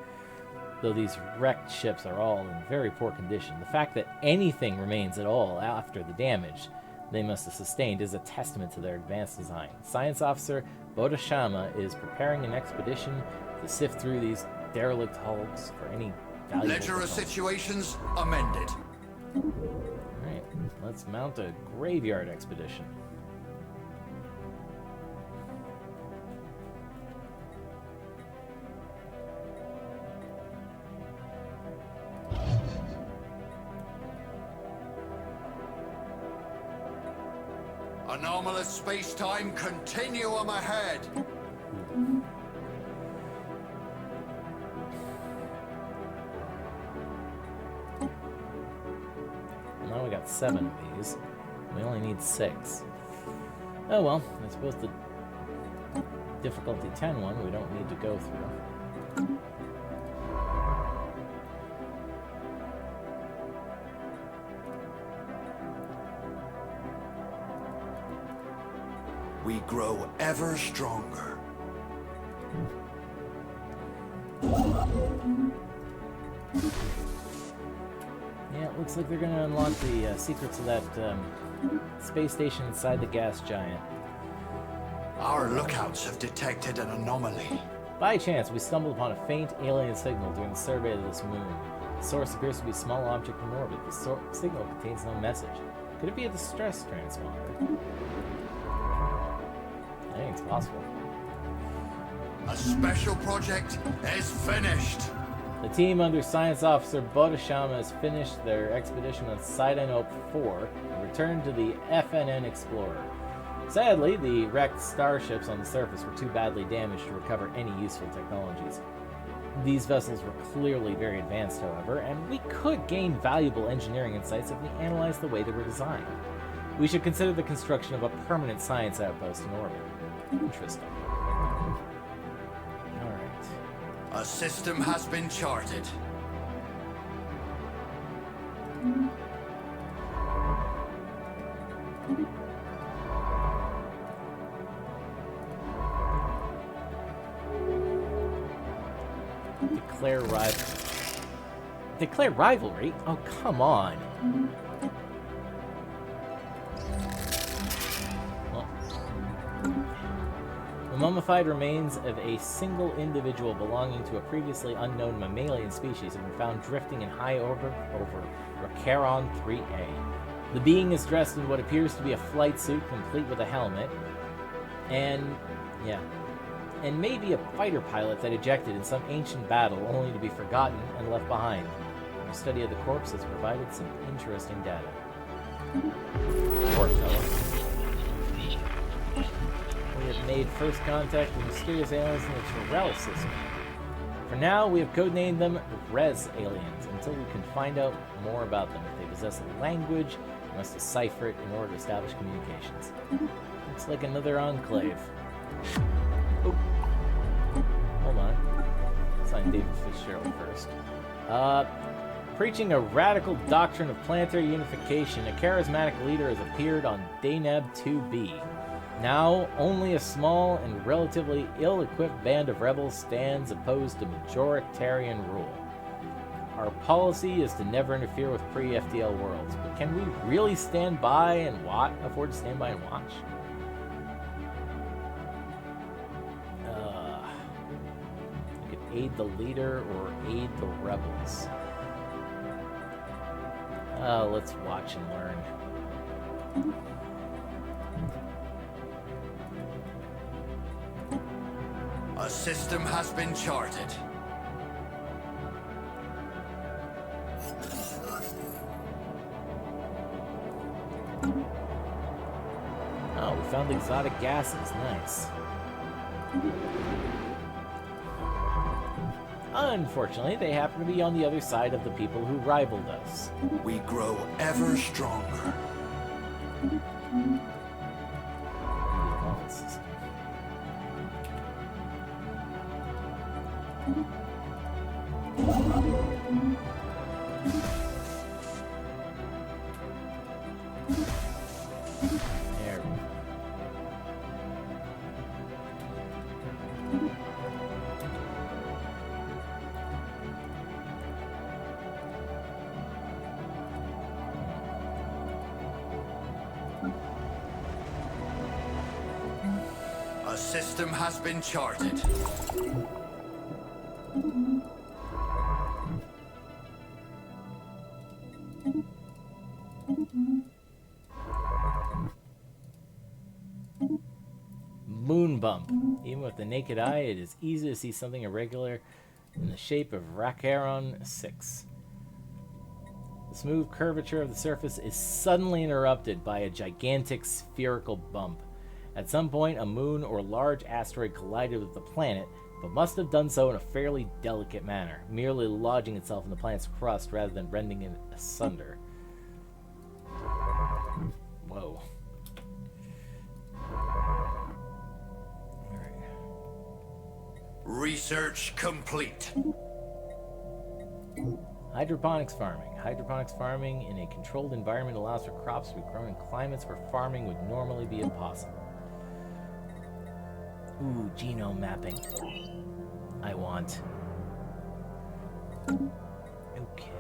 Though these wrecked ships are all in very poor condition, the fact that anything remains at all after the damage they must have sustained is a testament to their advanced design. Science Officer Bodashama is preparing an expedition to sift through these derelict hulks for any valuable Ledger of results. situations amended. Alright, let's mount a graveyard expedition. Anomalous space-time continuum ahead. Now we got 7 of these. We only need 6. Oh well, I suppose the difficulty 10 one we don't need to go through. we grow ever stronger. Yeah, it looks like they're gonna unlock the secrets of that space station inside the gas giant. Our lookouts have detected an anomaly. By chance, we stumbled upon a faint alien signal during the survey of this moon. The source appears to be a small object in orbit. The signal contains no message. Could it be a distress transponder? I think it's possible. A special project is finished. The team under Science Officer Bodashama has finished their expedition on Sidenope 4 and returned to the FNN Explorer. Sadly, the wrecked starships on the surface were too badly damaged to recover any useful technologies. These vessels were clearly very advanced, however, and we could gain valuable engineering insights if we analyzed the way they were designed. We should consider the construction of a permanent science outpost in orbit. Interesting. Alright. A system has been charted. Declare rivalry? Oh, come on. Well, the mummified remains of a single individual belonging to a previously unknown mammalian species have been found drifting in high orbit over Racaron 3A. The being is dressed in what appears to be a flight suit complete with a helmet, and maybe a fighter pilot that ejected in some ancient battle only to be forgotten and left behind. Our study of the corpse has provided some interesting data. Poor fellow. We have made first contact with mysterious aliens in the Terrell system. For now, we have codenamed them Res aliens until we can find out more about them. If they possess a language, we must decipher it in order to establish communications. Looks like another enclave. Oh. Hold on. Sign David Fitzgerald first. Preaching a radical doctrine of planetary unification, a charismatic leader has appeared on Dayneb 2B. Now, only a small and relatively ill-equipped band of rebels stands opposed to majoritarian rule. Our policy is to never interfere with pre-FTL worlds, but can we really stand by and afford to stand by and watch? We could aid the leader or aid the rebels. Let's watch and learn. A system has been charted. Oh, we found exotic gases. Nice. Unfortunately, they happen to be on the other side of the people who rivaled us. We grow ever stronger. There we go. A system has been charted. Moon bump. Even with the naked eye, it is easy to see something irregular in the shape of Racaron 6. The smooth curvature of the surface is suddenly interrupted by a gigantic spherical bump. At some point, a moon or large asteroid collided with the planet, but must have done so in a fairly delicate manner, merely lodging itself in the planet's crust rather than rending it asunder. Whoa. Research complete. Hydroponics farming. Hydroponics farming in a controlled environment allows for crops to be grown in climates where farming would normally be impossible. Ooh, genome mapping. I want. Okay.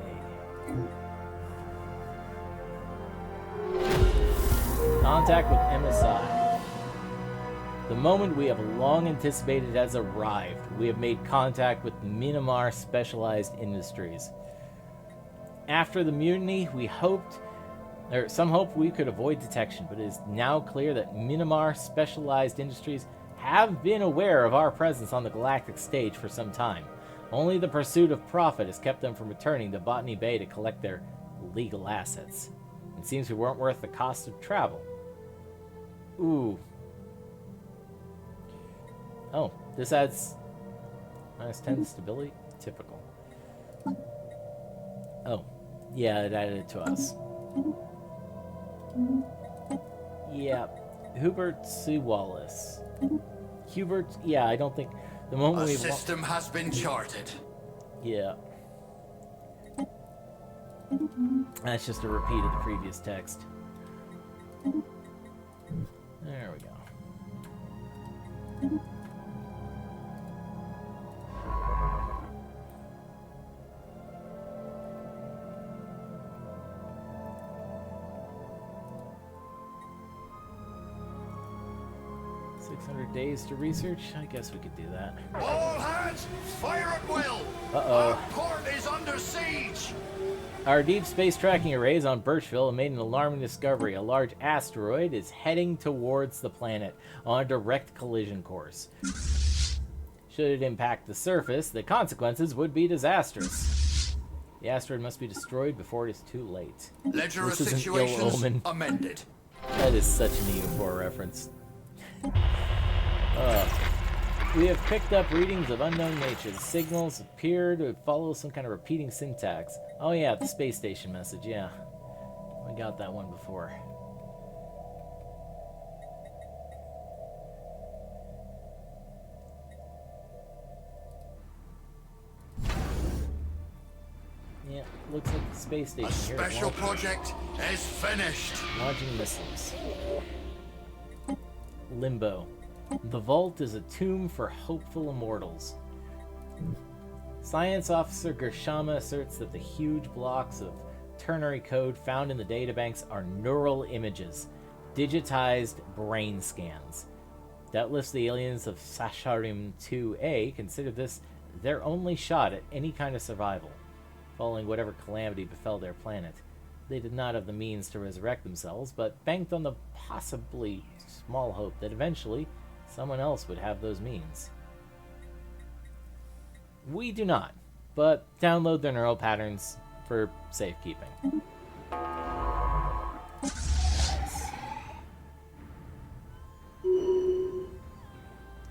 Contact with MSI. The moment we have long anticipated has arrived. We have made contact with Minamar Specialized Industries. After the mutiny, some hoped we could avoid detection, but it is now clear that Minamar Specialized Industries have been aware of our presence on the galactic stage for some time. Only the pursuit of profit has kept them from returning to Botany Bay to collect their legal assets. It seems we weren't worth the cost of travel. Ooh. Oh, this adds -10 stability? Typical. Oh, yeah, it added it to us. Yeah, Hubert C. Wallace. Hubert, yeah, I don't think the moment A system has been charted. Yeah. That's just a repeat of the previous text. There we go. Days to research? I guess we could do that. All hands, fire at will! Uh-oh. Our port is under siege! Our deep space tracking arrays on Birchville have made an alarming discovery. A large asteroid is heading towards the planet on a direct collision course. Should it impact the surface, the consequences would be disastrous. The asteroid must be destroyed before it is too late. Ledger of This is an ill situations omen. amended. That is such an EU4 reference. We have picked up readings of unknown nature. The signals appear to follow some kind of repeating syntax. Oh yeah, the space station message, yeah. We got that one before. Yeah, looks like the space station A here is special project is finished. launching missiles. Limbo. The vault is a tomb for hopeful immortals. Science Officer Gershama asserts that the huge blocks of ternary code found in the databanks are neural images, digitized brain scans. Doubtless the aliens of Sasharim 2A consider this their only shot at any kind of survival. Following whatever calamity befell their planet, they did not have the means to resurrect themselves, but banked on the possibly small hope that eventually someone else would have those means. We do not, but download their neural patterns for safekeeping.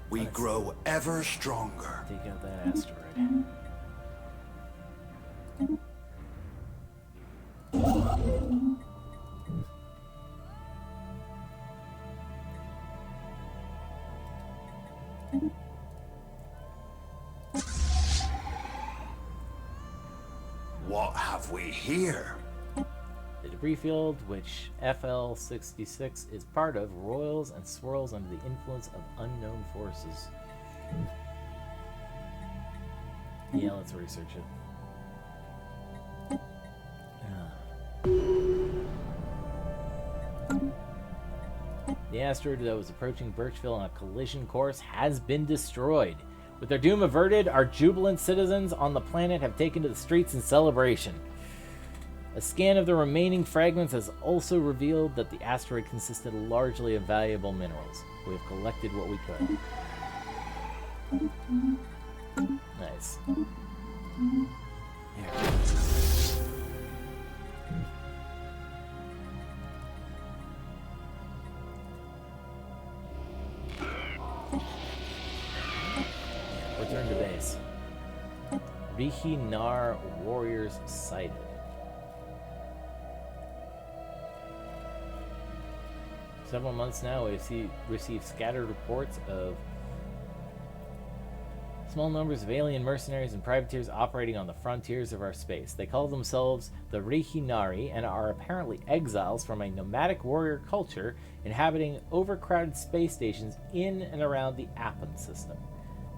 We grow ever stronger. Take out that asteroid. What have we here? The debris field, which FL-66 is part of, roils and swirls under the influence of unknown forces. Yeah, let's research it. The asteroid that was approaching Birchville on a collision course has been destroyed. With their doom averted, our jubilant citizens on the planet have taken to the streets in celebration. A scan of the remaining fragments has also revealed that the asteroid consisted largely of valuable minerals. We have collected what we could. Nice. Here. Return to base. Rihi Nar warriors sighted. Several months now, we've received scattered reports of Small numbers of alien mercenaries and privateers operating on the frontiers of our space. They call themselves the Reunite and are apparently exiles from a nomadic warrior culture inhabiting overcrowded space stations in and around the Appen system.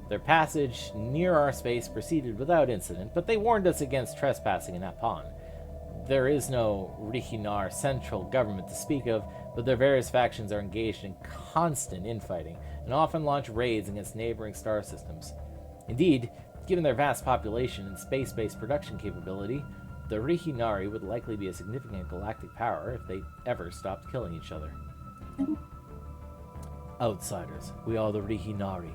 Their passage near our space proceeded without incident, but they warned us against trespassing in Apan. There is no Reunite central government to speak of, but their various factions are engaged in constant infighting and often launch raids against neighboring star systems. Indeed, given their vast population and space-based production capability, the Reunite would likely be a significant galactic power if they ever stopped killing each other. Outsiders, we are the Reunite.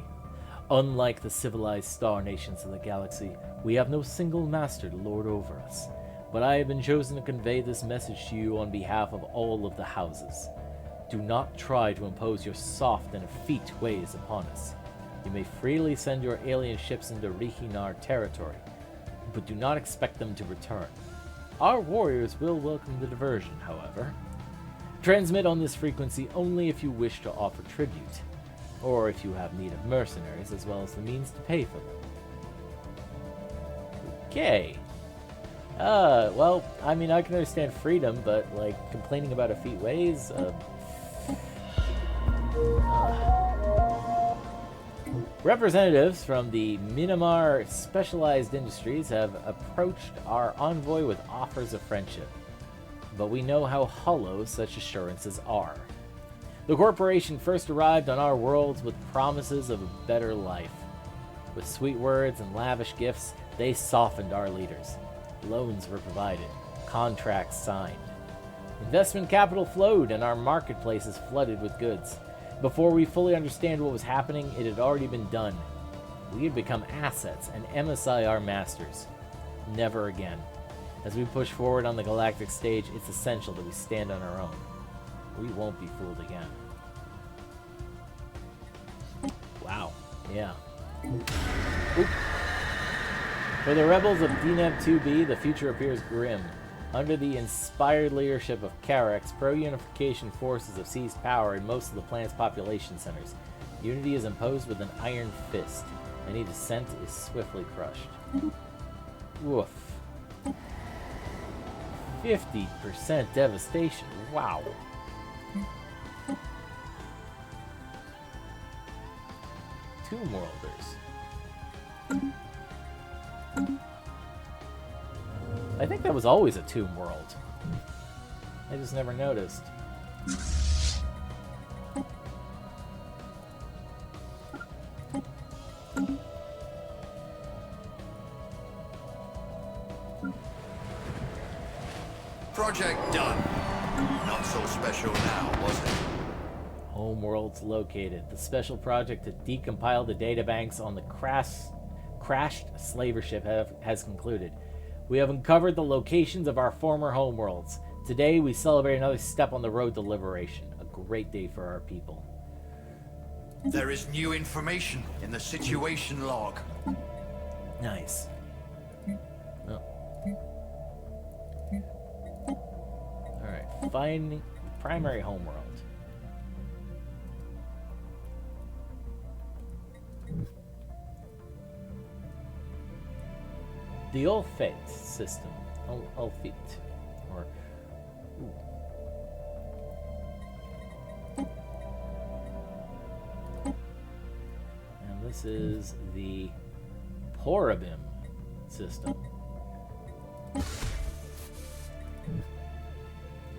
Unlike the civilized star nations of the galaxy, we have no single master to lord over us. But I have been chosen to convey this message to you on behalf of all of the houses. Do not try to impose your soft and effete ways upon us. You may freely send your alien ships into Reunite territory, but do not expect them to return. Our warriors will welcome the diversion, however. Transmit on this frequency only if you wish to offer tribute, or if you have need of mercenaries as well as the means to pay for them. Okay. Well, I mean, I can understand freedom, but, like, complaining about effete ways, Representatives from the Minamar Specialized Industries have approached our envoy with offers of friendship, but we know how hollow such assurances are. The corporation first arrived on our worlds with promises of a better life. With sweet words and lavish gifts, they softened our leaders. Loans were provided, contracts signed. Investment capital flowed, and our marketplaces flooded with goods. Before we fully understand what was happening, it had already been done. We had become assets and MSI our masters. Never again. As we push forward on the galactic stage, it's essential that we stand on our own. We won't be fooled again. Wow. Yeah. Oop. For the rebels of DNEB 2B, the future appears grim. Under the inspired leadership of Carex, pro-unification forces have seized power in most of the planet's population centers. Unity is imposed with an iron fist. Any dissent is swiftly crushed. Woof. 50% devastation. Wow. Tomb Worlders. I think that was always a tomb world. I just never noticed. Project done. Not so special now, was it? Homeworlds located. The special project to decompile the databanks on the crashed slaver ship has concluded. We have uncovered the locations of our former homeworlds. Today we celebrate another step on the road to liberation. A great day for our people. There is new information in the situation log. Nice. Oh. Alright, find the primary homeworld. The Olfate system. Olfate. Or... Ooh. And this is the Porabim system.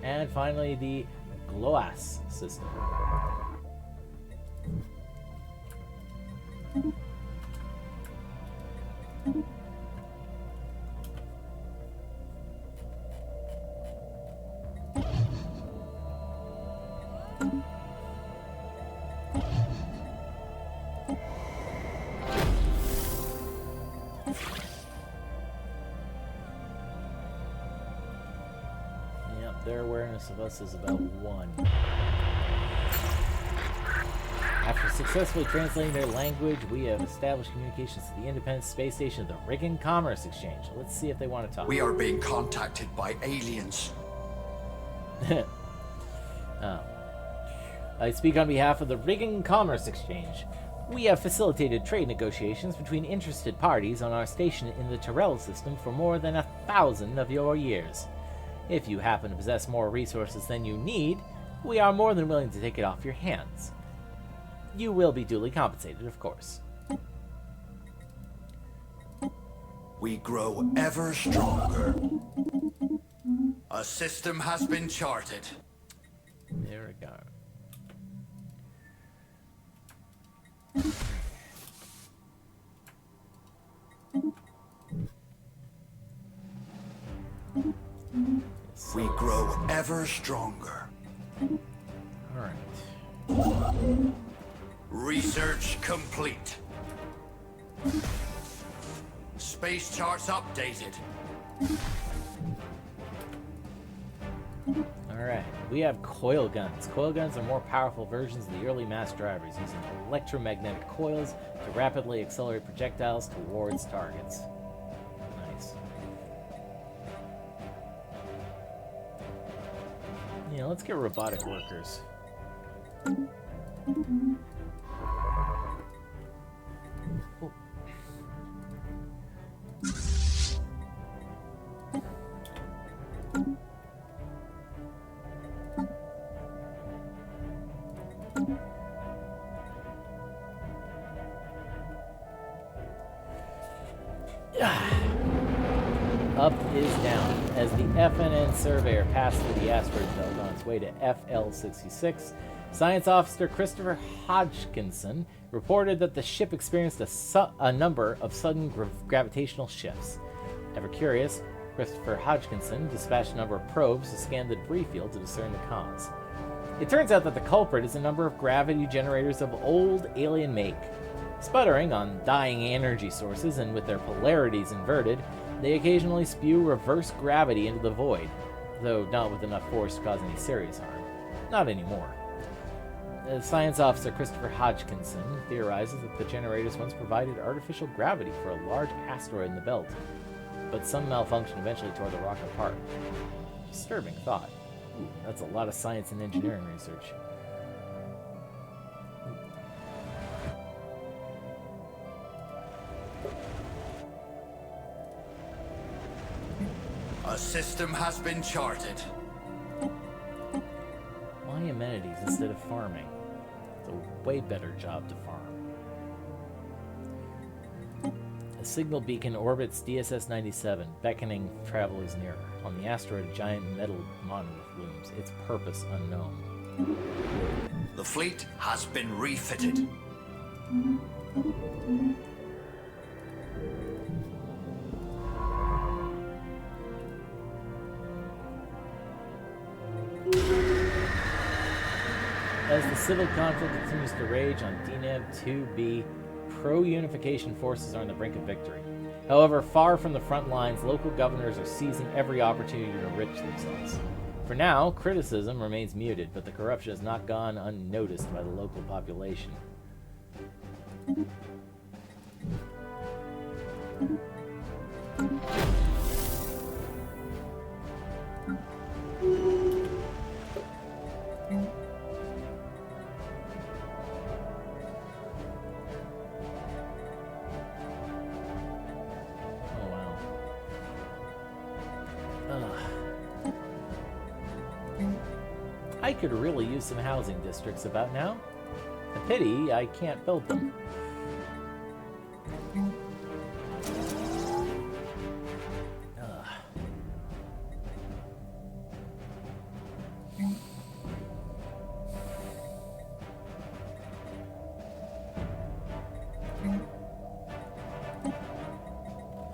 And finally, the Gloas system. Their awareness of us is about 1. After successfully translating their language, we have established communications to the independent space station of the Riggin Commerce Exchange. Let's see if they want to talk. We are being contacted by aliens. Oh. I speak on behalf of the Riggin Commerce Exchange. We have facilitated trade negotiations between interested parties on our station in the Tyrell system for more than 1,000 of your years. If you happen to possess more resources than you need, we are more than willing to take it off your hands. You will be duly compensated, of course. We grow ever stronger. A system has been charted. There we go. We grow ever stronger. Alright. Research complete. Space charts updated. Alright, we have coil guns. Coil guns are more powerful versions of the early mass drivers, using electromagnetic coils to rapidly accelerate projectiles towards targets. Nice. Yeah, let's get robotic workers. Oh. Up is down. As the FNN surveyor passed through the asteroid belt on its way to FL-66, Science Officer Christopher Hodgkinson reported that the ship experienced a number of sudden gravitational shifts. Ever curious, Christopher Hodgkinson dispatched a number of probes to scan the debris field to discern the cause. It turns out that the culprit is a number of gravity generators of old alien make. Sputtering on dying energy sources and with their polarities inverted, they occasionally spew reverse gravity into the void, though not with enough force to cause any serious harm. Not anymore. Science Officer Christopher Hodgkinson theorizes that the generators once provided artificial gravity for a large asteroid in the belt, but some malfunction eventually tore the rocket apart. Disturbing thought. Ooh, that's a lot of science and engineering research. A system has been charted. Why amenities instead of farming? It's a way better job to farm. A signal beacon orbits DSS-97, beckoning travelers nearer. On the asteroid, a giant metal monolith looms, its purpose unknown. The fleet has been refitted. As the civil conflict continues to rage on DNEV 2B, pro-unification forces are on the brink of victory. However, far from the front lines, local governors are seizing every opportunity to enrich themselves. For now, criticism remains muted, but the corruption has not gone unnoticed by the local population. I could really use some housing districts about now. A pity I can't build them.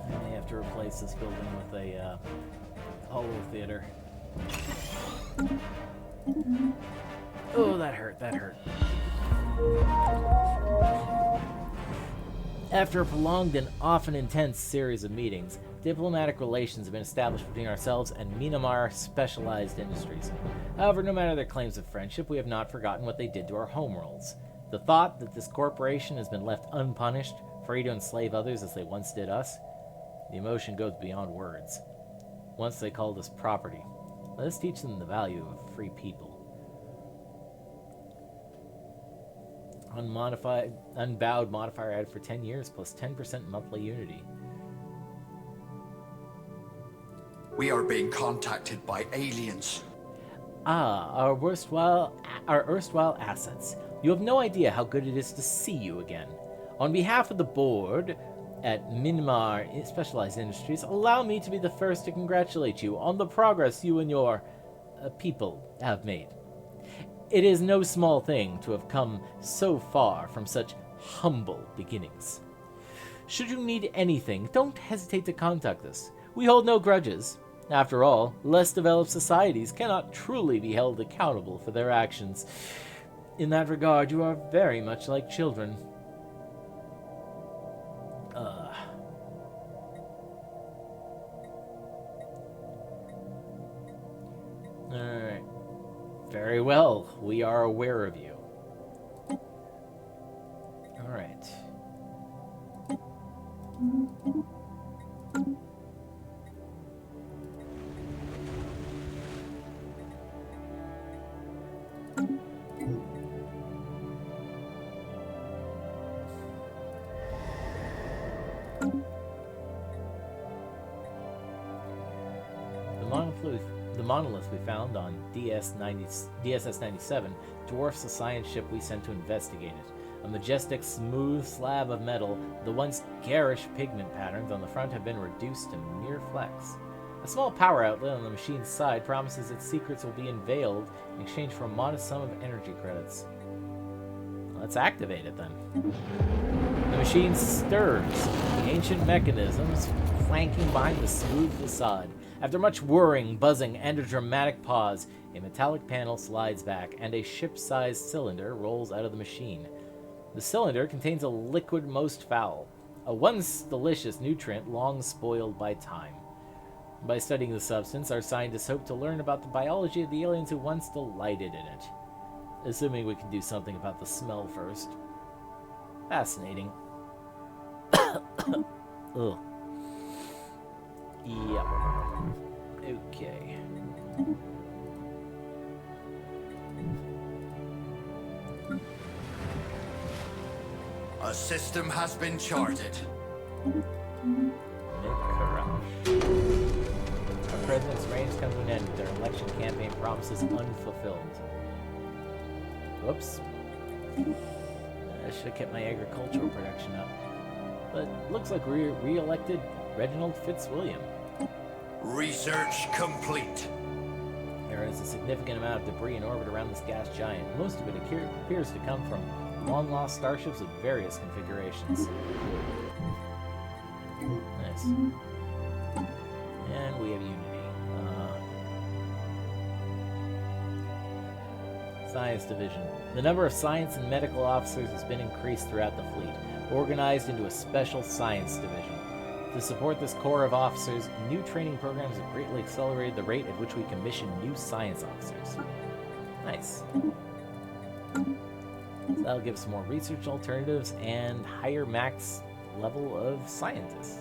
I may have to replace this building with a holo theater. Oh, that hurt, that hurt. After a prolonged and often intense series of meetings, diplomatic relations have been established between ourselves and Minamar Specialized Industries. However, no matter their claims of friendship, we have not forgotten what they did to our homeworlds. The thought that this corporation has been left unpunished, free to enslave others as they once did us, the emotion goes beyond words. Once they called us property. Let us teach them the value of free people. Unbowed modifier added for 10 years, plus 10% monthly unity. We are being contacted by aliens. Ah, our erstwhile assets. You have no idea how good it is to see you again. On behalf of the board at Minamar Specialized Industries, allow me to be the first to congratulate you on the progress you and your people have made. It is no small thing to have come so far from such humble beginnings. Should you need anything, don't hesitate to contact us. We hold no grudges. After all, less developed societies cannot truly be held accountable for their actions. In that regard, you are very much like children. Alright. Very well. We are aware of you. Alright. The monolith we found on DSS-97 dwarfs the science ship we sent to investigate it. A majestic, smooth slab of metal, the once garish pigment patterns on the front have been reduced to mere flecks. A small power outlet on the machine's side promises its secrets will be unveiled in exchange for a modest sum of energy credits. Let's activate it then. The machine stirs, the ancient mechanisms flanking behind the smooth facade. After much whirring, buzzing, and a dramatic pause, a metallic panel slides back, and a ship-sized cylinder rolls out of the machine. The cylinder contains a liquid most foul, a once delicious nutrient long spoiled by time. By studying the substance, our scientists hope to learn about the biology of the aliens who once delighted in it. Assuming we can do something about the smell first. Fascinating. Ugh. Yep. Okay. A system has been charted. Our president's reign has come to an end. Their election campaign promises unfulfilled. Whoops. I should have kept my agricultural production up. But looks like we re-elected Reginald Fitzwilliam. Research complete. There is a significant amount of debris in orbit around this gas giant. Most of it appears to come from long-lost starships of various configurations. Nice. And we have Unity. Science Division. The number of science and medical officers has been increased throughout the fleet, organized into a special science division. To support this corps of officers, new training programs have greatly accelerated the rate at which we commission new science officers. Nice. So that'll give us more research alternatives and higher max level of scientists.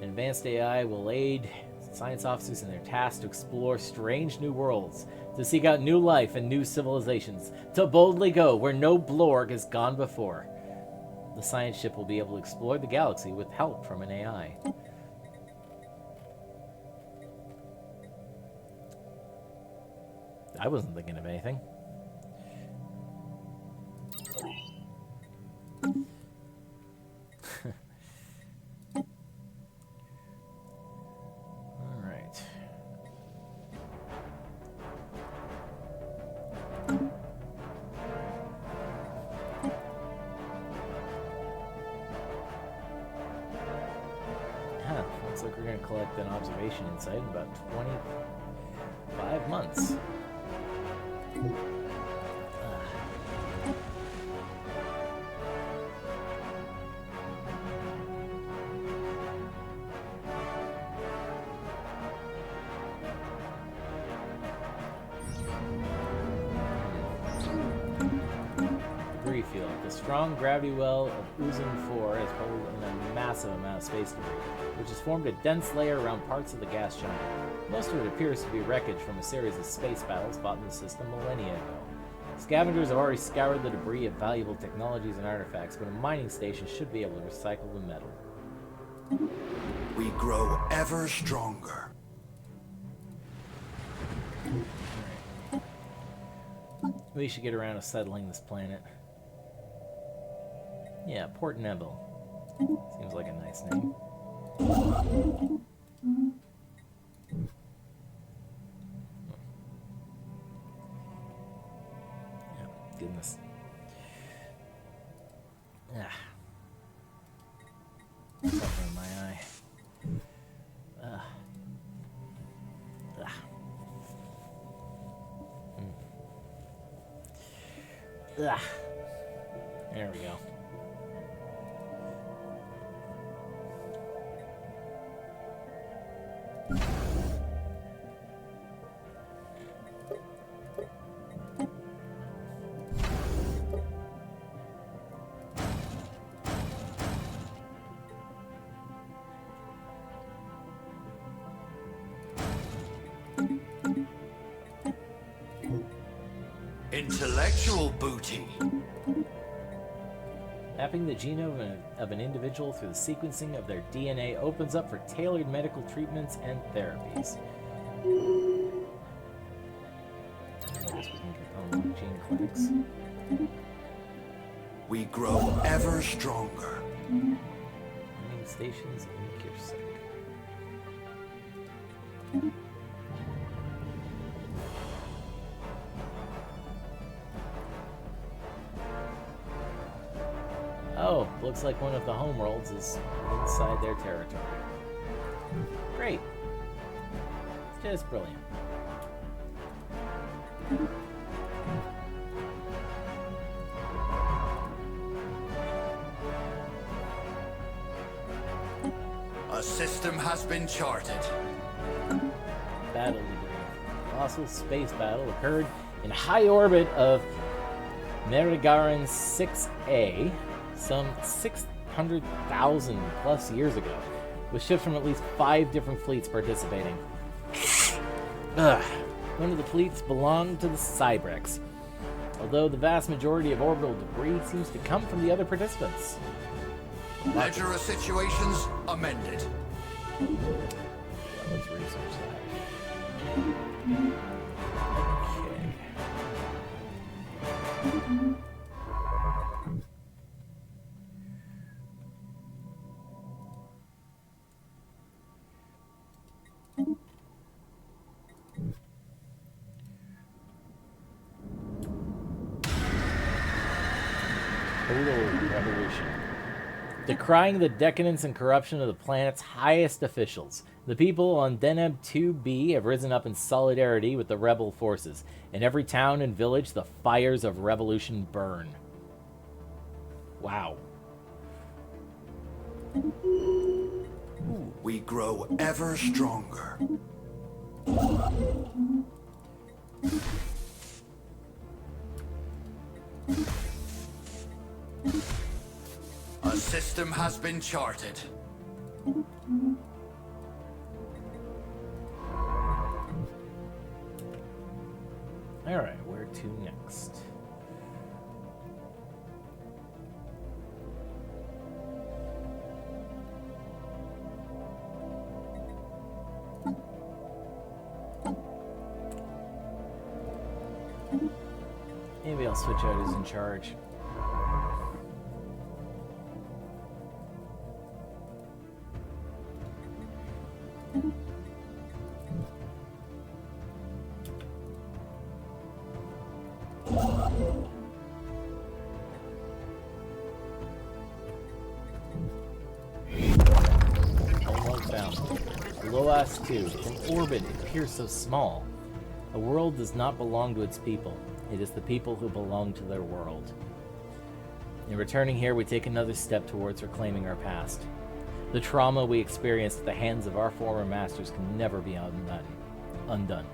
Advanced AI will aid science officers in their task to explore strange new worlds, to seek out new life and new civilizations, to boldly go where no Blorg has gone before. The science ship will be able to explore the galaxy with help from an AI. I wasn't thinking of anything. Alright. Looks like we're going to collect an observation insight in about 25 months. Debris field. The strong gravity well of Uzum 4 has pulled in a massive amount of space debris, which has formed a dense layer around parts of the gas giant. Most of it appears to be wreckage from a series of space battles fought in the system millennia ago. Scavengers have already scoured the debris of valuable technologies and artifacts, but a mining station should be able to recycle the metal. We grow ever stronger. We should get around to settling this planet. Yeah, Port Nebel. Seems like a nice name. Yeah, goodness. Ah. Something in my eye. Ah. Ah. Ah. There we go. Intellectual booty. Mapping the genome of an individual through the sequencing of their DNA opens up for tailored medical treatments and therapies. I guess we can component gene clinics. We grow ever stronger. Mining stations in Kirsik. Oh, looks like one of the homeworlds is inside their territory. Great. Just brilliant. A system has been charted. Battle debris. Colossal space battle occurred in high orbit of Merigaran 6A some 600,000 plus years ago, with ships from at least 5 different fleets participating. Ugh. One of the fleets belonged to the Cybrex, although the vast majority of orbital debris seems to come from the other participants. Ledger of situations amended. Let's research that. Okay. Total revolution. Decrying the decadence and corruption of the planet's highest officials, the people on Deneb 2B have risen up in solidarity with the rebel forces. In every town and village, the fires of revolution burn. Wow. We grow ever stronger. A system has been charted. Alright, where to next? Maybe I'll switch out who's in charge. Almost found. Below us, too, from orbit, it appears so small. A world does not belong to its people. It is the people who belong to their world. In returning here, we take another step towards reclaiming our past. The trauma we experienced at the hands of our former masters can never be undone.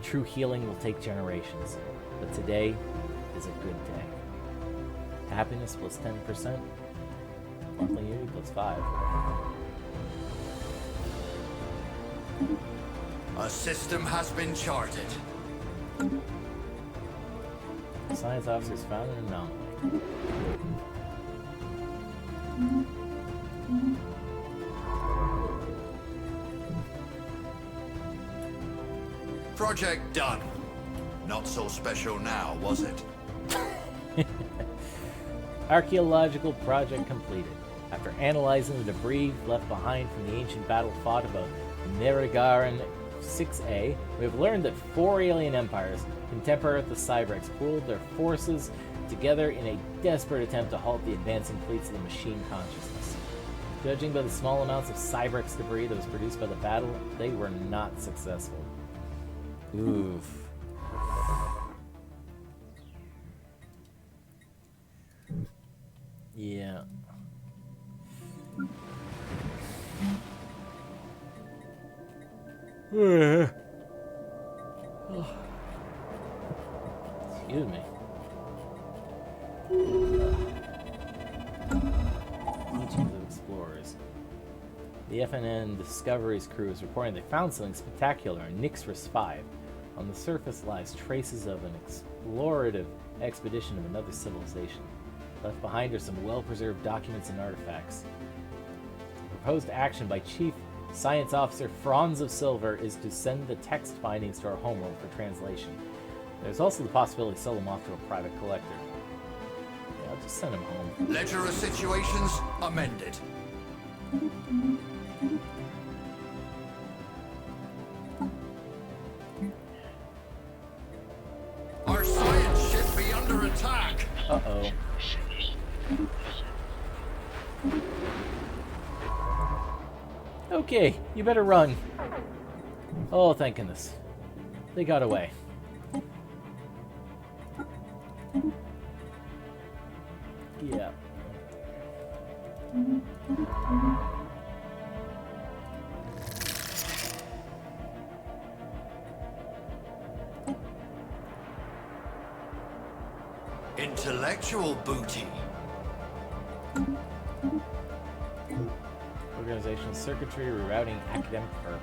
True healing will take generations, but today is a good day. Happiness plus 10%, monthly unity plus 5. A system has been charted. Science officers found an anomaly. Project done. Not so special now, was it? Archaeological project completed. After analyzing the debris left behind from the ancient battle fought about Neragaran 6A, we have learned that 4 alien empires, contemporary with the Cybrex, pooled their forces together in a desperate attempt to halt the advancing fleets of the machine consciousness. Judging by the small amounts of Cybrex debris that was produced by the battle, they were not successful. Oof. Yeah. Excuse me. Teachings of explorers. The FNN Discovery's crew is reporting they found something spectacular in Nixris 5. On the surface lies traces of an explorative expedition of another civilization. Left behind are some well-preserved documents and artifacts. The proposed action by Chief Science Officer Franz of Silver is to send the text findings to our homeworld for translation. There's also the possibility to sell them off to a private collector. Yeah, I'll just send them home. Ledger of situations amended. Our science ship be under attack. Uh-oh. Okay, you better run. Oh, thank goodness. They got away. Yeah. Intellectual booty. Organizational circuitry, rerouting academic firm.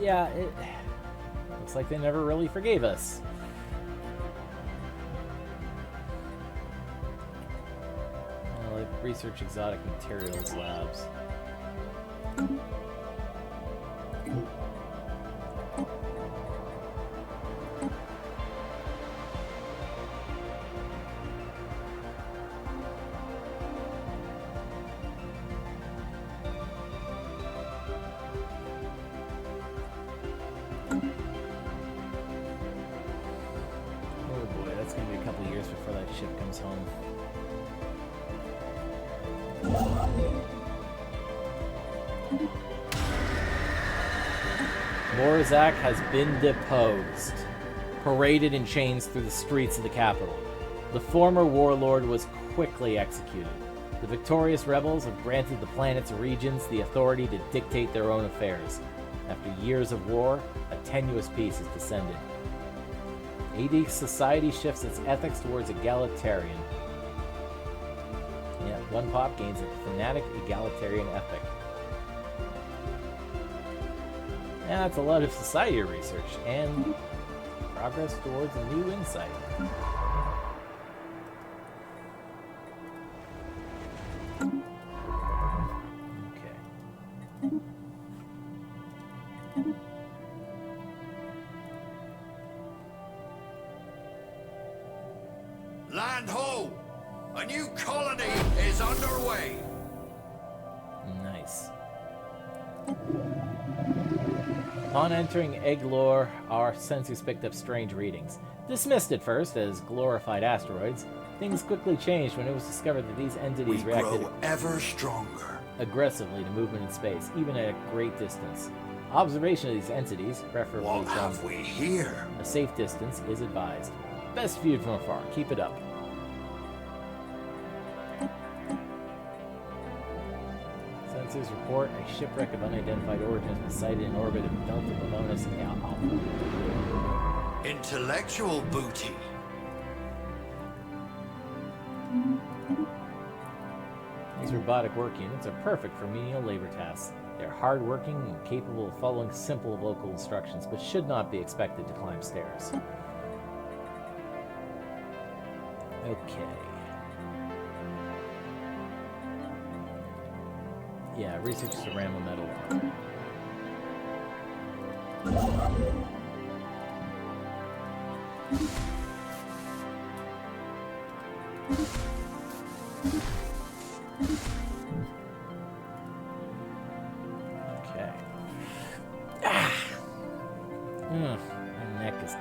Yeah, it looks like they never really forgave us. Like research exotic materials labs. Morazak has been deposed, paraded in chains through the streets of the capital. The former warlord was quickly executed. The victorious rebels have granted the planet's regions the authority to dictate their own affairs. After years of war, a tenuous peace has descended. AD society shifts its ethics towards egalitarian. Yeah, one pop gains a fanatic egalitarian ethic. Yeah, that's a lot of society research and progress towards a new insight. Okay. Land ho! A new colony is underway! Nice. Upon entering Eglor, our sensors picked up strange readings. Dismissed at first as glorified asteroids, things quickly changed when it was discovered that these entities reacted grow ever stronger. aggressively to movement in space, even at a great distance. Observation of these entities, preferably What from have we here? a safe distance, is advised. Best viewed from afar. Keep it up. Sensors report a shipwreck of unidentified origin has been sighted in orbit of Delta Pomonis Alpha. Intellectual booty. These robotic work units are perfect for menial labor tasks. They are hard-working and capable of following simple local instructions, but should not be expected to climb stairs. Okay. Yeah, research ceramic metal armor. Okay. Ah! My neck is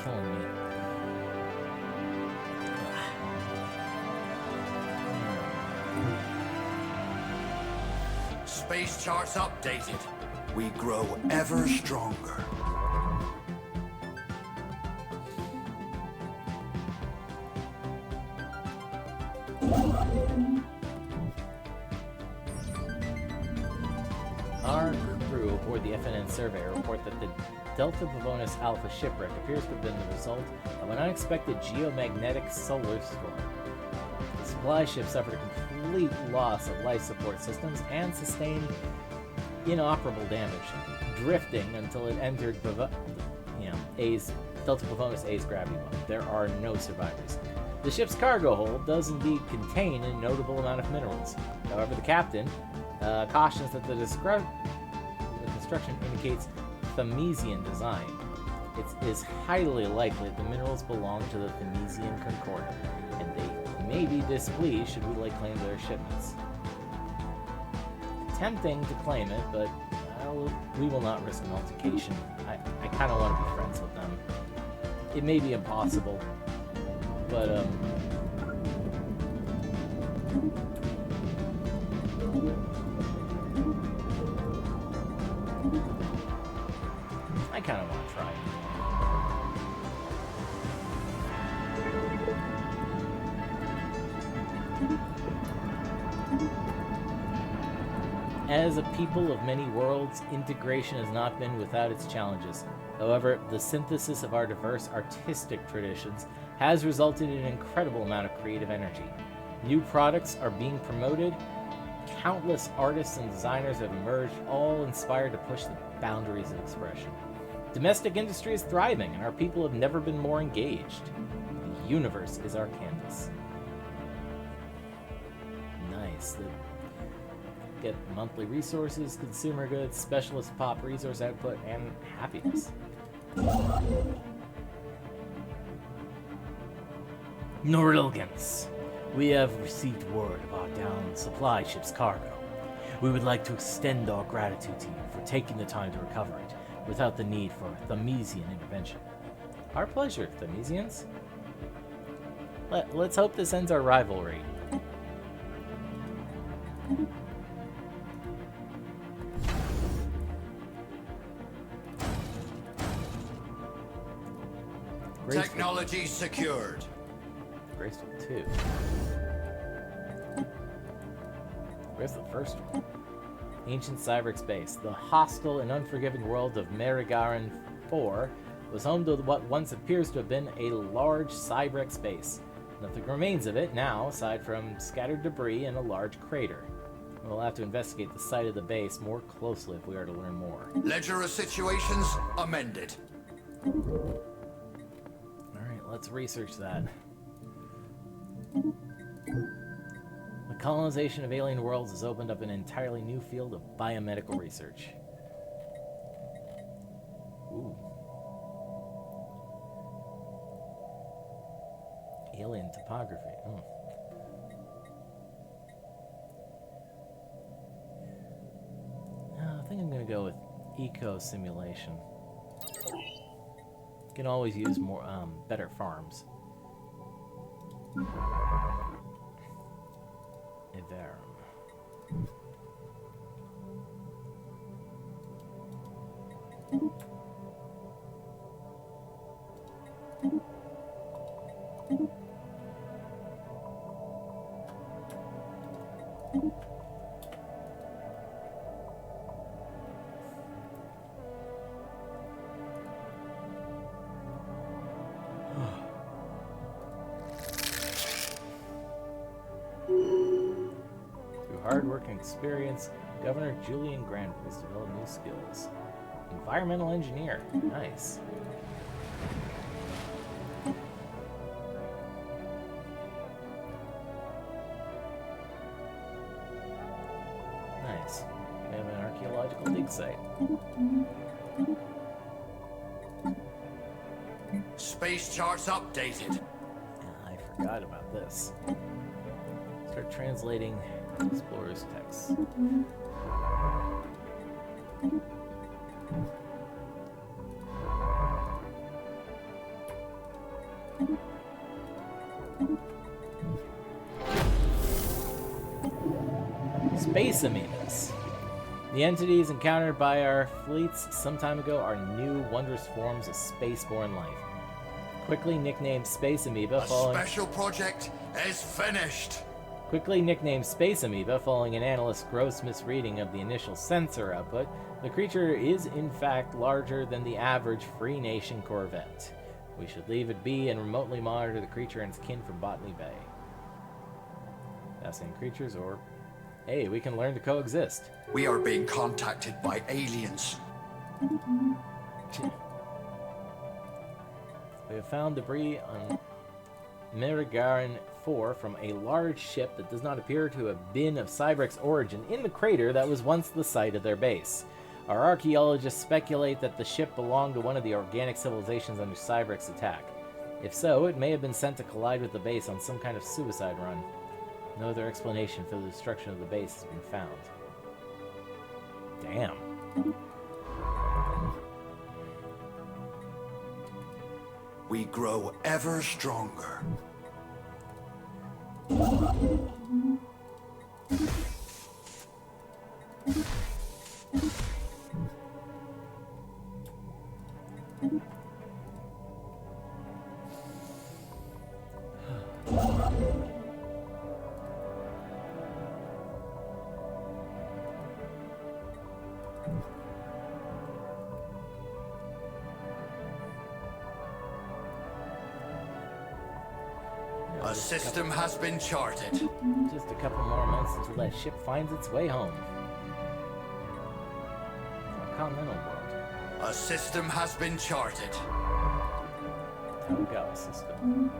killing me. Space charts updated. We grow ever stronger. Our crew aboard the FNN surveyor report that the Delta Pavonis Alpha shipwreck appears to have been the result of an unexpected geomagnetic solar storm. The supply ship suffered a complete loss of life support systems and sustained inoperable damage, drifting until it entered Delta Pavonis A's gravity well. There are no survivors. The ship's cargo hold does indeed contain a notable amount of minerals. However, the captain cautions that the construction indicates Thamesian design. It is highly likely that the minerals belong to the Thamesian Concorder, and they may be displeased should we lay claim to their shipments. Tempting to claim it, but we will not risk an altercation. I kind of want to be friends with them. It may be impossible, but I kind of want to try. As a people of many worlds, integration has not been without its challenges. However, the synthesis of our diverse artistic traditions has resulted in an incredible amount of creative energy. New products are being promoted. Countless artists and designers have emerged, all inspired to push the boundaries of expression. Domestic industry is thriving, and our people have never been more engaged. The universe is our canvas. Nice. They get monthly resources, consumer goods, specialist pop resource output, and happiness. Norilgans. We have received word of our downed supply ship's cargo. We would like to extend our gratitude to you for taking the time to recover it without the need for Thamesian intervention. Our pleasure, Thamesians. Let's hope this ends our rivalry. Technology secured. Graceful 2. Where's the first one? Ancient Cybrex base. The hostile and unforgiving world of Marigaran 4 was home to what once appears to have been a large Cybrex base. Nothing remains of it now, aside from scattered debris and a large crater. We'll have to investigate the site of the base more closely if we are to learn more. Ledger of situations amended. Alright, let's research that. The colonization of alien worlds has opened up an entirely new field of biomedical research. Ooh. Alien topography. I think I'm going to go with eco simulation. You can always use more, better farms. Everum. Hard work and experience, Governor Julian Granville has developed new skills. Environmental engineer. Nice. say. Space charts updated. I forgot about this. Start translating Explorer's text. Space amoebas. The entities encountered by our fleets some time ago are new, wondrous forms of spaceborne life. Quickly nicknamed Space Amoeba, Special project is finished. Quickly nicknamed Space Amoeba, following an analyst's gross misreading of the initial sensor output, the creature is in fact larger than the average Free Nation corvette. We should leave it be and remotely monitor the creature and its kin from Botany Bay. Fascinating creatures, or hey, we can learn to coexist. We are being contacted by aliens. We have found debris on Merigaran 4 from a large ship that does not appear to have been of Cybrex origin in the crater that was once the site of their base. Our archaeologists speculate that the ship belonged to one of the organic civilizations under Cybrex's attack. If so, it may have been sent to collide with the base on some kind of suicide run. No other explanation for the destruction of the base has been found. Damn. We grow ever stronger. A system has been charted. Just a couple more months until that ship finds its way home. A continental world. A system has been charted. Togawa system.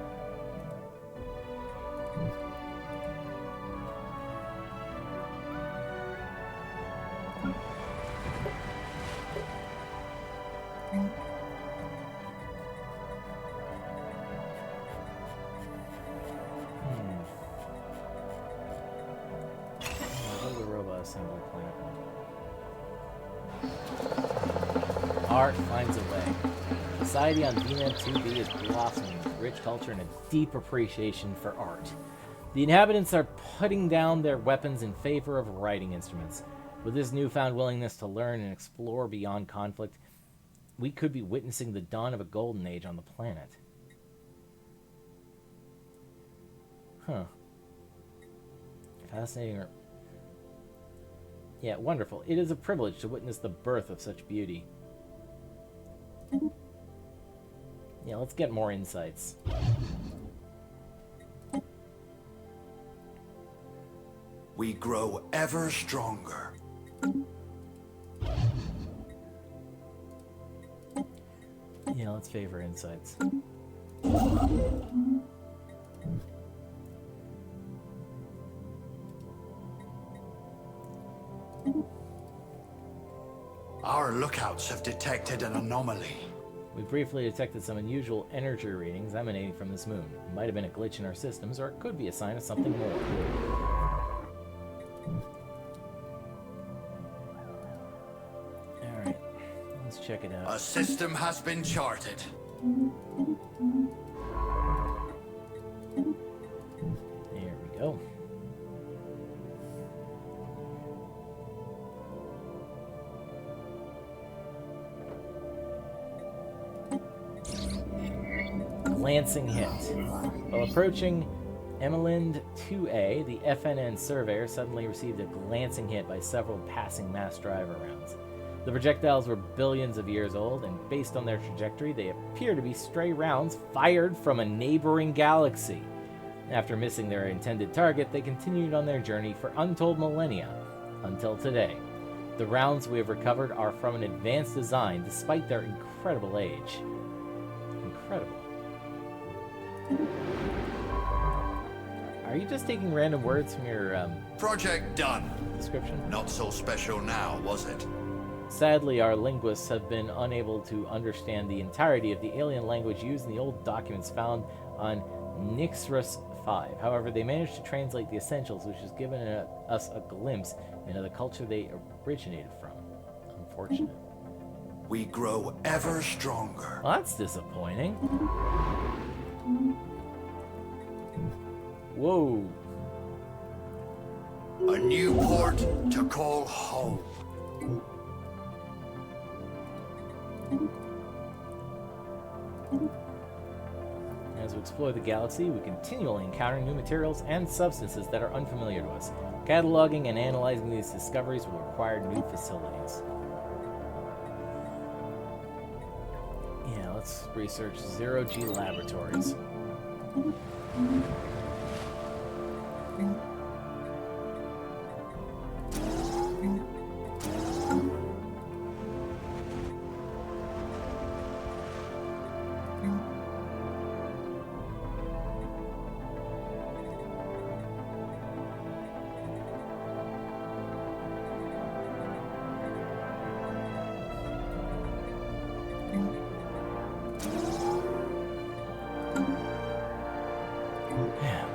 Assembly plant. Art finds a way. Society on Dina 2B is blossoming with rich culture and a deep appreciation for art. The inhabitants are putting down their weapons in favor of writing instruments. With this newfound willingness to learn and explore beyond conflict, we could be witnessing the dawn of a golden age on the planet. Huh. Fascinating. Yeah, wonderful. It is a privilege to witness the birth of such beauty. Yeah, let's get more insights. We grow ever stronger. Yeah, let's favor insights. Our lookouts have detected an anomaly. We briefly detected some unusual energy readings emanating from this moon. It might have been a glitch in our systems, or it could be a sign of something more. Alright, let's check it out. A system has been charted. There we go. Glancing hit. While approaching Emelind 2A, the FNN surveyor suddenly received a glancing hit by several passing mass driver rounds. The projectiles were billions of years old, and based on their trajectory, they appear to be stray rounds fired from a neighboring galaxy. After missing their intended target, they continued on their journey for untold millennia, until today. The rounds we have recovered are from an advanced design, despite their incredible age. Incredible. Are you just taking random words from your Project done. description? Not so special now, was it? Sadly, our linguists have been unable to understand the entirety of the alien language used in the old documents found on Nixrus 5. However, they managed to translate the essentials, which has given us a glimpse into the culture they originated from. Unfortunate. We grow ever stronger. Well, that's disappointing. Whoa. A new port to call home. As we explore the galaxy, we continually encounter new materials and substances that are unfamiliar to us. Cataloging and analyzing these discoveries will require new facilities. Yeah, let's research zero-G laboratories.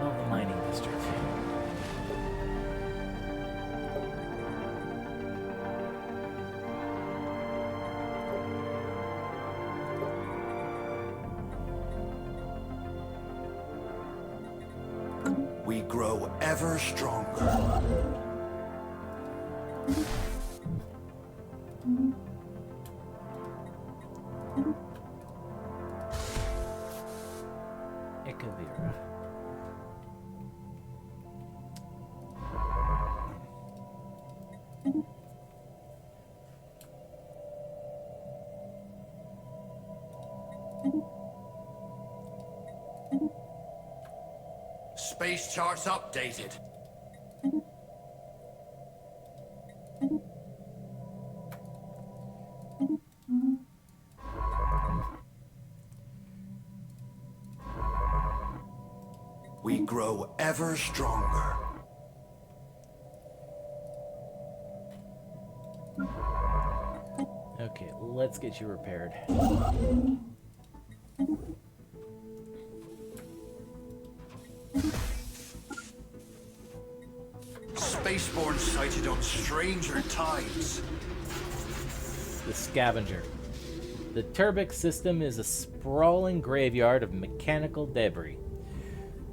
Well, the mining district. We grow ever stronger. Ikavira. Space charts updated. We grow ever stronger. Okay, let's get you repaired. Spaceborne sighted on stranger tides. The Scavenger. The Turbic system is a sprawling graveyard of mechanical debris.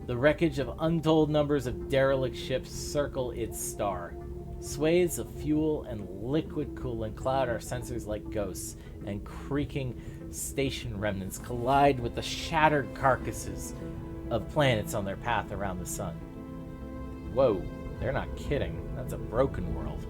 The wreckage of untold numbers of derelict ships circle its star. Swathes of fuel and liquid coolant cloud our sensors like ghosts, and creaking station remnants collide with the shattered carcasses of planets on their path around the sun. Whoa, they're not kidding. That's a broken world.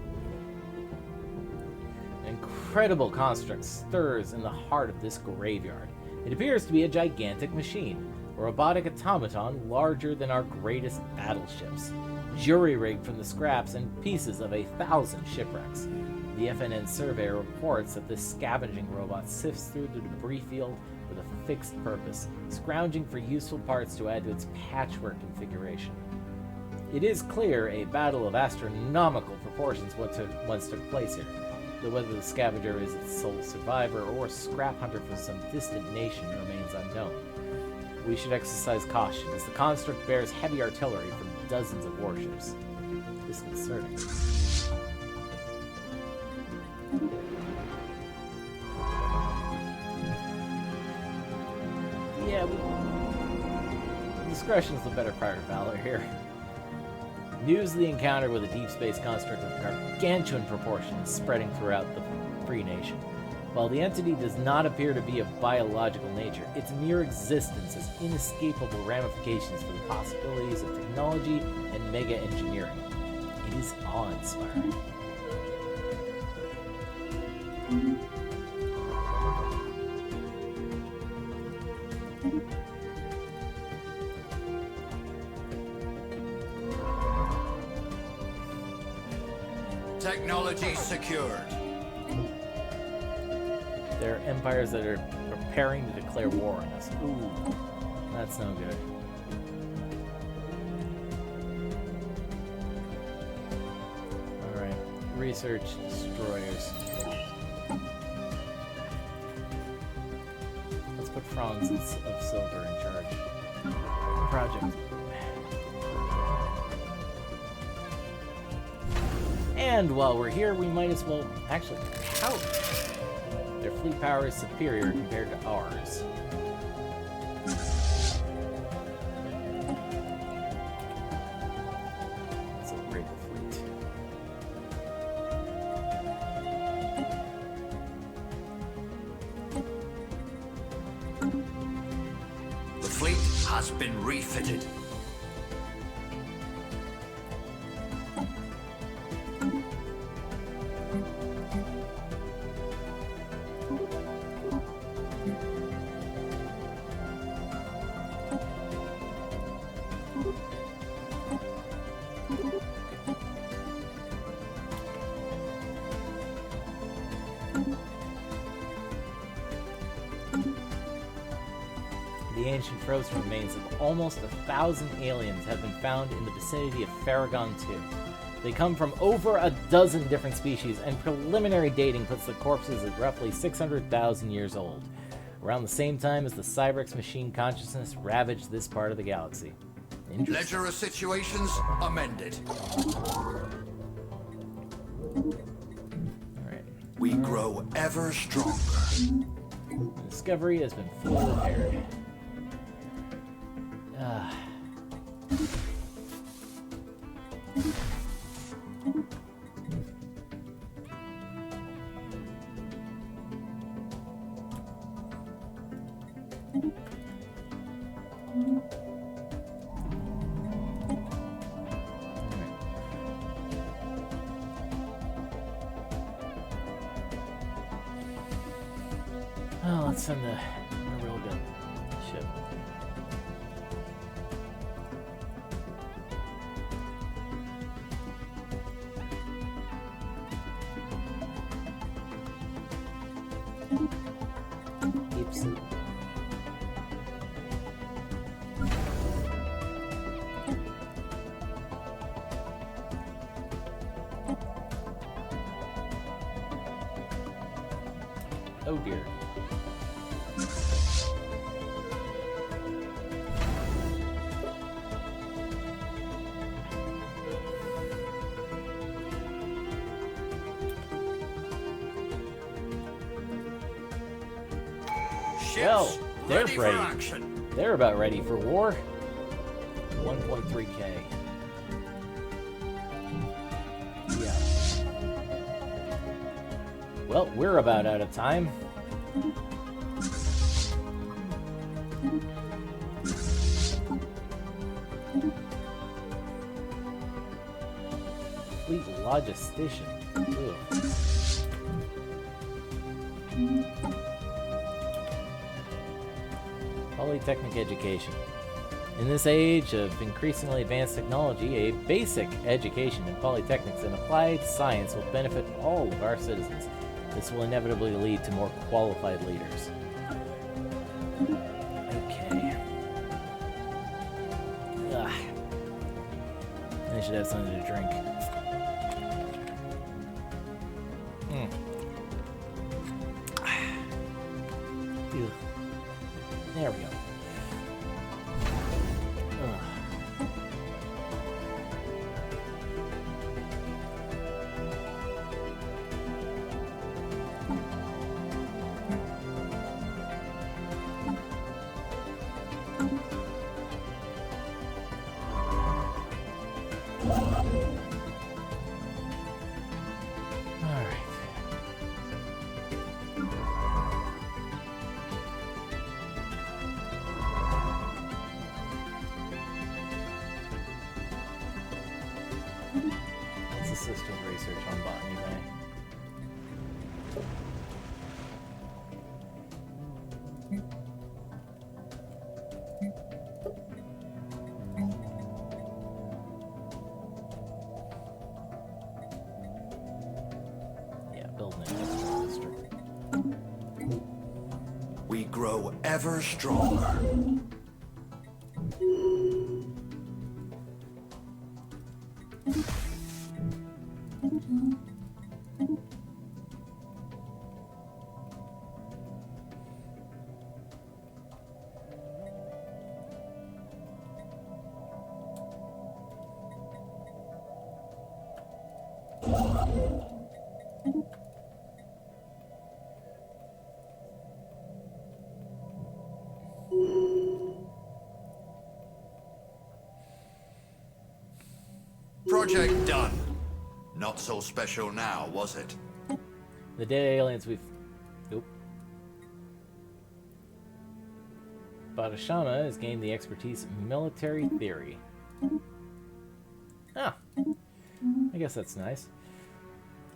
An incredible construct stirs in the heart of this graveyard. It appears to be a gigantic machine, a robotic automaton larger than our greatest battleships, jury-rigged from the scraps and pieces of 1,000 shipwrecks. The FNN survey reports that this scavenging robot sifts through the debris field with a fixed purpose, scrounging for useful parts to add to its patchwork configuration. It is clear a battle of astronomical proportions once took place here, though whether the scavenger is its sole survivor or a scrap hunter from some distant nation remains unknown. We should exercise caution, as the construct bears heavy artillery from dozens of warships. Disconcerting. Yeah, discretion is the better part of valor here. News of the encounter with a deep space construct of gargantuan proportions spreading throughout the free nation. While the entity does not appear to be of biological nature, its mere existence has inescapable ramifications for the possibilities of technology and mega engineering. It is awe-inspiring. Technology secured. There are empires that are preparing to declare war on us. Ooh, that's no good. Alright, research destroyers. put Franz of Silver in charge. Project. And while we're here, we might as well actually count. Their fleet power is superior compared to ours. Let's upgrade the fleet. The fleet has been refitted. The ancient frozen remains of almost 1,000 aliens have been found in the vicinity of Farragon 2. They come from over a dozen different species, and preliminary dating puts the corpses at roughly 600,000 years old, around the same time as the Cybrex machine consciousness ravaged this part of the galaxy. Interesting. Ledger of situations amended. Alright. We grow ever stronger. The Discovery has been fully repaired. Oh, let's send the real good ship. Gibson. Oh dear. Well, they're ready for ready. action. They're about ready for war. 1.3K. Yeah. Well, we're about out of time. Fleet logistician. Ugh. Polytechnic education. In this age of increasingly advanced technology, a basic education in polytechnics and applied science will benefit all of our citizens. This will inevitably lead to more qualified leaders. Okay. Ugh. I should have something to drink. Ew. There we go. Let's assist with research on botany Bay. Yeah, building an industrial district. We grow ever stronger. Project done. Not so special now, was it? The dead aliens we've... Nope. Badashama has gained the expertise in military theory. Ah. I guess that's nice.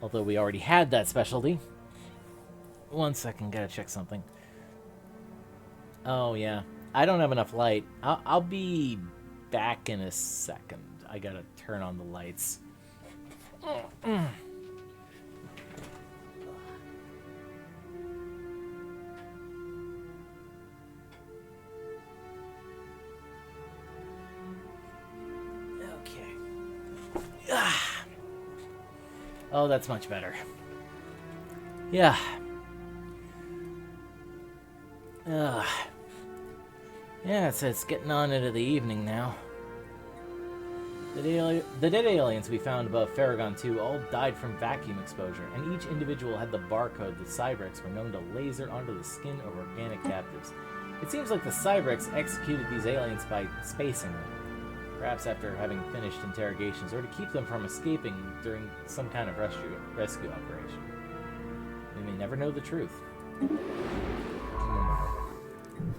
Although we already had that specialty. 1 second, gotta check something. Oh, yeah. I don't have enough light. I'll be back in a second. I gotta turn on the lights. Okay. Oh, that's much better. Yeah. Yeah, it's getting on into the evening now. The dead aliens we found above Farragon 2 all died from vacuum exposure, and each individual had the barcode the Cybrex were known to laser onto the skin of organic captives. It seems like the Cybrex executed these aliens by spacing them, perhaps after having finished interrogations, or to keep them from escaping during some kind of rescue operation. We may never know the truth.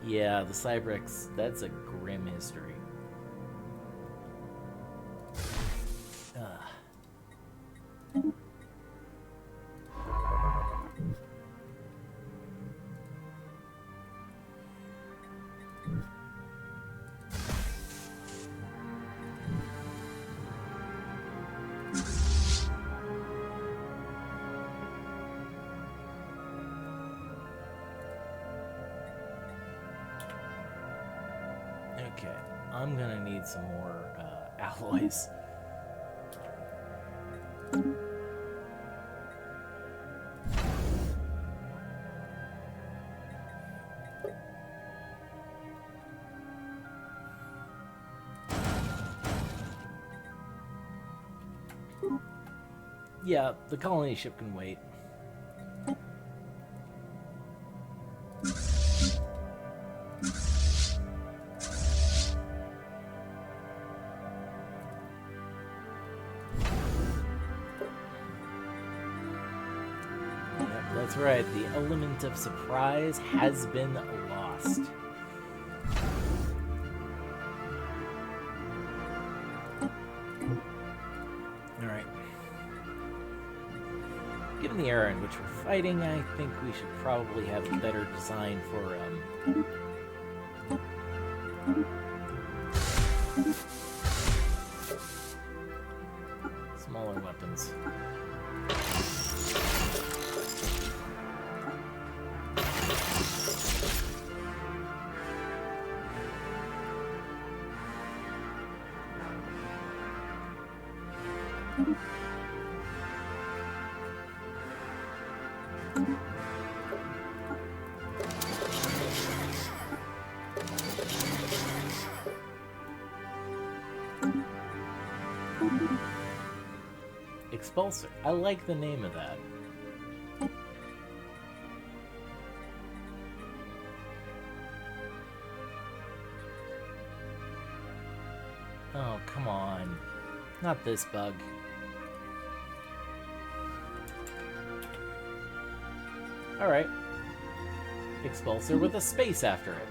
Yeah, the Cybrex, that's a grim history. Okay, I'm gonna need some more alloys. Yeah, the colony ship can wait. That's right, the element of surprise has been lost. Alright. Given the era in which we're fighting, I think we should probably have a better design for, smaller weapons. Expulsor. I like the name of that. Oh, come on. Not this bug. Alright. Expulsor with a space after it.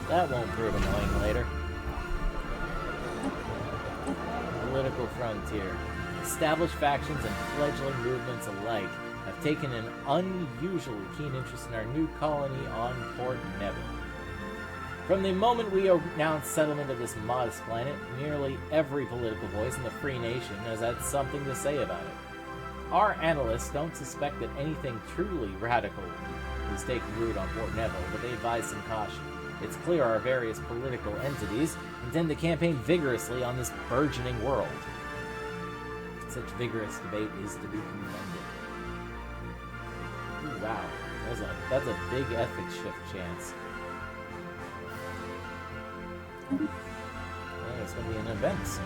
That won't prove annoying later. Political frontier. Established factions and fledgling movements alike have taken an unusually keen interest in our new colony on Port Neville. From the moment we announced settlement of this modest planet, nearly every political voice in the Free Nation has had something to say about it. Our analysts don't suspect that anything truly radical is taking root on Port Neville, but they advise some caution. It's clear our various political entities intend to campaign vigorously on this burgeoning world. Such vigorous debate is to be commended. Ooh, wow, that's a big ethics shift chance. Well, it's going to be an event soon.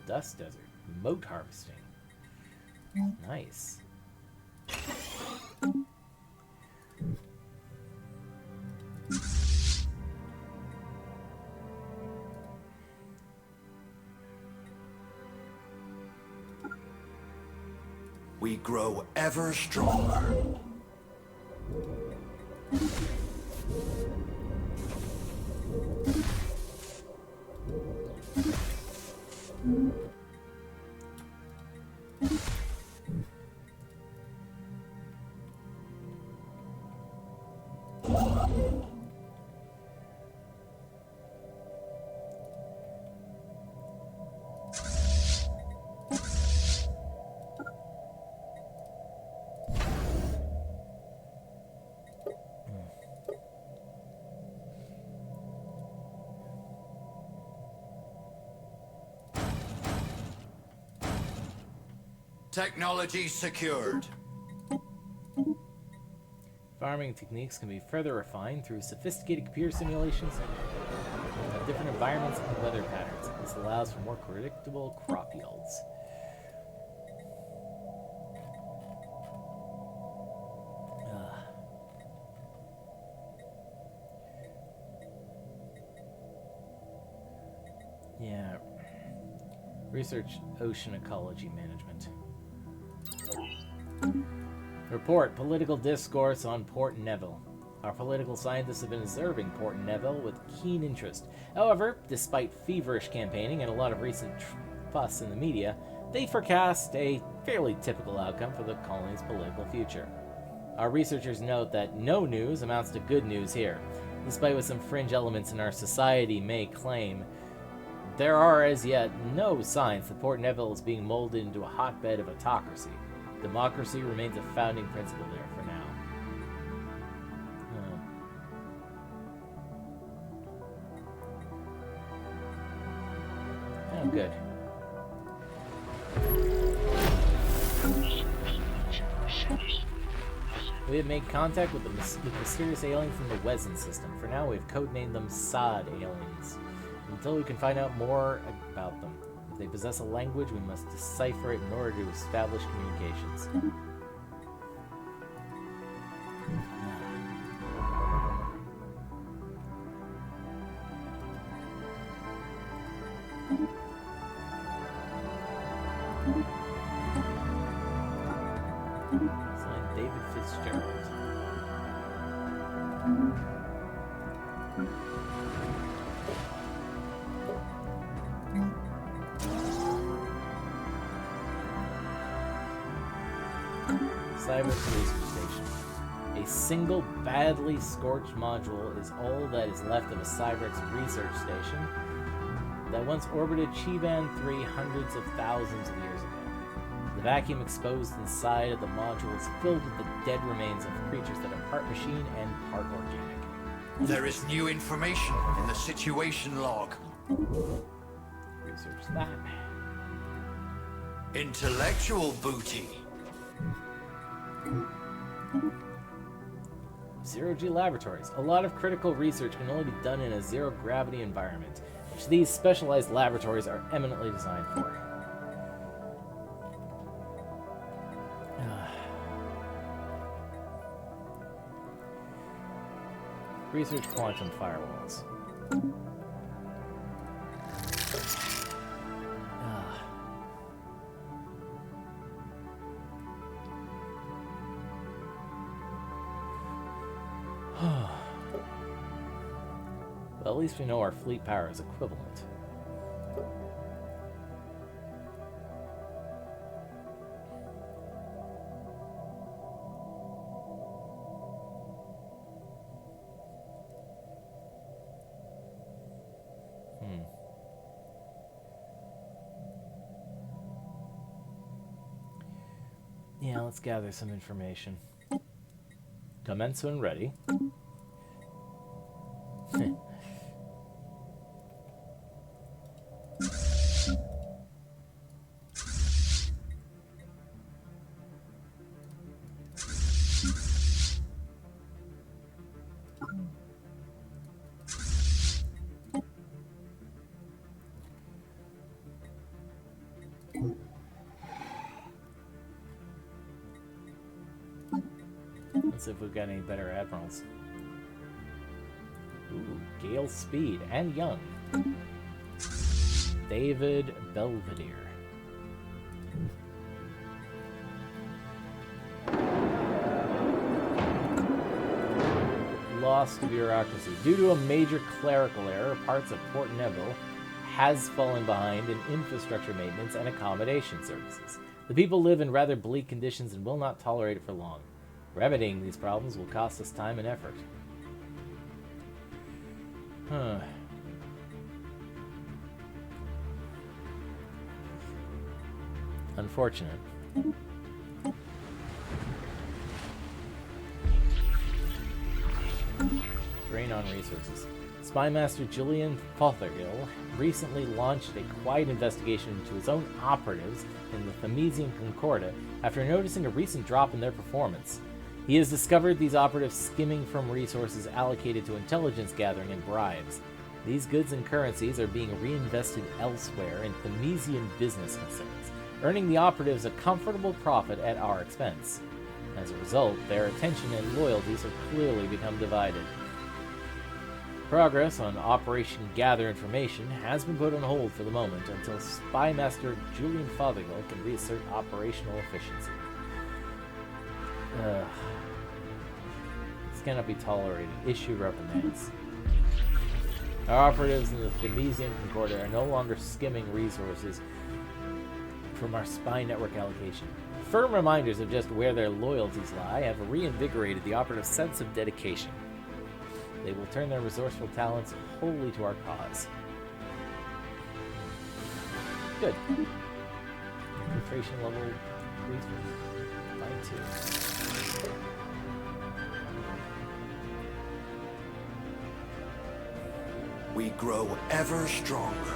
dust desert. Moat harvesting. Nice. We grow ever stronger. Technology secured. Farming techniques can be further refined through sophisticated computer simulations of different environments and weather patterns. This allows for more predictable crop yields. Yeah. Research ocean ecology management. Report political discourse on Port Neville. Our political scientists have been observing Port Neville with keen interest. However, despite feverish campaigning and a lot of recent fuss in the media, they forecast a fairly typical outcome for the colony's political future. Our researchers note that no news amounts to good news here. Despite what some fringe elements in our society may claim, there are as yet no signs that Port Neville is being molded into a hotbed of autocracy. Democracy remains a founding principle there for now. Oh, good. We have made contact with the mysterious alien from the Wesen system. For now, we have codenamed them Sod aliens, until we can find out more about them. If they possess a language, we must decipher it in order to establish communications. Signed David Fitzgerald. Cyber Research Station. A single badly scorched module is all that is left of a Cyberx research station that once orbited Chiban 3 hundreds of thousands of years ago. The vacuum exposed inside of the module is filled with the dead remains of creatures that are part machine and part organic. There is new information in the situation log. Research that. Intellectual booty. Zero-G laboratories. A lot of critical research can only be done in a zero-gravity environment, which these specialized laboratories are eminently designed for. Research quantum firewalls. Well, at least we know our fleet power is equivalent. Yeah, let's gather some information. Commence when ready. Let's see if we've got any better admirals. Ooh, Gale Speed and Young. David Belvedere. Lost to bureaucracy. Due to a major clerical error, parts of Port Neville has fallen behind in infrastructure maintenance and accommodation services. The people live in rather bleak conditions and will not tolerate it for long. Remedying these problems will cost us time and effort. Huh. Unfortunate. Drain on resources. Spymaster Julian Fothergill recently launched a quiet investigation into his own operatives in the Themesian Concordia after noticing a recent drop in their performance. He has discovered these operatives skimming from resources allocated to intelligence gathering and bribes. These goods and currencies are being reinvested elsewhere in Themesian business concerns, earning the operatives a comfortable profit at our expense. As a result, their attention and loyalties have clearly become divided. Progress on Operation Gather Information has been put on hold for the moment until Spymaster Julian Fothergill can reassert operational efficiency. This cannot be tolerated. Issue reprimands. Our operatives in the Themesian Concordia are no longer skimming resources from our spy network allocation. Firm reminders of just where their loyalties lie have reinvigorated the operative's sense of dedication. They will turn their resourceful talents wholly to our cause. Good. Infiltration level increased by 2. We grow ever stronger.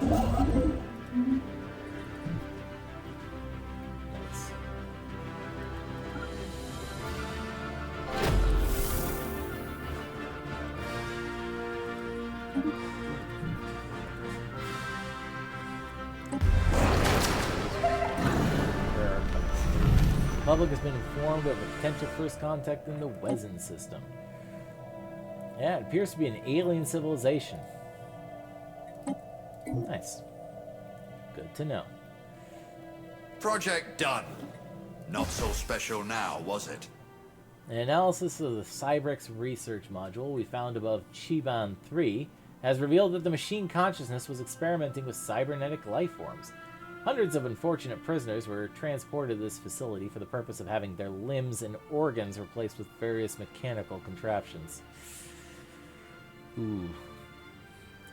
Nice. The public has been informed of a potential first contact in the Wezen system. Yeah, it appears to be an alien civilization. Nice. Good to know. Project done. Not so special now, was it? An analysis of the Cybrex research module we found above Chiban 3 has revealed that the machine consciousness was experimenting with cybernetic life forms. Hundreds of unfortunate prisoners were transported to this facility for the purpose of having their limbs and organs replaced with various mechanical contraptions. Ooh.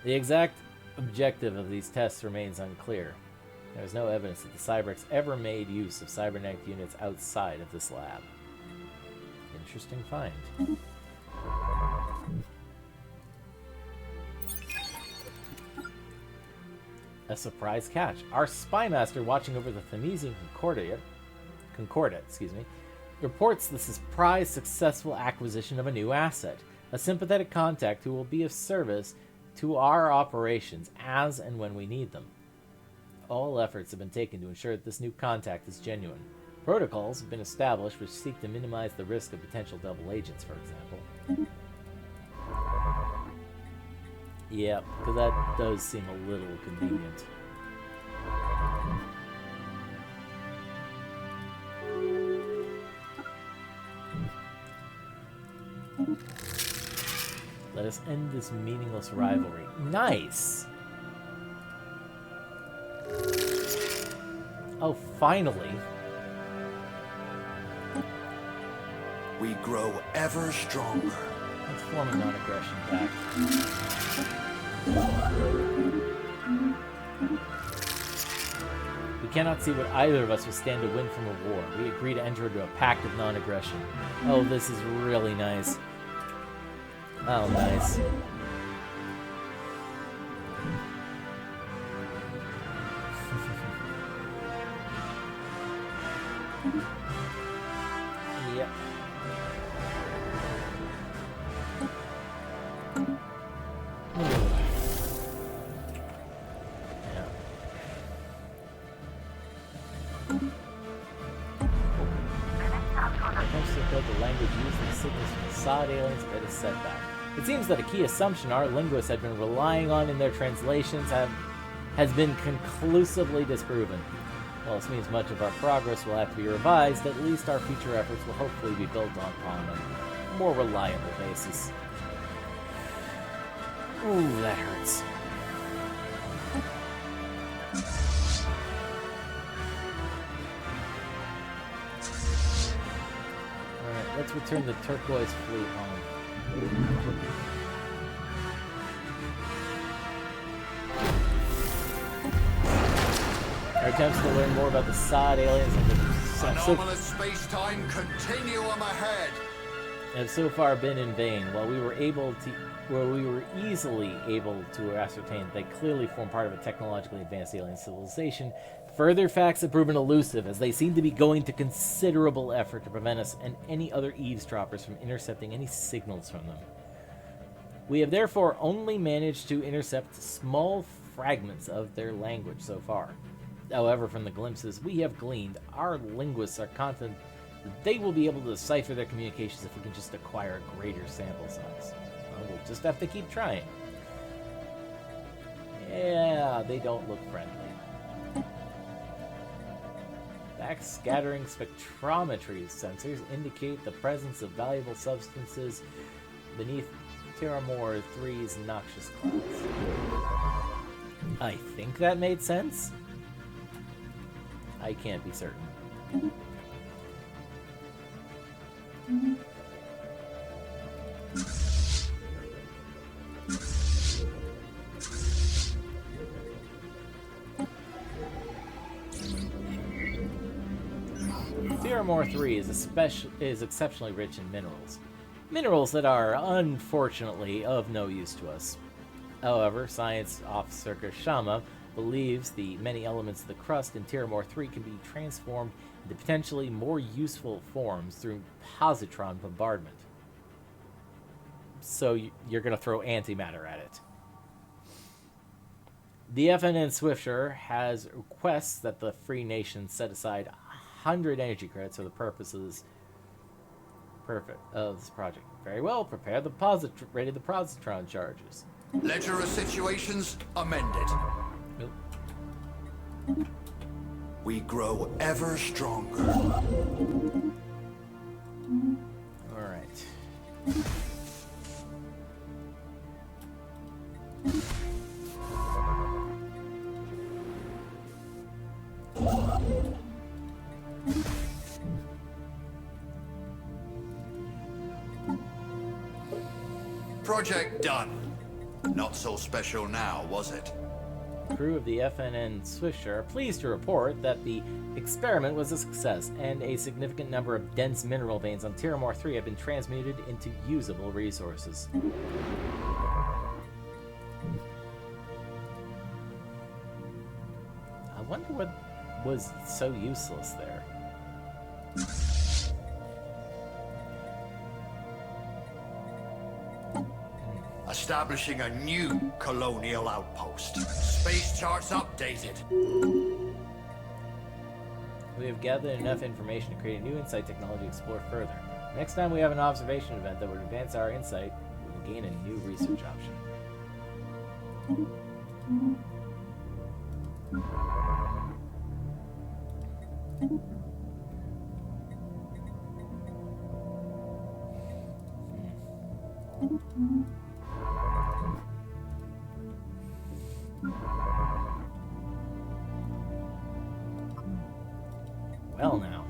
The exact objective of these tests remains unclear. There is no evidence that the Cybrex ever made use of cybernetic units outside of this lab. Interesting find. A surprise catch. Our spymaster watching over the Themesian Concordia, reports the surprise successful acquisition of a new asset, a sympathetic contact who will be of service to our operations as and when we need them. All efforts have been taken to ensure that this new contact is genuine. Protocols have been established which seek to minimize the risk of potential double agents, for example. Yeah, because that does seem a little convenient. Let us end this meaningless rivalry. Nice! Oh, finally. We grow ever stronger. Let's form a non-aggression pact. We cannot see what either of us would stand to win from a war. We agree to enter into a pact of non-aggression. Oh, this is really nice. Oh, nice. Yep. Yeah. sod aliens a bit of setback. It seems that a key assumption our linguists have been relying on in their translations has been conclusively disproven. While this means much of our progress will have to be revised, at least our future efforts will hopefully be built upon a more reliable basis. Ooh, that hurts. Alright, let's return the turquoise fleet home. Our attempts to learn more about the sod aliens Anomalous space-time continuum ahead. have so far been in vain. While we were easily able to ascertain that they clearly form part of a technologically advanced alien civilization, further facts have proven elusive, as they seem to be going to considerable effort to prevent us and any other eavesdroppers from intercepting any signals from them. We have therefore only managed to intercept small fragments of their language so far. However, from the glimpses we have gleaned, our linguists are confident that they will be able to decipher their communications if we can just acquire a greater sample size. Well, we'll just have to keep trying. Yeah, they don't look friendly. Backscattering spectrometry sensors indicate the presence of valuable substances beneath Terramore 3's noxious clouds. I think that made sense. I can't be certain. Terramore 3 is exceptionally rich in minerals. Minerals that are, unfortunately, of no use to us. However, Science Officer Gershama believes the many elements of the crust in Terramore 3 can be transformed into potentially more useful forms through positron bombardment. So you're going to throw antimatter at it. The FNN Swifter has requests that the Free Nation set aside 100 energy credits for the purposes of this project. Very well, prepare the ready the positron charges. Ledger of situations amended. Nope. We grow ever stronger. All right. Project done. Not so special now, was it? Crew of the FNN Swifter are pleased to report that the experiment was a success, and a significant number of dense mineral veins on Terramore 3 have been transmuted into usable resources. I wonder what was so useless there. Establishing a new colonial outpost. Space charts updated. We have gathered enough information to create a new insight technology to explore further. Next time we have an observation event that would advance our insight, we will gain a new research option. Well now.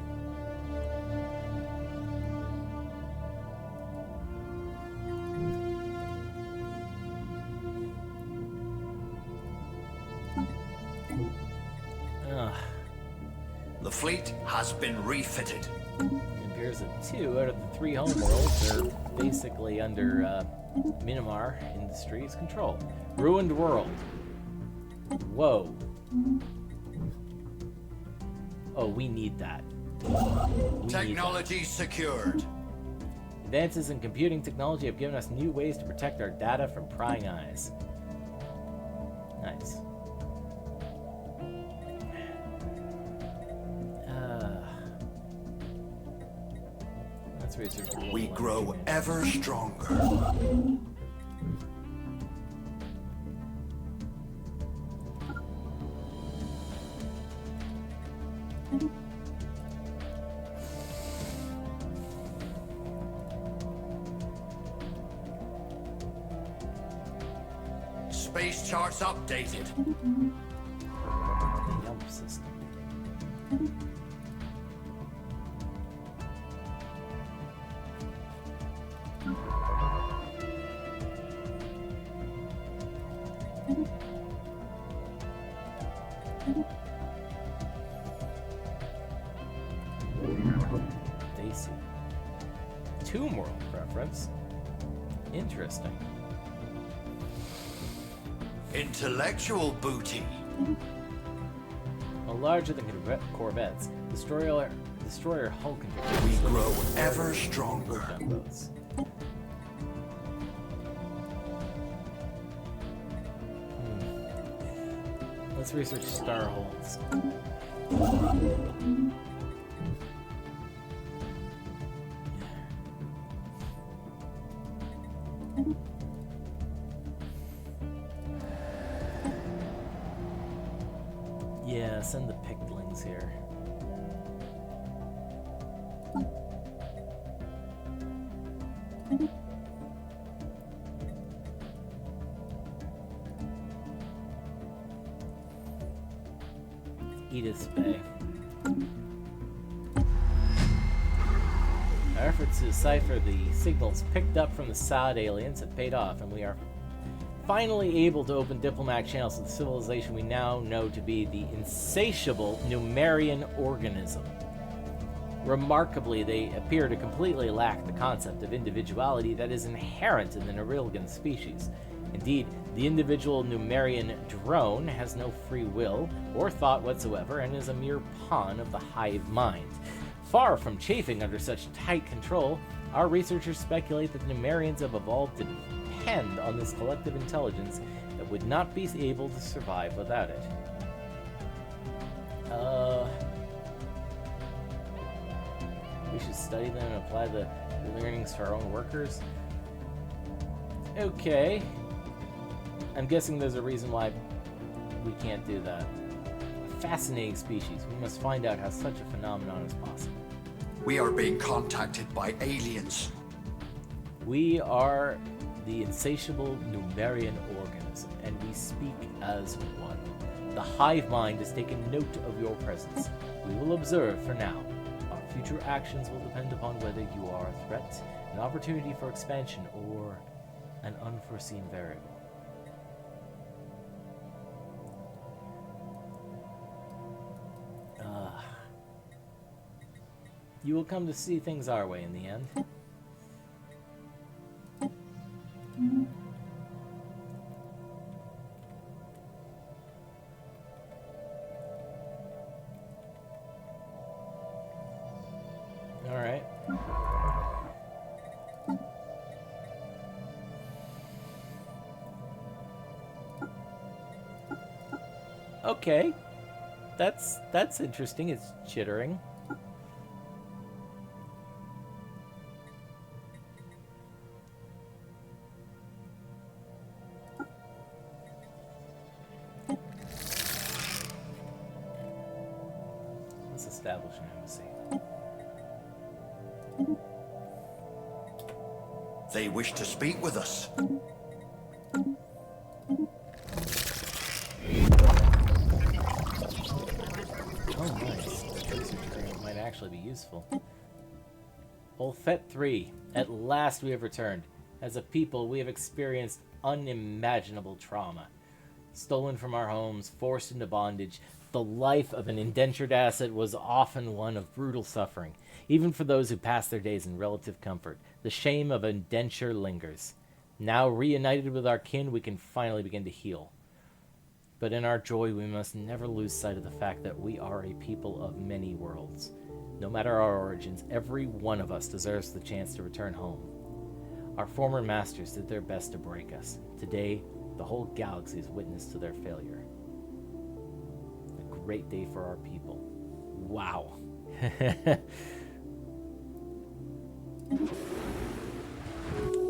The fleet has been refitted. It appears that 2 out of the 3 homeworlds are basically under Minamar Industries' control. Ruined world. Whoa. Oh, we need that. Technology secured. Advances in computing technology have given us new ways to protect our data from prying eyes. Nice. Let's research a little We more grow information. ever stronger. Space charts updated. The Yelp system. Daisy. Tomb World preference. Interesting. Intellectual booty. Well, larger than corvettes, destroyer hull configurations. We grow ever stronger. Gunboats. Let's research star holes. Yeah, send the picklings here. Edith's Bay. Our efforts to decipher the signals picked up from the Sod aliens have paid off, and we are finally able to open diplomatic channels with the civilization we now know to be the insatiable Numerian organism. Remarkably, they appear to completely lack the concept of individuality that is inherent in the Nerilgan species. Indeed, the individual Numerian drone has no free will or thought whatsoever and is a mere pawn of the hive mind. Far from chafing under such tight control, our researchers speculate that the Numerians have evolved to depend on this collective intelligence that would not be able to survive without it. We should study them and apply the learnings to our own workers. Okay. I'm guessing there's a reason why we can't do that. A fascinating species. We must find out how such a phenomenon is possible. We are being contacted by aliens. We are the insatiable Numerian organism, and we speak as one. The hive mind has taken note of your presence. We will observe for now. Our future actions will depend upon whether you are a threat, an opportunity for expansion, or an unforeseen variable. You will come to see things our way in the end. All right. Okay. That's interesting. It's chittering. Let's establish an embassy. They wish to speak with us. Oh, nice. Research agreement might actually be useful. Olfet 3. At last we have returned. As a people, we have experienced unimaginable trauma. Stolen from our homes, forced into bondage, the life of an indentured asset was often one of brutal suffering. Even for those who pass their days in relative comfort, the shame of indenture lingers. Now reunited with our kin, we can finally begin to heal. But in our joy, we must never lose sight of the fact that we are a people of many worlds. No matter our origins, every one of us deserves the chance to return home. Our former masters did their best to break us. Today, the whole galaxy is witness to their failure. A great day for our people. Wow.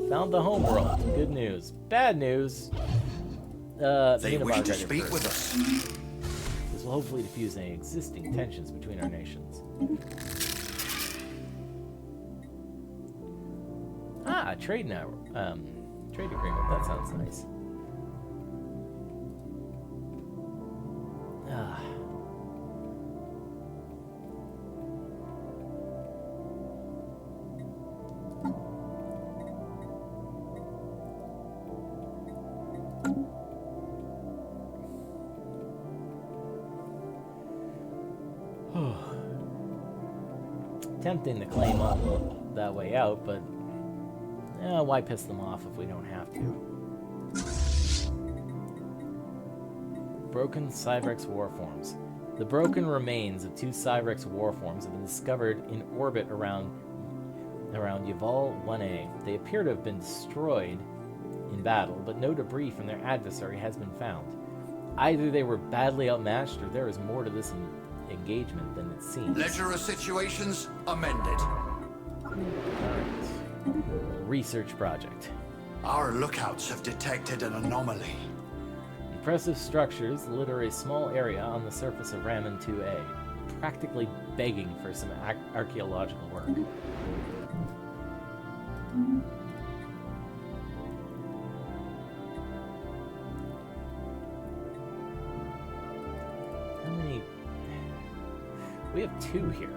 Found the homeworld. Good news. Bad news. They wish Minamar to got here speak first. with us. This will hopefully diffuse any existing tensions between our nations. Ah, trade now. Trade agreement. That sounds nice. Ah. Tempting to claim all that way out, but why piss them off if we don't have to? Broken Cybrex warforms. The broken remains of two Cybrex warforms have been discovered in orbit around Yaval 1A. They appear to have been destroyed in battle, but no debris from their adversary has been found. Either they were badly outmatched, or there is more to this engagement than it seems. Ledger of situations amended. Alright. Research project. Our lookouts have detected an anomaly. Impressive structures litter a small area on the surface of Raman 2A, practically begging for some archaeological work. How many? We have two here.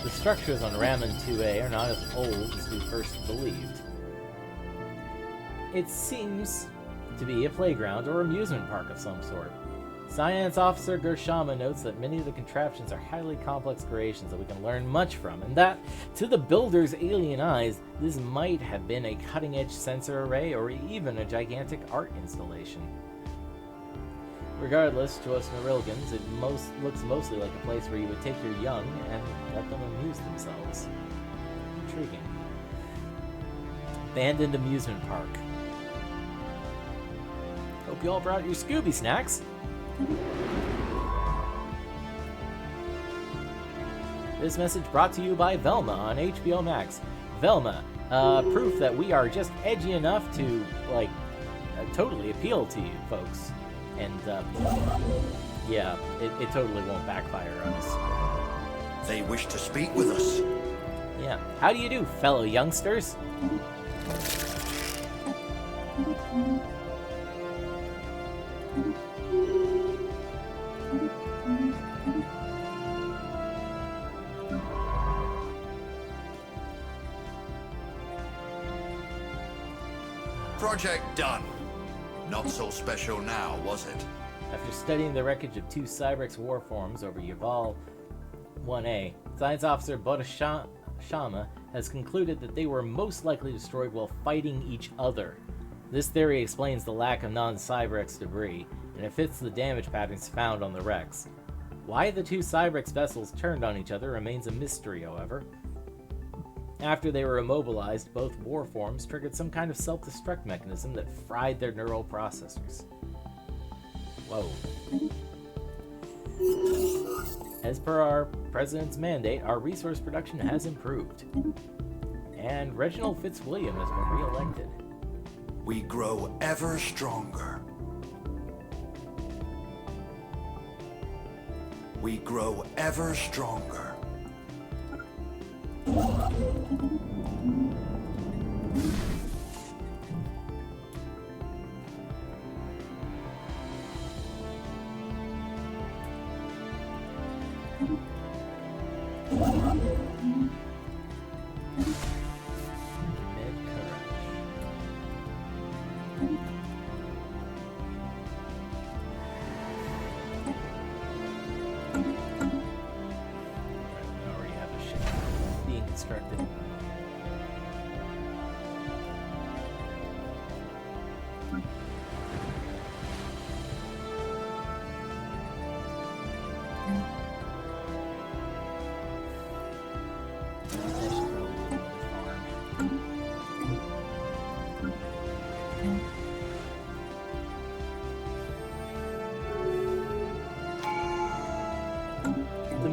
The structures on Raman 2A are not as old as we first believed. It seems to be a playground or amusement park of some sort. Science Officer Gershama notes that many of the contraptions are highly complex creations that we can learn much from, and that, to the builder's alien eyes, this might have been a cutting-edge sensor array or even a gigantic art installation. Regardless, to us Norilgans, it looks mostly like a place where you would take your young and let them amuse themselves. Intriguing. Abandoned amusement park. Hope you all brought your Scooby snacks. This message brought to you by Velma on HBO Max. Velma, proof that we are just edgy enough to, totally appeal to you folks. And, yeah, it totally won't backfire on us. They wish to speak with us. Yeah. How do you do, fellow youngsters? Project done. Not so special now, was it? After studying the wreckage of two Cybrex warforms over Yaval 1A, Science Officer Bodhishama has concluded that they were most likely destroyed while fighting each other. This theory explains the lack of non-Cybrex debris, and it fits the damage patterns found on the wrecks. Why the two Cybrex vessels turned on each other remains a mystery, however. After they were immobilized, both warforms triggered some kind of self-destruct mechanism that fried their neural processors. Whoa. As per our president's mandate, our resource production has improved. And Reginald Fitzwilliam has been re-elected. We grow ever stronger. We grow ever stronger.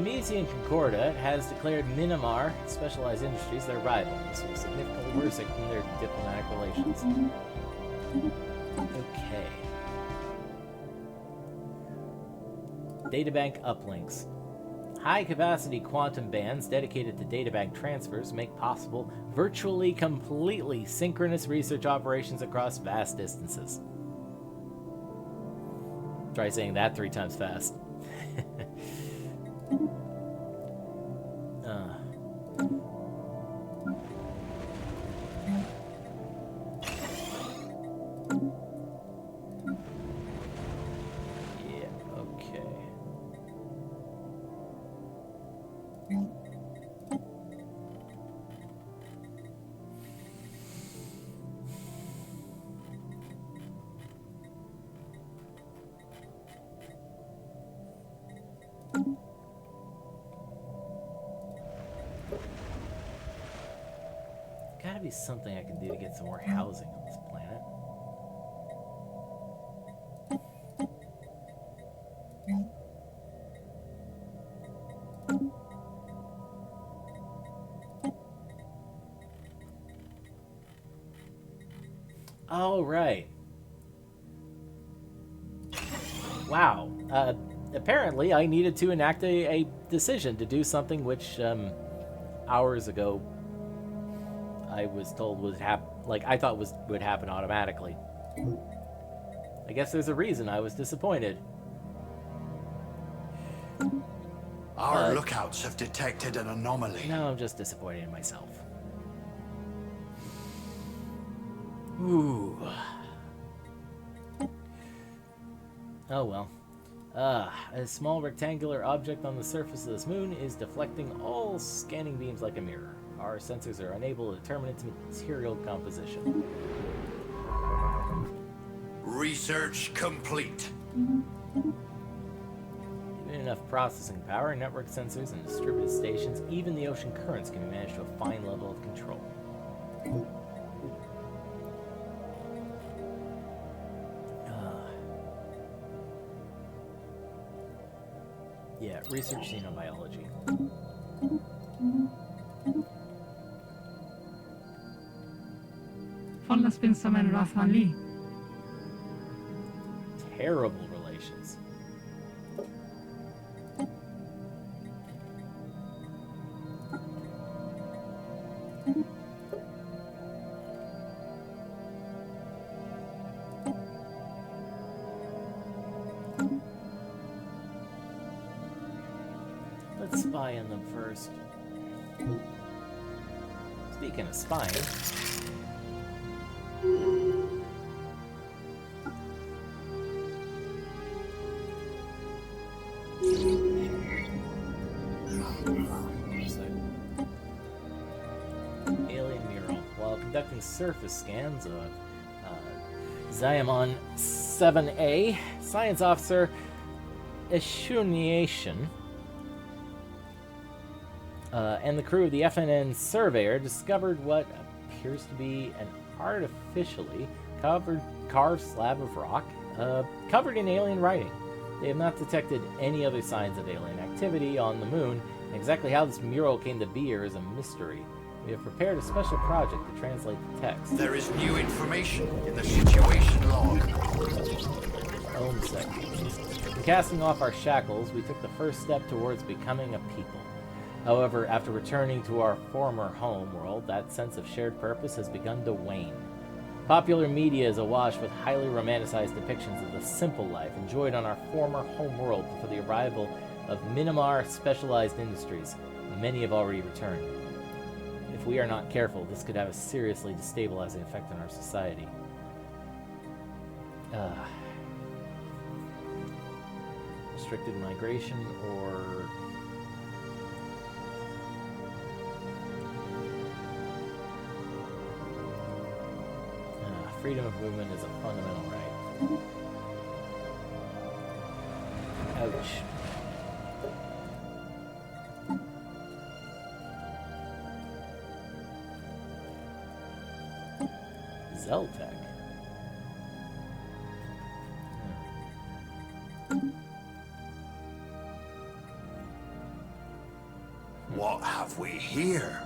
Nemesian Concordat has declared Minamar Specialized Industries their rival. This will significantly worsen their diplomatic relations. Okay. Databank uplinks. High-capacity quantum bands dedicated to databank transfers make possible virtually completely synchronous research operations across vast distances. Try saying that 3 times fast. Yeah, okay. Gotta be something I can do to get some more housing on this planet. Oh, right. Wow. Apparently, I needed to enact a decision to do something which, hours ago, I was told would happen. Like, I thought would happen automatically. I guess there's a reason I was disappointed. Our lookouts have detected an anomaly. No, I'm just disappointed in myself. Ooh. Oh well. A small rectangular object on the surface of this moon is deflecting all scanning beams like a mirror. Our sensors are unable to determine its material composition. Research complete. Given enough processing power, network sensors, and distributed stations, even the ocean currents can be managed to a fine level of control. Yeah, research xenobiology. Terrible relations. Let's spy on them first. Speaking of spying... Alien mural. While conducting surface scans of Ziamon 7A, science officer Eshuniation and the crew of the FNN Surveyor discovered what appears to be an artificially carved slab of rock covered in alien writing. They have not detected any other signs of alien activity on the moon, and exactly how this mural came to be here is a mystery. We have prepared a special project to translate the text. There is new information in the situation log. Home sections. In casting off our shackles, we took the first step towards becoming a people. However, after returning to our former home world, that sense of shared purpose has begun to wane. Popular media is awash with highly romanticized depictions of the simple life enjoyed on our former home world before the arrival of Minamar Specialized Industries. Many have already returned. If we are not careful, this could have a seriously destabilizing effect on our society. Restricted migration or... freedom of movement is a fundamental right. Ouch. Zeltec. What have we here?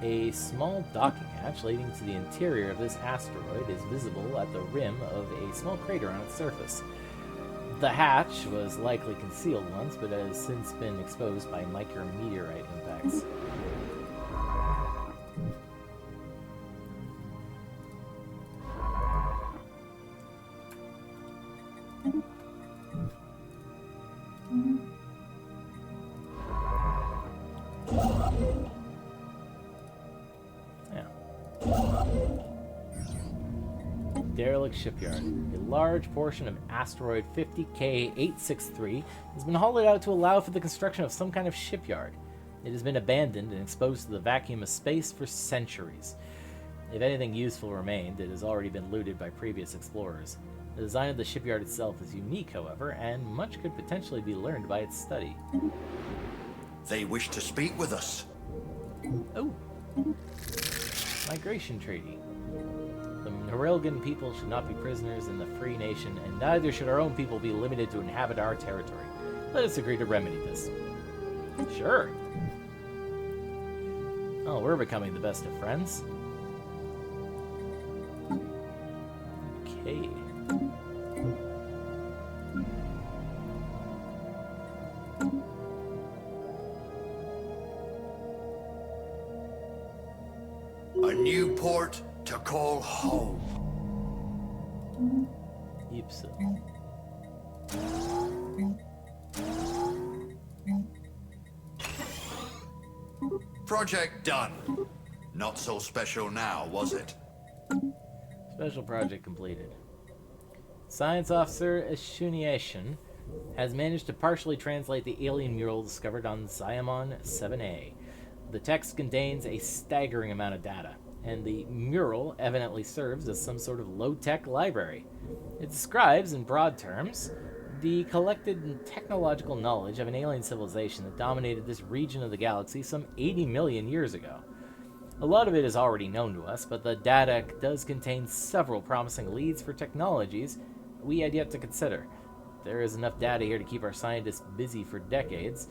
A small docking hatch leading to the interior of this asteroid is visible at the rim of a small crater on its surface. The hatch was likely concealed once, but has since been exposed by micrometeorite impacts. Derelict Shipyard. A large portion of asteroid 50K863 has been hollowed out to allow for the construction of some kind of shipyard. It has been abandoned and exposed to the vacuum of space for centuries. If anything useful remained, it has already been looted by previous explorers. The design of the shipyard itself is unique, however, and much could potentially be learned by its study. They wish to speak with us. Oh! Migration Treaty. The Norelgan people should not be prisoners in the free nation, and neither should our own people be limited to inhabit our territory. Let us agree to remedy this. Sure. Oh, we're becoming the best of friends. Okay. A new port to call home. Ipsa. Project done. Not so special now, was it? Special project completed. Science Officer Ashuniation has managed to partially translate the alien mural discovered on Ziamon 7A. The text contains a staggering amount of data, and the mural evidently serves as some sort of low-tech library. It describes, in broad terms, the collected technological knowledge of an alien civilization that dominated this region of the galaxy some 80 million years ago. A lot of it is already known to us, but the data does contain several promising leads for technologies we had yet to consider. There is enough data here to keep our scientists busy for decades,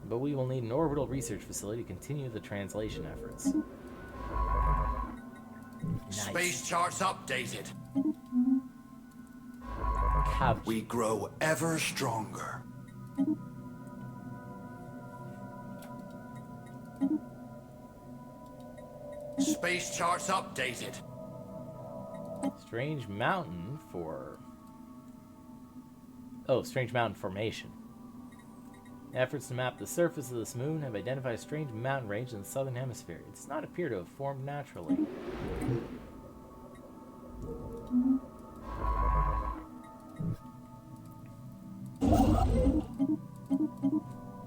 but we will need an orbital research facility to continue the translation efforts. Nice. Space charts updated. Couch. We grow ever stronger. Space charts updated. Strange Mountain for... Oh, Strange Mountain Formation. Efforts to map the surface of this moon have identified a strange mountain range in the southern hemisphere. It does not appear to have formed naturally.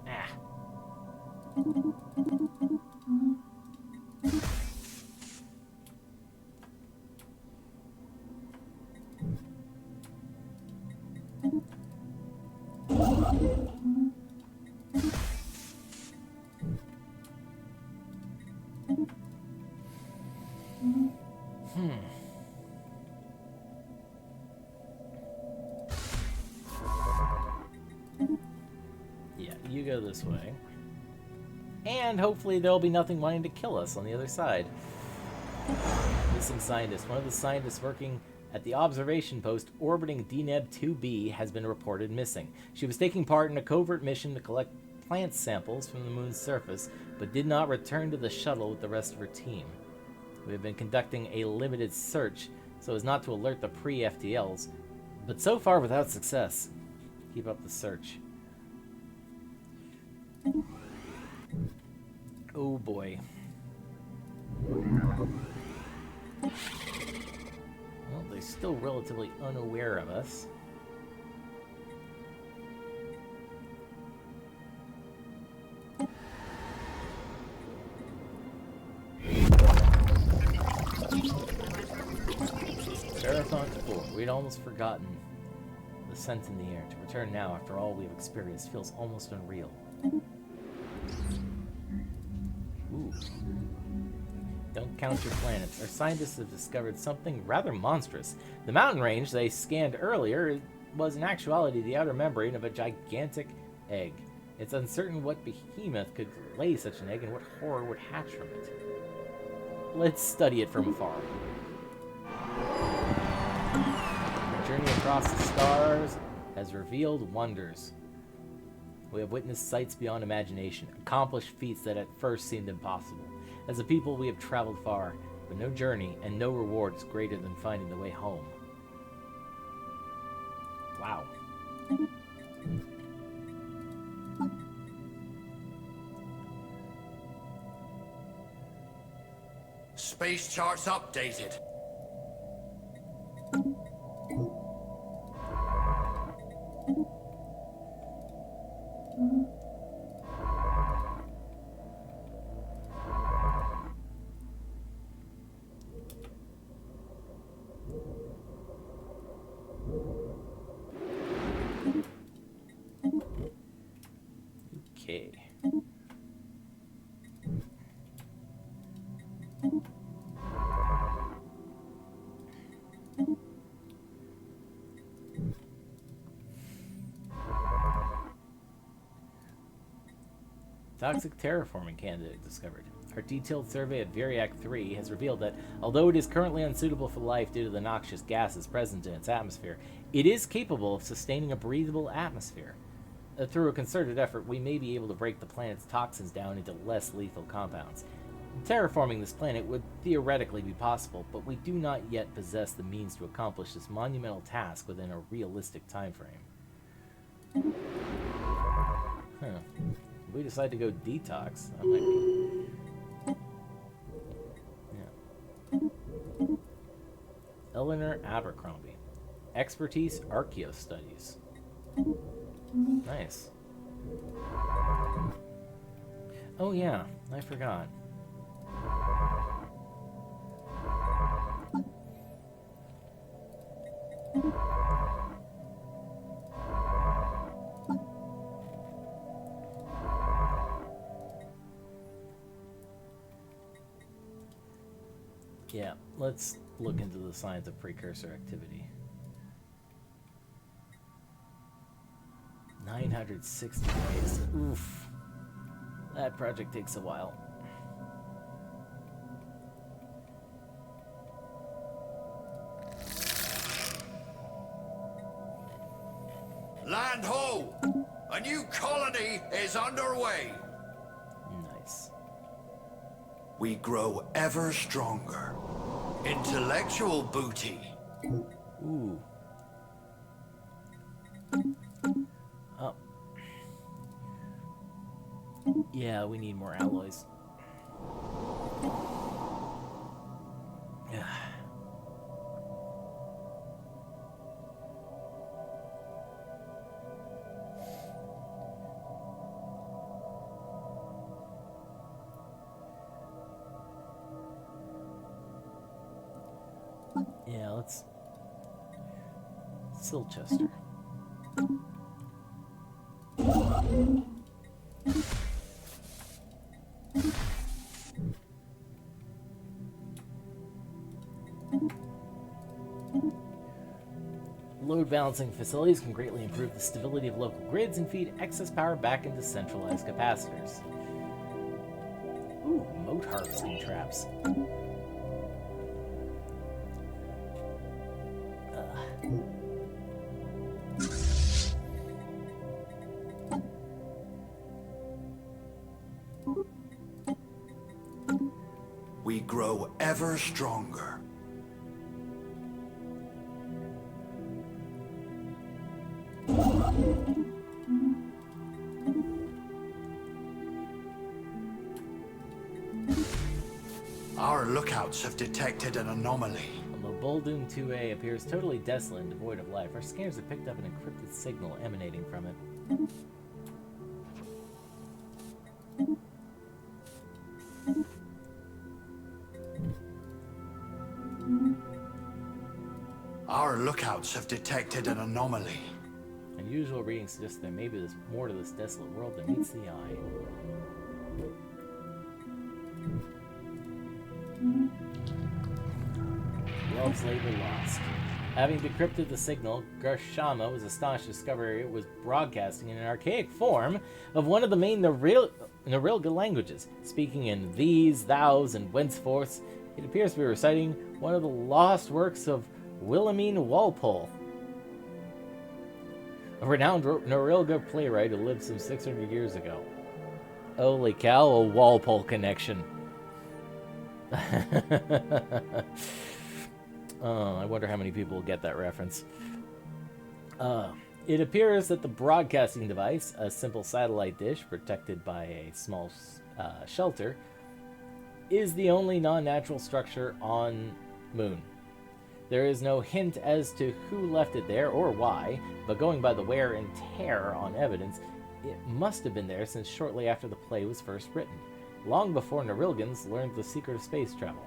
Ah. Yeah, you go this way. And hopefully there'll be nothing wanting to kill us on the other side. Missing scientist. One of the scientists working at the observation post orbiting DNEB 2B has been reported missing. She was taking part in a covert mission to collect plant samples from the moon's surface, but did not return to the shuttle with the rest of her team. We have been conducting a limited search so as not to alert the pre-FTLs, but so far without success. Keep up the search. Oh boy. Well, they're still relatively unaware of us. Marathon 4. We'd almost forgotten the scent in the air. To return now after all we've experienced feels almost unreal. Ooh. Don't count your planets. Our scientists have discovered something rather monstrous. The mountain range they scanned earlier was in actuality the outer membrane of a gigantic egg. It's uncertain what behemoth could lay such an egg and what horror would hatch from it. Let's study it from afar. Our journey across the stars has revealed wonders. We have witnessed sights beyond imagination, accomplished feats that at first seemed impossible. As a people, we have traveled far, but no journey and no reward is greater than finding the way home. Wow. Space charts updated. Okay. Toxic terraforming candidate discovered. Our detailed survey of Viriac 3 has revealed that, although it is currently unsuitable for life due to the noxious gases present in its atmosphere, it is capable of sustaining a breathable atmosphere. Through a concerted effort, we may be able to break the planet's toxins down into less lethal compounds. Terraforming this planet would theoretically be possible, but we do not yet possess the means to accomplish this monumental task within a realistic time frame. Huh. If we decide to go detox, that might be... Yeah. Eleanor Abercrombie. Expertise, Archaeo Studies. Nice. Oh yeah, I forgot. Yeah, let's look into the signs of precursor activity. 960 days. Oof. That project takes a while. Land ho! A new colony is underway. Nice. We grow ever stronger. Intellectual booty. Ooh. Oh. Yeah, we need more alloys. Yeah, let's... Silchester. Load balancing facilities can greatly improve the stability of local grids and feed excess power back into centralized capacitors. Ooh, moat harvesting traps. We grow ever stronger. Our lookouts have detected an anomaly. Although Boldoon 2A appears totally desolate and devoid of life, our scanners have picked up an encrypted signal emanating from it. Our lookouts have detected an anomaly. Unusual readings suggest there may be more to this desolate world than meets the eye. Love's labor lost. Having decrypted the signal, Gershama was astonished to discover it was broadcasting in an archaic form of one of the main Norilga languages. Speaking in these, thous, and whenceforths, it appears to be reciting one of the lost works of Wilhelmine Walpole, a renowned Norilga playwright who lived some 600 years ago. Holy cow, a Walpole connection. I wonder how many people will get that reference. It appears that the broadcasting device, a simple satellite dish protected by a small shelter, is the only non-natural structure on Moon. There is no hint as to who left it there or why, but going by the wear and tear on evidence, it must have been there since shortly after the play was first written, long before Norilgans learned the secret of space travel.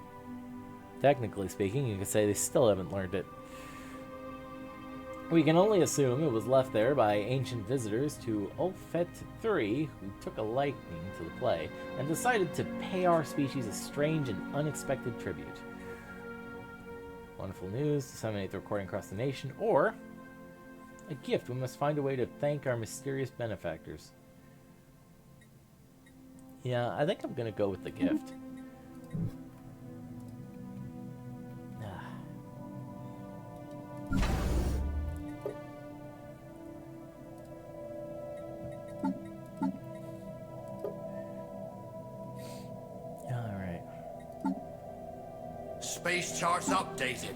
Technically speaking, you could say they still haven't learned it. We can only assume it was left there by ancient visitors to Ulfet III, who took a liking to the play and decided to pay our species a strange and unexpected tribute. Wonderful news, disseminate the recording across the nation, or a gift. We must find a way to thank our mysterious benefactors. Yeah, I think I'm gonna go with the gift. Space charts updated.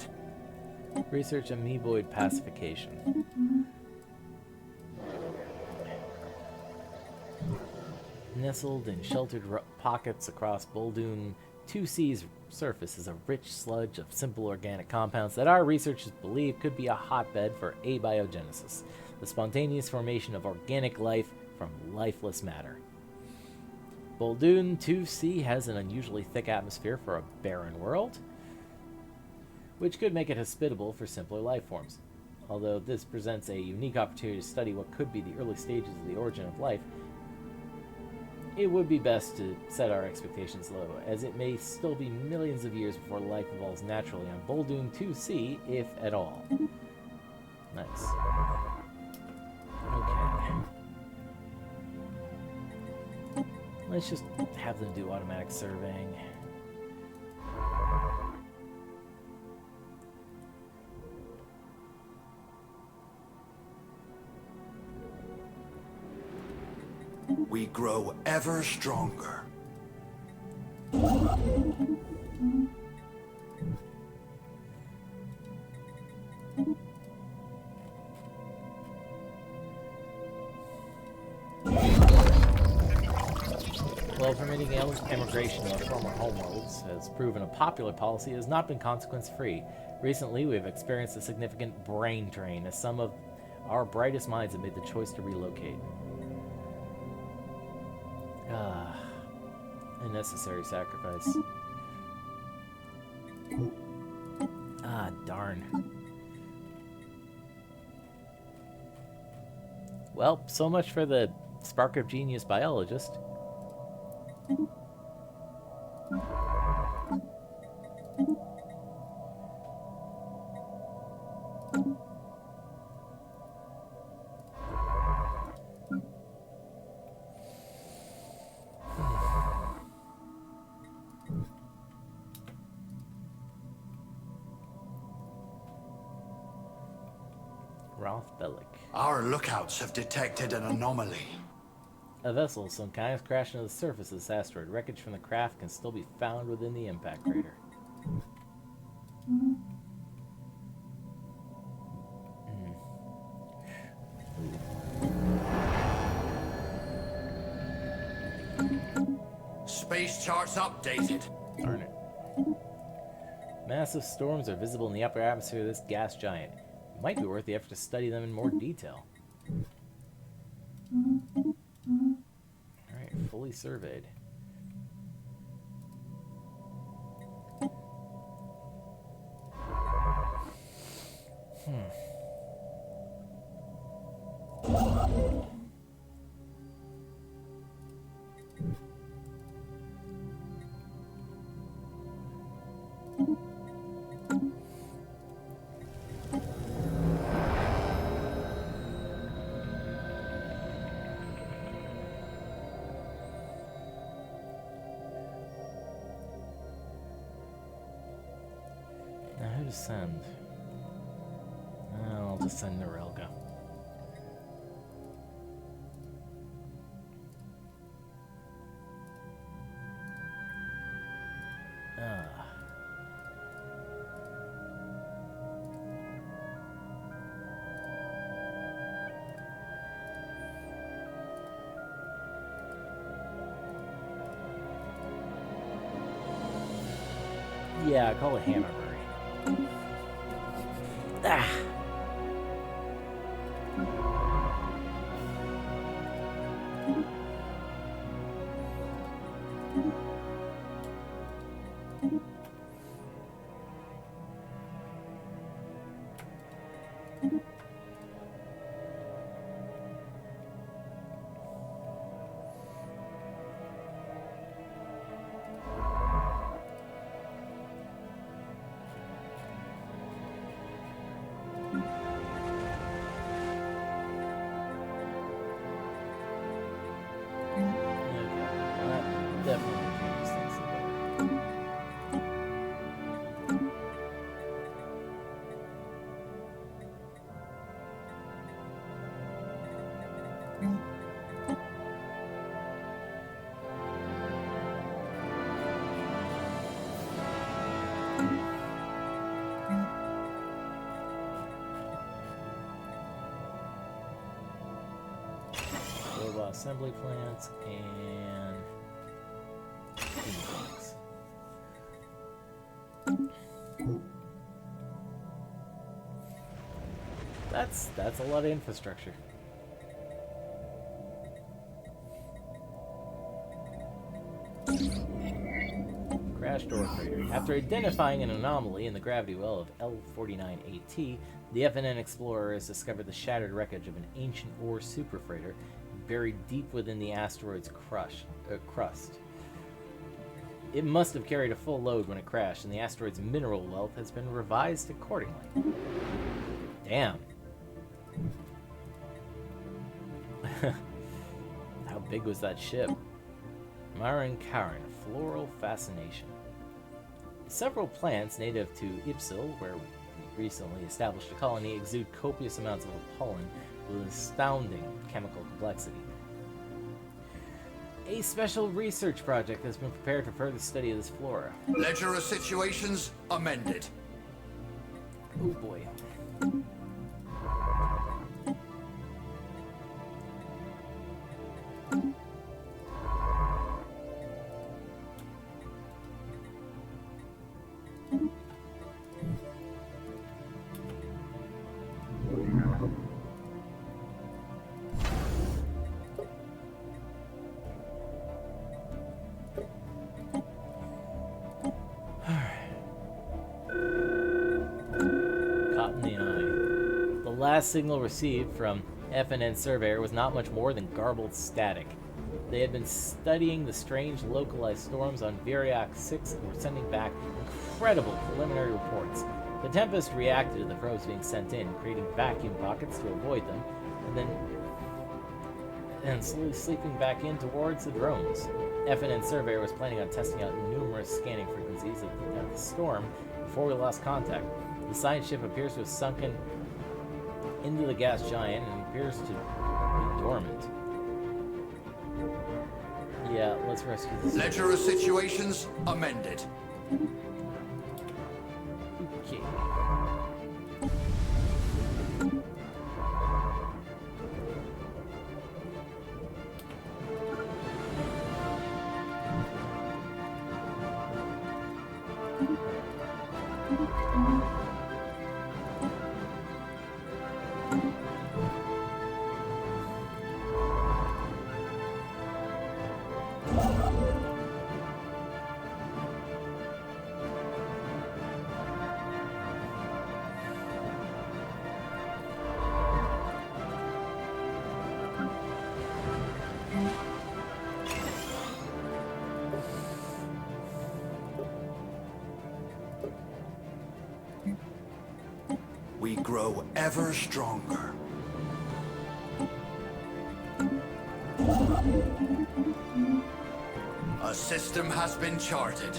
Research amoeboid pacification. Nestled in sheltered pockets across Boldoon 2C's surface is a rich sludge of simple organic compounds that our researchers believe could be a hotbed for abiogenesis, the spontaneous formation of organic life from lifeless matter. Boldoon 2C has an unusually thick atmosphere for a barren world, which could make it hospitable for simpler life forms. Although this presents a unique opportunity to study what could be the early stages of the origin of life, it would be best to set our expectations low, as it may still be millions of years before life evolves naturally on Boldoon 2C, if at all. Nice. Okay. Let's just have them do automatic surveying. We grow ever stronger. While permitting emigration of former homeworlds has proven a popular policy, it has not been consequence-free. Recently, we have experienced a significant brain drain, as some of our brightest minds have made the choice to relocate. A necessary sacrifice. Darn. Well, so much for the spark of genius biologist. Our lookouts have detected an anomaly. A vessel of some kind has crashed into the surface of this asteroid. Wreckage from the craft can still be found within the impact crater. Space charts updated. Darn it. Massive storms are visible in the upper atmosphere of this gas giant. It might be worth the effort to study them in more detail. Alright, fully surveyed. to send? I'll just send Norelga. Yeah, call it Hammerbury. Ah. Assembly plants and box. That's a lot of infrastructure. Crash door crater. After identifying an anomaly in the gravity well of L49AT, the FNN Explorer has discovered the shattered wreckage of an ancient ore superfreighter buried deep within the asteroid's crust. It must have carried a full load when it crashed, and the asteroid's mineral wealth has been revised accordingly. Damn. How big was that ship? Marin Karen, floral fascination. Several plants native to Ipsil, where we recently established a colony, exude copious amounts of pollen with astounding chemical complexity. A special research project has been prepared for further study of this flora. Ledger of situations amended. Oh boy. Last signal received from FNN Surveyor was not much more than garbled static. They had been studying the strange localized storms on Viriac 6 and were sending back incredible preliminary reports. The Tempest reacted to the probes being sent in, creating vacuum pockets to avoid them, and slowly sleeping back in towards the drones. FNN Surveyor was planning on testing out numerous scanning frequencies of the storm before we lost contact. The science ship appears to have sunken into the gas giant and appears to be dormant. Yeah, let's rescue this. Ledger of situations amended. Okay. We grow ever stronger. A system has been charted.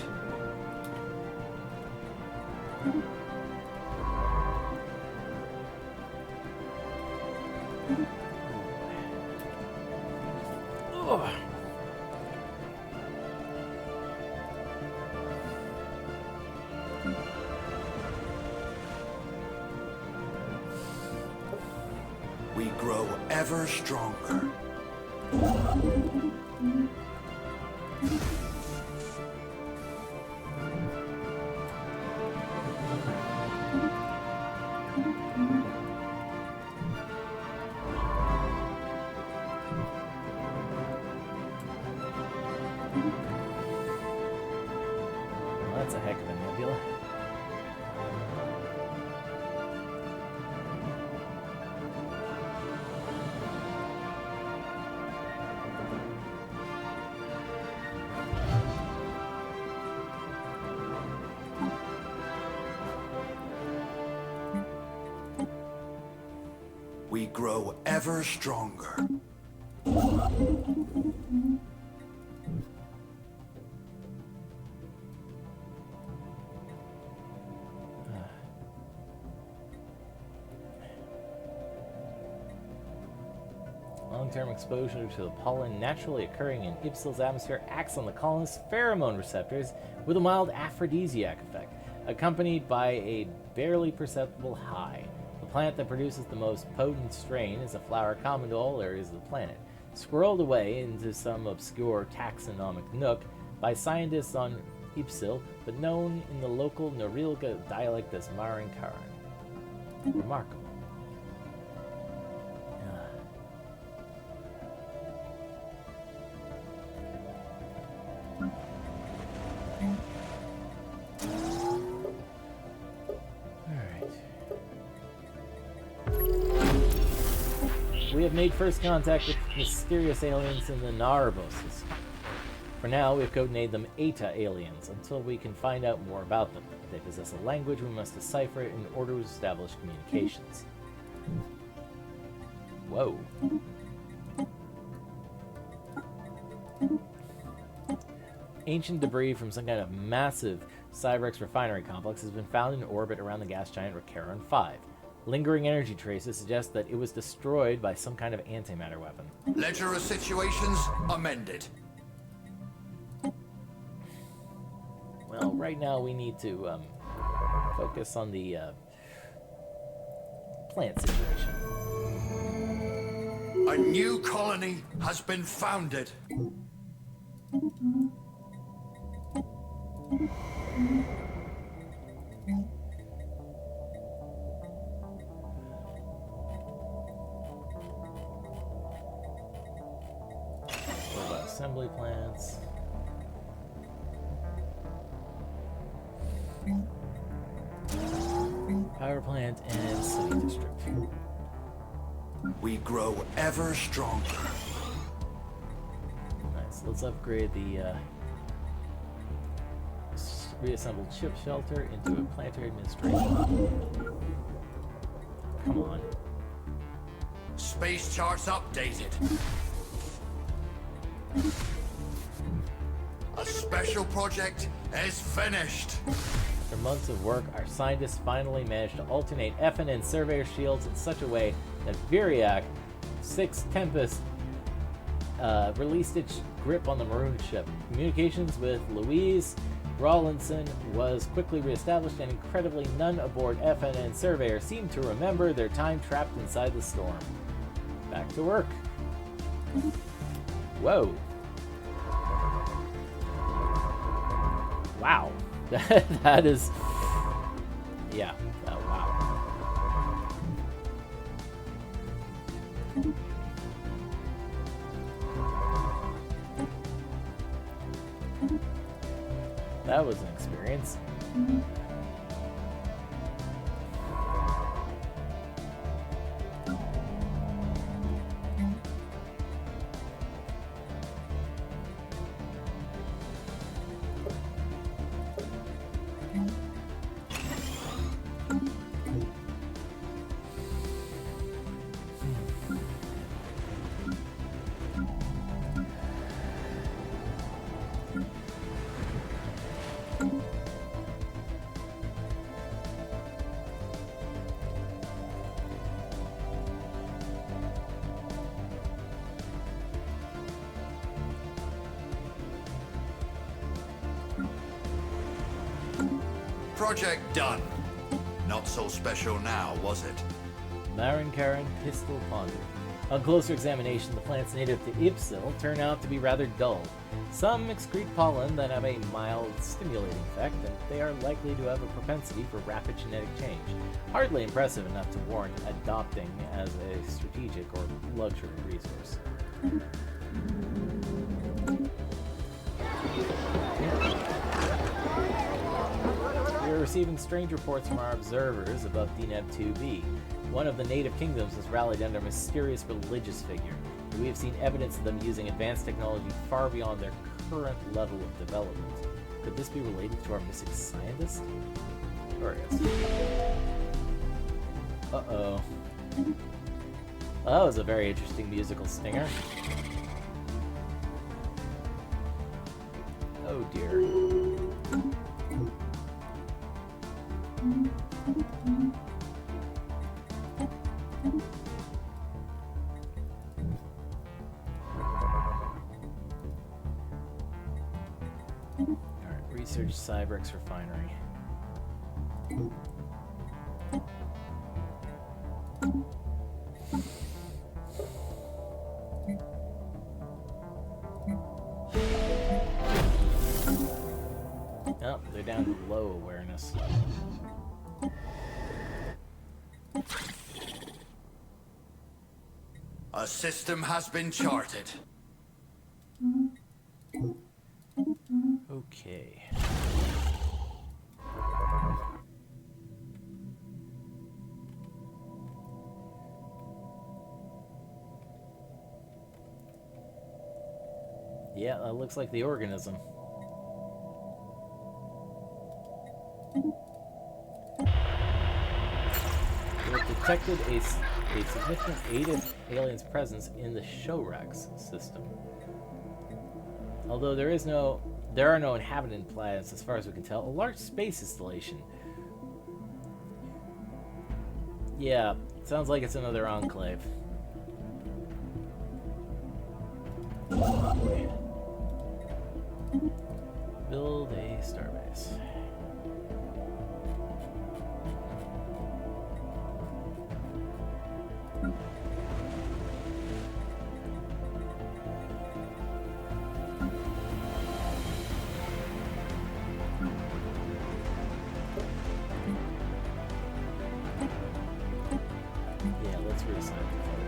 Oh. We grow ever stronger. Well, that's a heck of a nebula. We grow ever stronger. Long-term exposure to the pollen naturally occurring in Ipsil's atmosphere acts on the colonist's pheromone receptors with a mild aphrodisiac effect, accompanied by a barely perceptible high. The plant that produces the most potent strain is a flower common to all areas of the planet, squirreled away into some obscure taxonomic nook by scientists on Ipsil, but known in the local Norilga dialect as Marinkaran. Remarkable. We have made first contact with mysterious aliens in the Naraboses. For now, we've codenamed them Eta aliens, until we can find out more about them. They possess a language we must decipher in order to establish communications. Whoa. Ancient debris from some kind of massive Cyrex refinery complex has been found in orbit around the gas giant Recaron 5. Lingering energy traces suggest that it was destroyed by some kind of antimatter weapon. Ledger of situations amended. Well, right now we need to focus on the plant situation. A new colony has been founded. What about assembly plants? Power plant and city district. We grow ever stronger. Nice. Let's upgrade the reassembled chip shelter into a planetary administration. Come on. Space charts updated. A special project is finished. After months of work, our scientists finally managed to alternate FNN surveyor shields in such a way that Viriac 6 Tempest released its grip on the maroon ship. Communications with Louise Rawlinson was quickly reestablished, and incredibly, none aboard FNN surveyor seemed to remember their time trapped inside the storm. Back to work. Whoa. Wow. That is... Yeah. Oh, wow. That was an experience. project done. Not so special now, was it? Marin Karen Pistol Ponder. On closer examination, the plants native to Ipsil turn out to be rather dull. Some excrete pollen that have a mild stimulating effect, and they are likely to have a propensity for rapid genetic change. Hardly impressive enough to warrant adopting as a strategic or luxury resource. We are receiving strange reports from our observers above DNEB 2B. One of the native kingdoms has rallied under a mysterious religious figure. We have seen evidence of them using advanced technology far beyond their current level of development. Could this be related to our missing scientist? Curious. Uh-oh. Well, that was a very interesting musical stinger. Oh dear. Alright, research Cybrex refinery. Oh, they're down to low awareness. A system has been charted. Okay. Yeah, that looks like the organism. We have detected a significant alien's presence in the Shorax system. Although there are no inhabitant planets as far as we can tell. A large space installation. Yeah, sounds like it's another enclave. Oh boy. Build a starbase. Yeah, let's reassign the folk.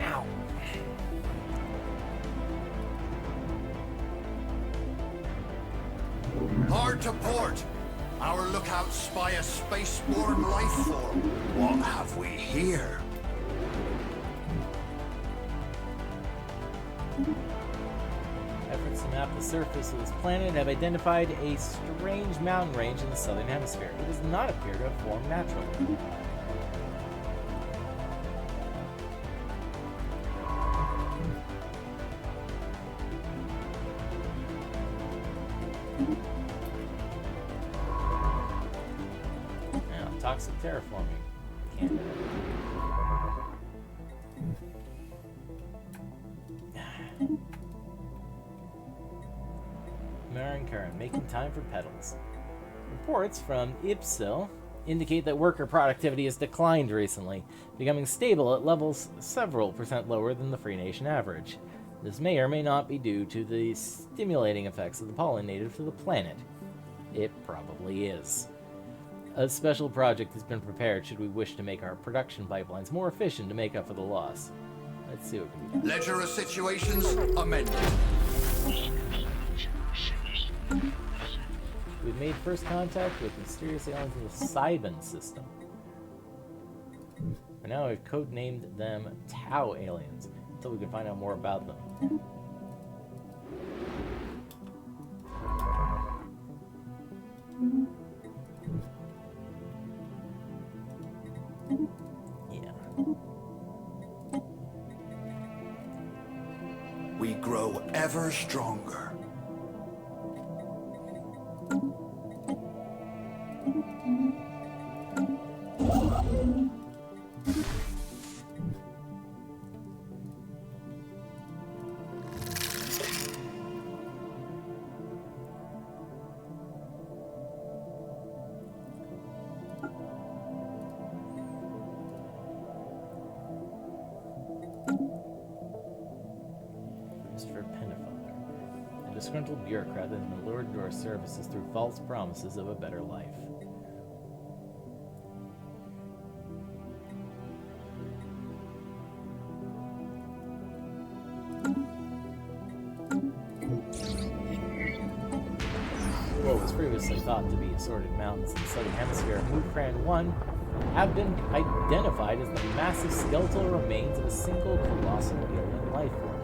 Ow. Hard to port. Our lookouts spy a spaceborne life form. What have we here? Efforts to map the surface of this planet have identified a strange mountain range in the southern hemisphere. It does not appear to have formed naturally. Now, toxic terraforming. Can't. Marin Karen, making time for pedals. Reports from Ipsil indicate that worker productivity has declined recently, becoming stable at levels several percent lower than the Free Nation average. This may or may not be due to the stimulating effects of the pollen native to the planet. It probably is. A special project has been prepared should we wish to make our production pipelines more efficient to make up for the loss. Let's see what we can do. Ledger of situations amended. We've made first contact with mysterious aliens in the Cybin system. For now, we've codenamed them Tau aliens until we can find out more about them. Yeah. We grow ever stronger. disgruntled bureaucrat that has been lured into our services through false promises of a better life. What was previously thought to be assorted mountains in the southern hemisphere of Mukran 1 have been identified as the massive skeletal remains of a single colossal alien life form.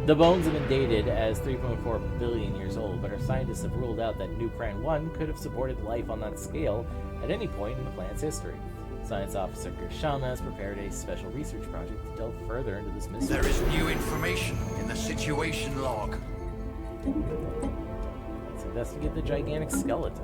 The bones have been dated as 3.4 billion years old, but our scientists have ruled out that Mukran 1 could have supported life on that scale at any point in the planet's history. Science Officer Gershana has prepared a special research project to delve further into this mystery. There is new information in the situation log. Let's investigate the gigantic skeleton.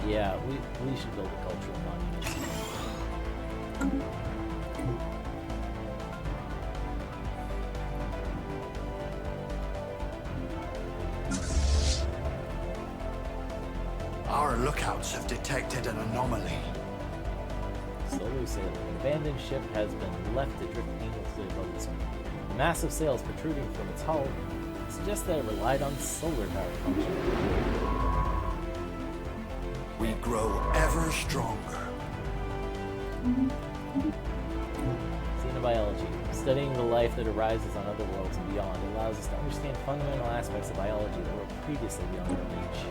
Yeah, we should build a cultural monument. Our lookouts have detected an anomaly. Slowly sailing. An abandoned ship has been left adrift aimlessly above the screen. The massive sails protruding from its hull suggest that it relied on solar power function. We grow ever stronger. Xenobiology. Studying the life that arises on other worlds and beyond allows us to understand fundamental aspects of biology that were previously beyond our reach.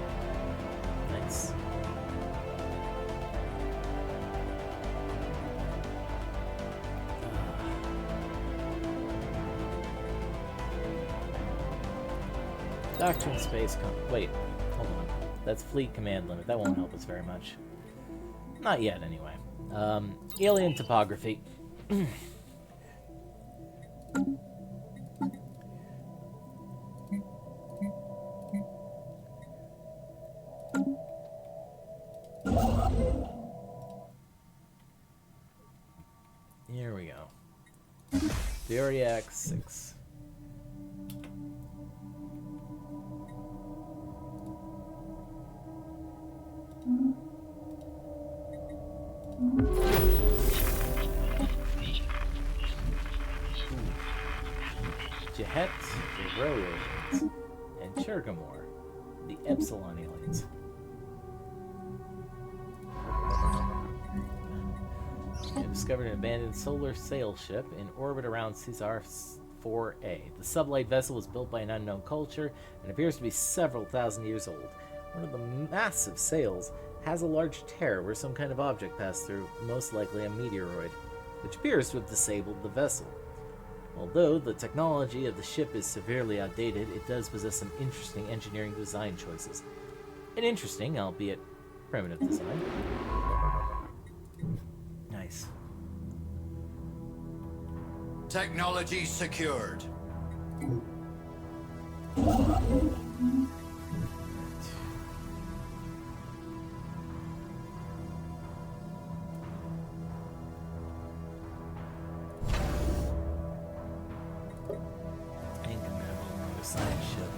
Nice. Doctrine Space Wait, hold on. That's Fleet Command Limit. That won't help us very much. Not yet, anyway. Alien topography. Here we go. Viriac 6. Jahet, the Row aliens, and Chergamore, the Epsilon aliens. We have discovered an abandoned solar sail ship in orbit around Caesar 4A. The sublight vessel was built by an unknown culture and appears to be several thousand years old. One of the massive sails has a large tear where some kind of object passed through, most likely a meteoroid, which appears to have disabled the vessel. Although the technology of the ship is severely outdated, it does possess some interesting engineering design choices. An interesting, albeit primitive design. Nice. Technology secured. Science ship.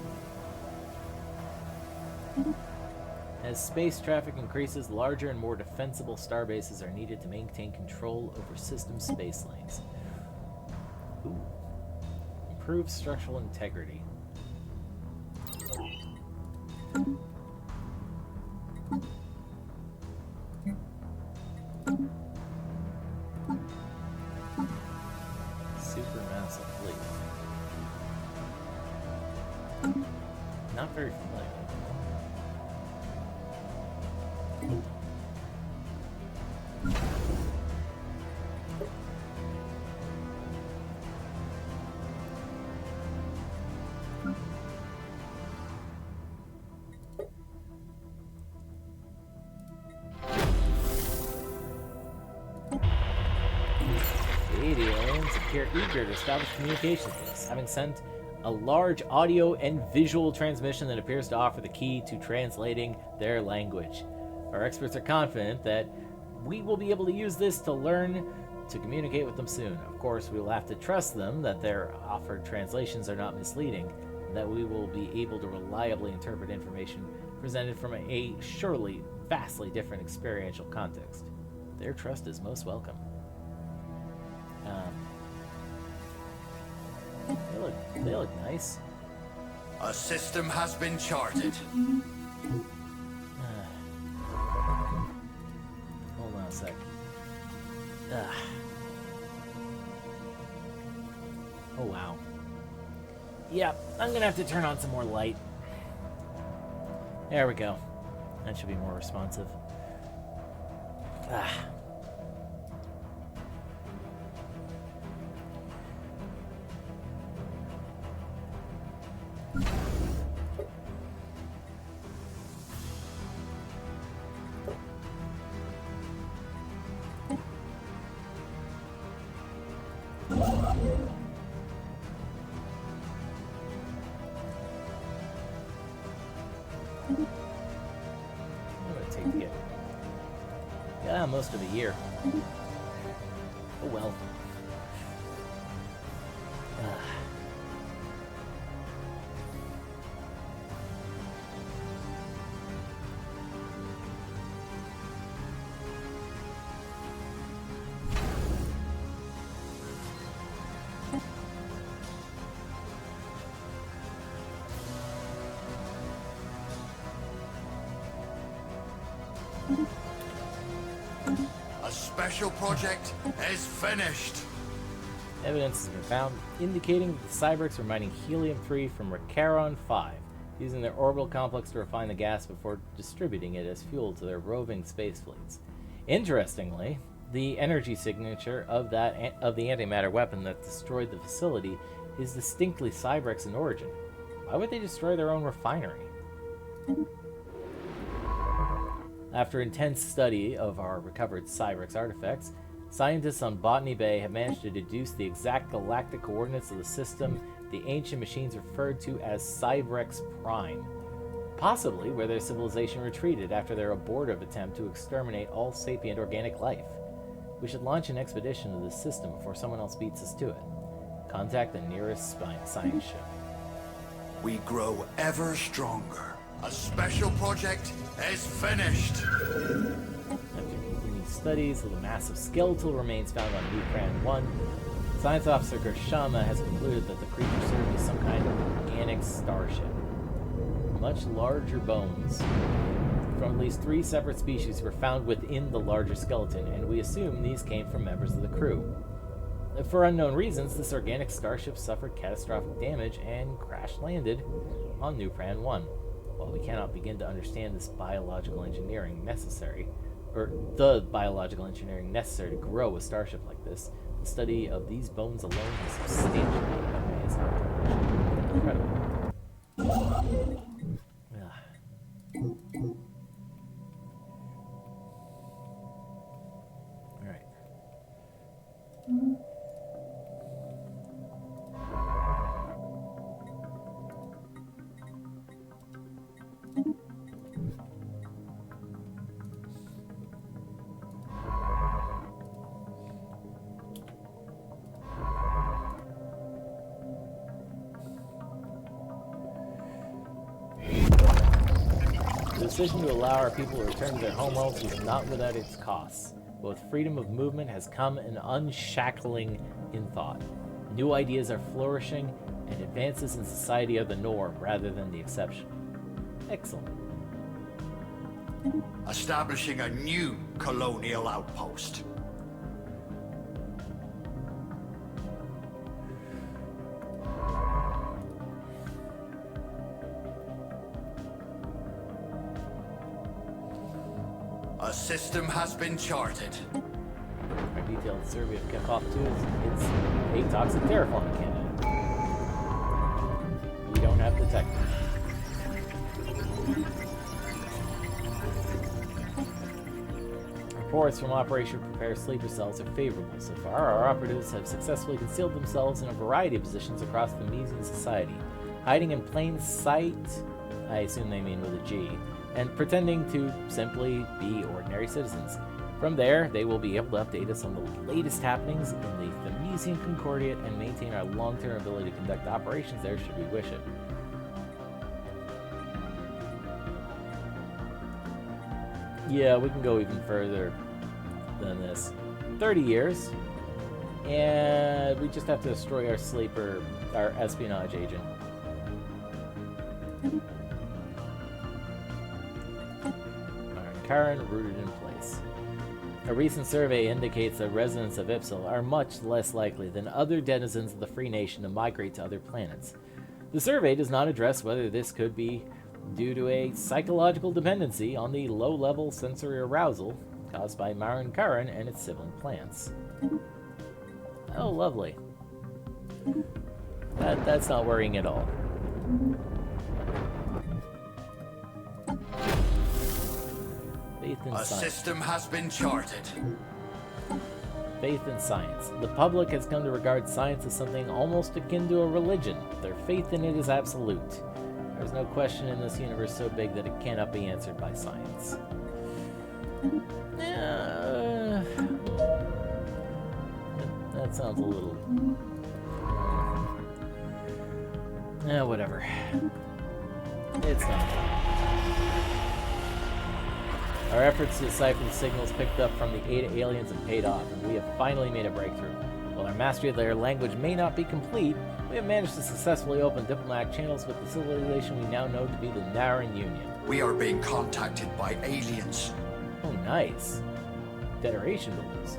As space traffic increases, larger and more defensible starbases are needed to maintain control over system space lanes. Ooh. Improve structural integrity. Supermassive fleet. Not very familiar. appear eager to establish communications with us, having sent a large audio and visual transmission that appears to offer the key to translating their language. Our experts are confident that we will be able to use this to learn to communicate with them soon. Of course, we will have to trust them that their offered translations are not misleading, and that we will be able to reliably interpret information presented from a surely vastly different experiential context. Their trust is most welcome. They look nice. A system has been charted. Hold on a sec. Oh wow. Yeah, I'm gonna have to turn on some more light. There we go. That should be more responsive. Most of the year. Oh well. A special project is finished. Evidence has been found indicating that the Cyberks were mining helium-3 from Recaron 5, using their orbital complex to refine the gas before distributing it as fuel to their roving space fleets. Interestingly, the energy signature of the antimatter weapon that destroyed the facility is distinctly Cyberks in origin. Why would they destroy their own refinery? After intense study of our recovered Cyberks artifacts, scientists on Botany Bay have managed to deduce the exact galactic coordinates of the system the ancient machines referred to as Cyberks Prime, possibly where their civilization retreated after their abortive attempt to exterminate all sapient organic life. We should launch an expedition to this system before someone else beats us to it. Contact the nearest science ship. We grow ever stronger. A special project is finished. After continuing studies of the massive skeletal remains found on Newcran 1, Science Officer Gershama has concluded that the creature served as some kind of organic starship. Much larger bones from at least 3 separate species were found within the larger skeleton, and we assume these came from members of the crew. For unknown reasons, this organic starship suffered catastrophic damage and crash-landed on Newcran 1. While we cannot begin to understand the biological engineering necessary to grow a starship like this, the study of these bones alone has substantially amazed our knowledge. Incredible. Alright. The decision to allow our people to return to their homeworlds was not without its costs. But with freedom of movement has come an unshackling in thought. New ideas are flourishing, and advances in society are the norm rather than the exception. Excellent. Establishing a new colonial outpost. A system has been charted. Our detailed survey of Kefov 2 is it's a toxic terraforming candidate. We don't have detectors. Reports from Operation Prepare Sleeper Cells are favorable. So far, our operatives have successfully concealed themselves in a variety of positions across the Mesian society, hiding in plain sight, I assume they mean with a G, and pretending to simply be ordinary citizens. From there, they will be able to update us on the latest happenings in the Themesian Concordiate and maintain our long-term ability to conduct operations there should we wish it. Yeah, we can go even further than this. 30 years, and we just have to destroy our espionage agent. Alright, Karen rooted in place. A recent survey indicates that residents of Ipsil are much less likely than other denizens of the Free Nation to migrate to other planets. The survey does not address whether this could be due to a psychological dependency on the low-level sensory arousal caused by Marin Karen and its sibling plants. Oh, lovely. That's not worrying at all. Faith in science. A system has been charted. Faith in science. The public has come to regard science as something almost akin to a religion. Their faith in it is absolute. There's no question in this universe so big that it cannot be answered by science. That sounds a little... whatever. It's not. Our efforts to decipher the signals picked up from the Ada aliens have paid off, and we have finally made a breakthrough. While our mastery of their language may not be complete, we have managed to successfully open diplomatic channels with the civilization we now know to be the Naran Union. We are being contacted by aliens. Oh, nice. Federation builders.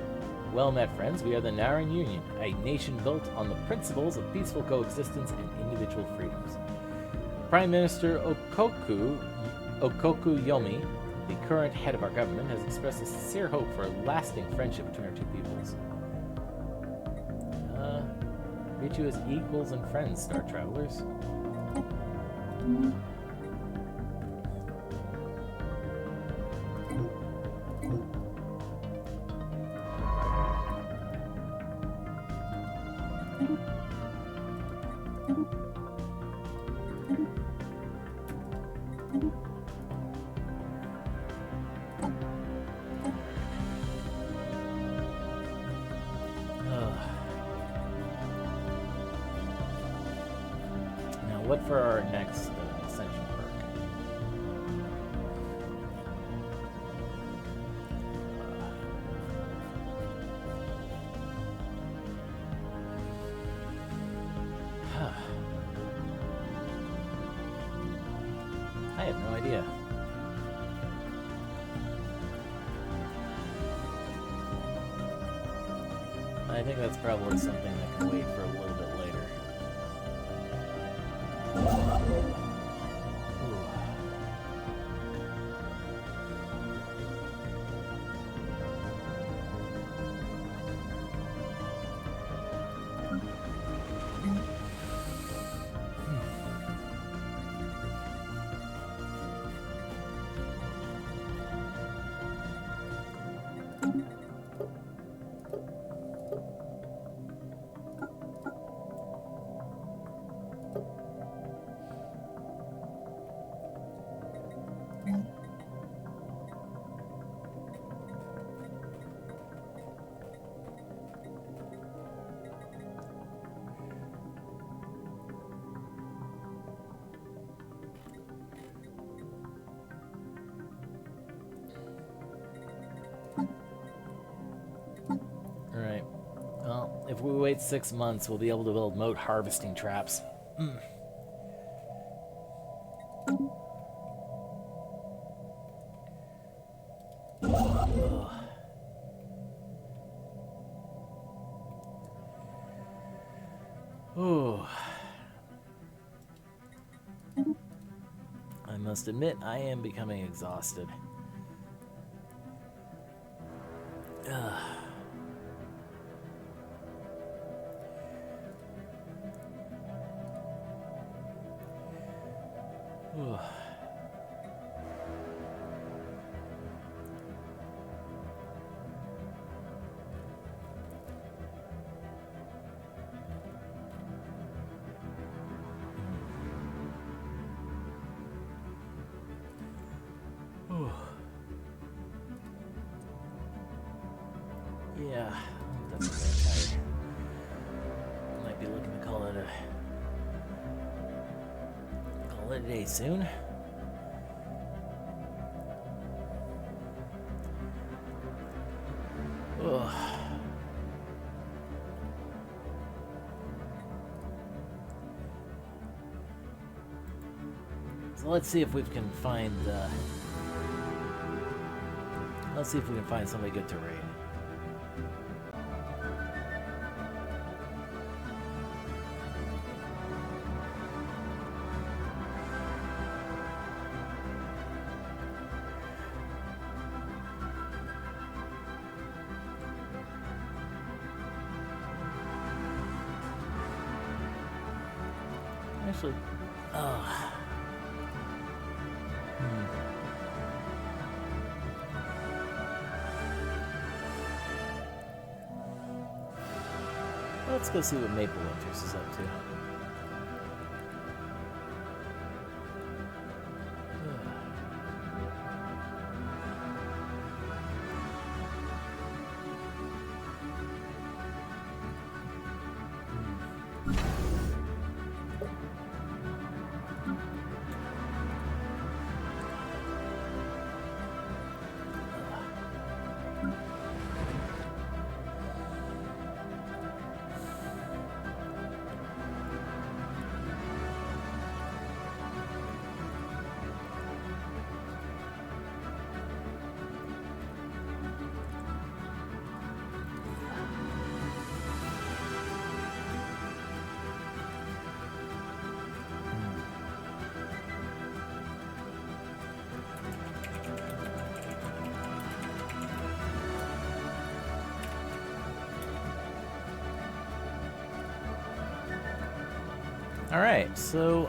Well met, friends. We are the Naran Union, a nation built on the principles of peaceful coexistence and individual freedoms. Prime Minister Okoku Yomi, the current head of our government, has expressed a sincere hope for a lasting friendship between our two peoples. Treat you as equals and friends, Star Travelers. What for our next ascension perk? I have no idea. I think that's probably something that can wait for a little bit later. Alright. Well, if we wait 6 months, we'll be able to build moat harvesting traps. Ooh. I must admit, I am becoming exhausted. Yeah, I'm definitely tired. Might be looking to call it a day soon. Ugh. So let's see if we can find. Let's see if we can find somebody good to raid. Actually, let's go see what Maple Winters is up to. All right, so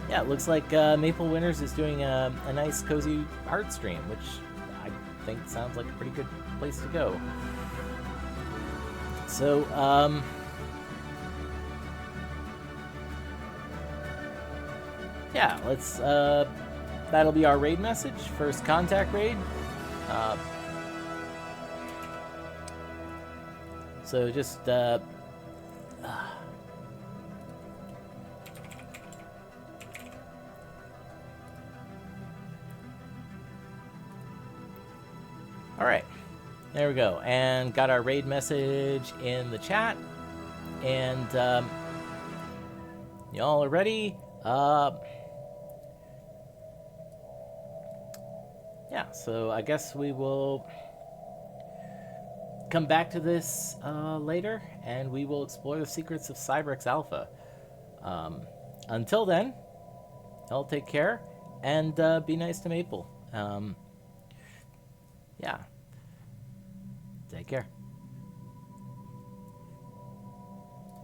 yeah, it looks like Maple Winters is doing a nice cozy art stream, which I think sounds like a pretty good place to go. So yeah, let's that'll be our raid message. First contact raid. So just all right, there we go, and got our raid message in the chat, and y'all are ready. Yeah, so I guess we will come back to this later, and we will explore the secrets of Cybrex Alpha. Until then, y'all take care, and be nice to Maple. Yeah. Take care.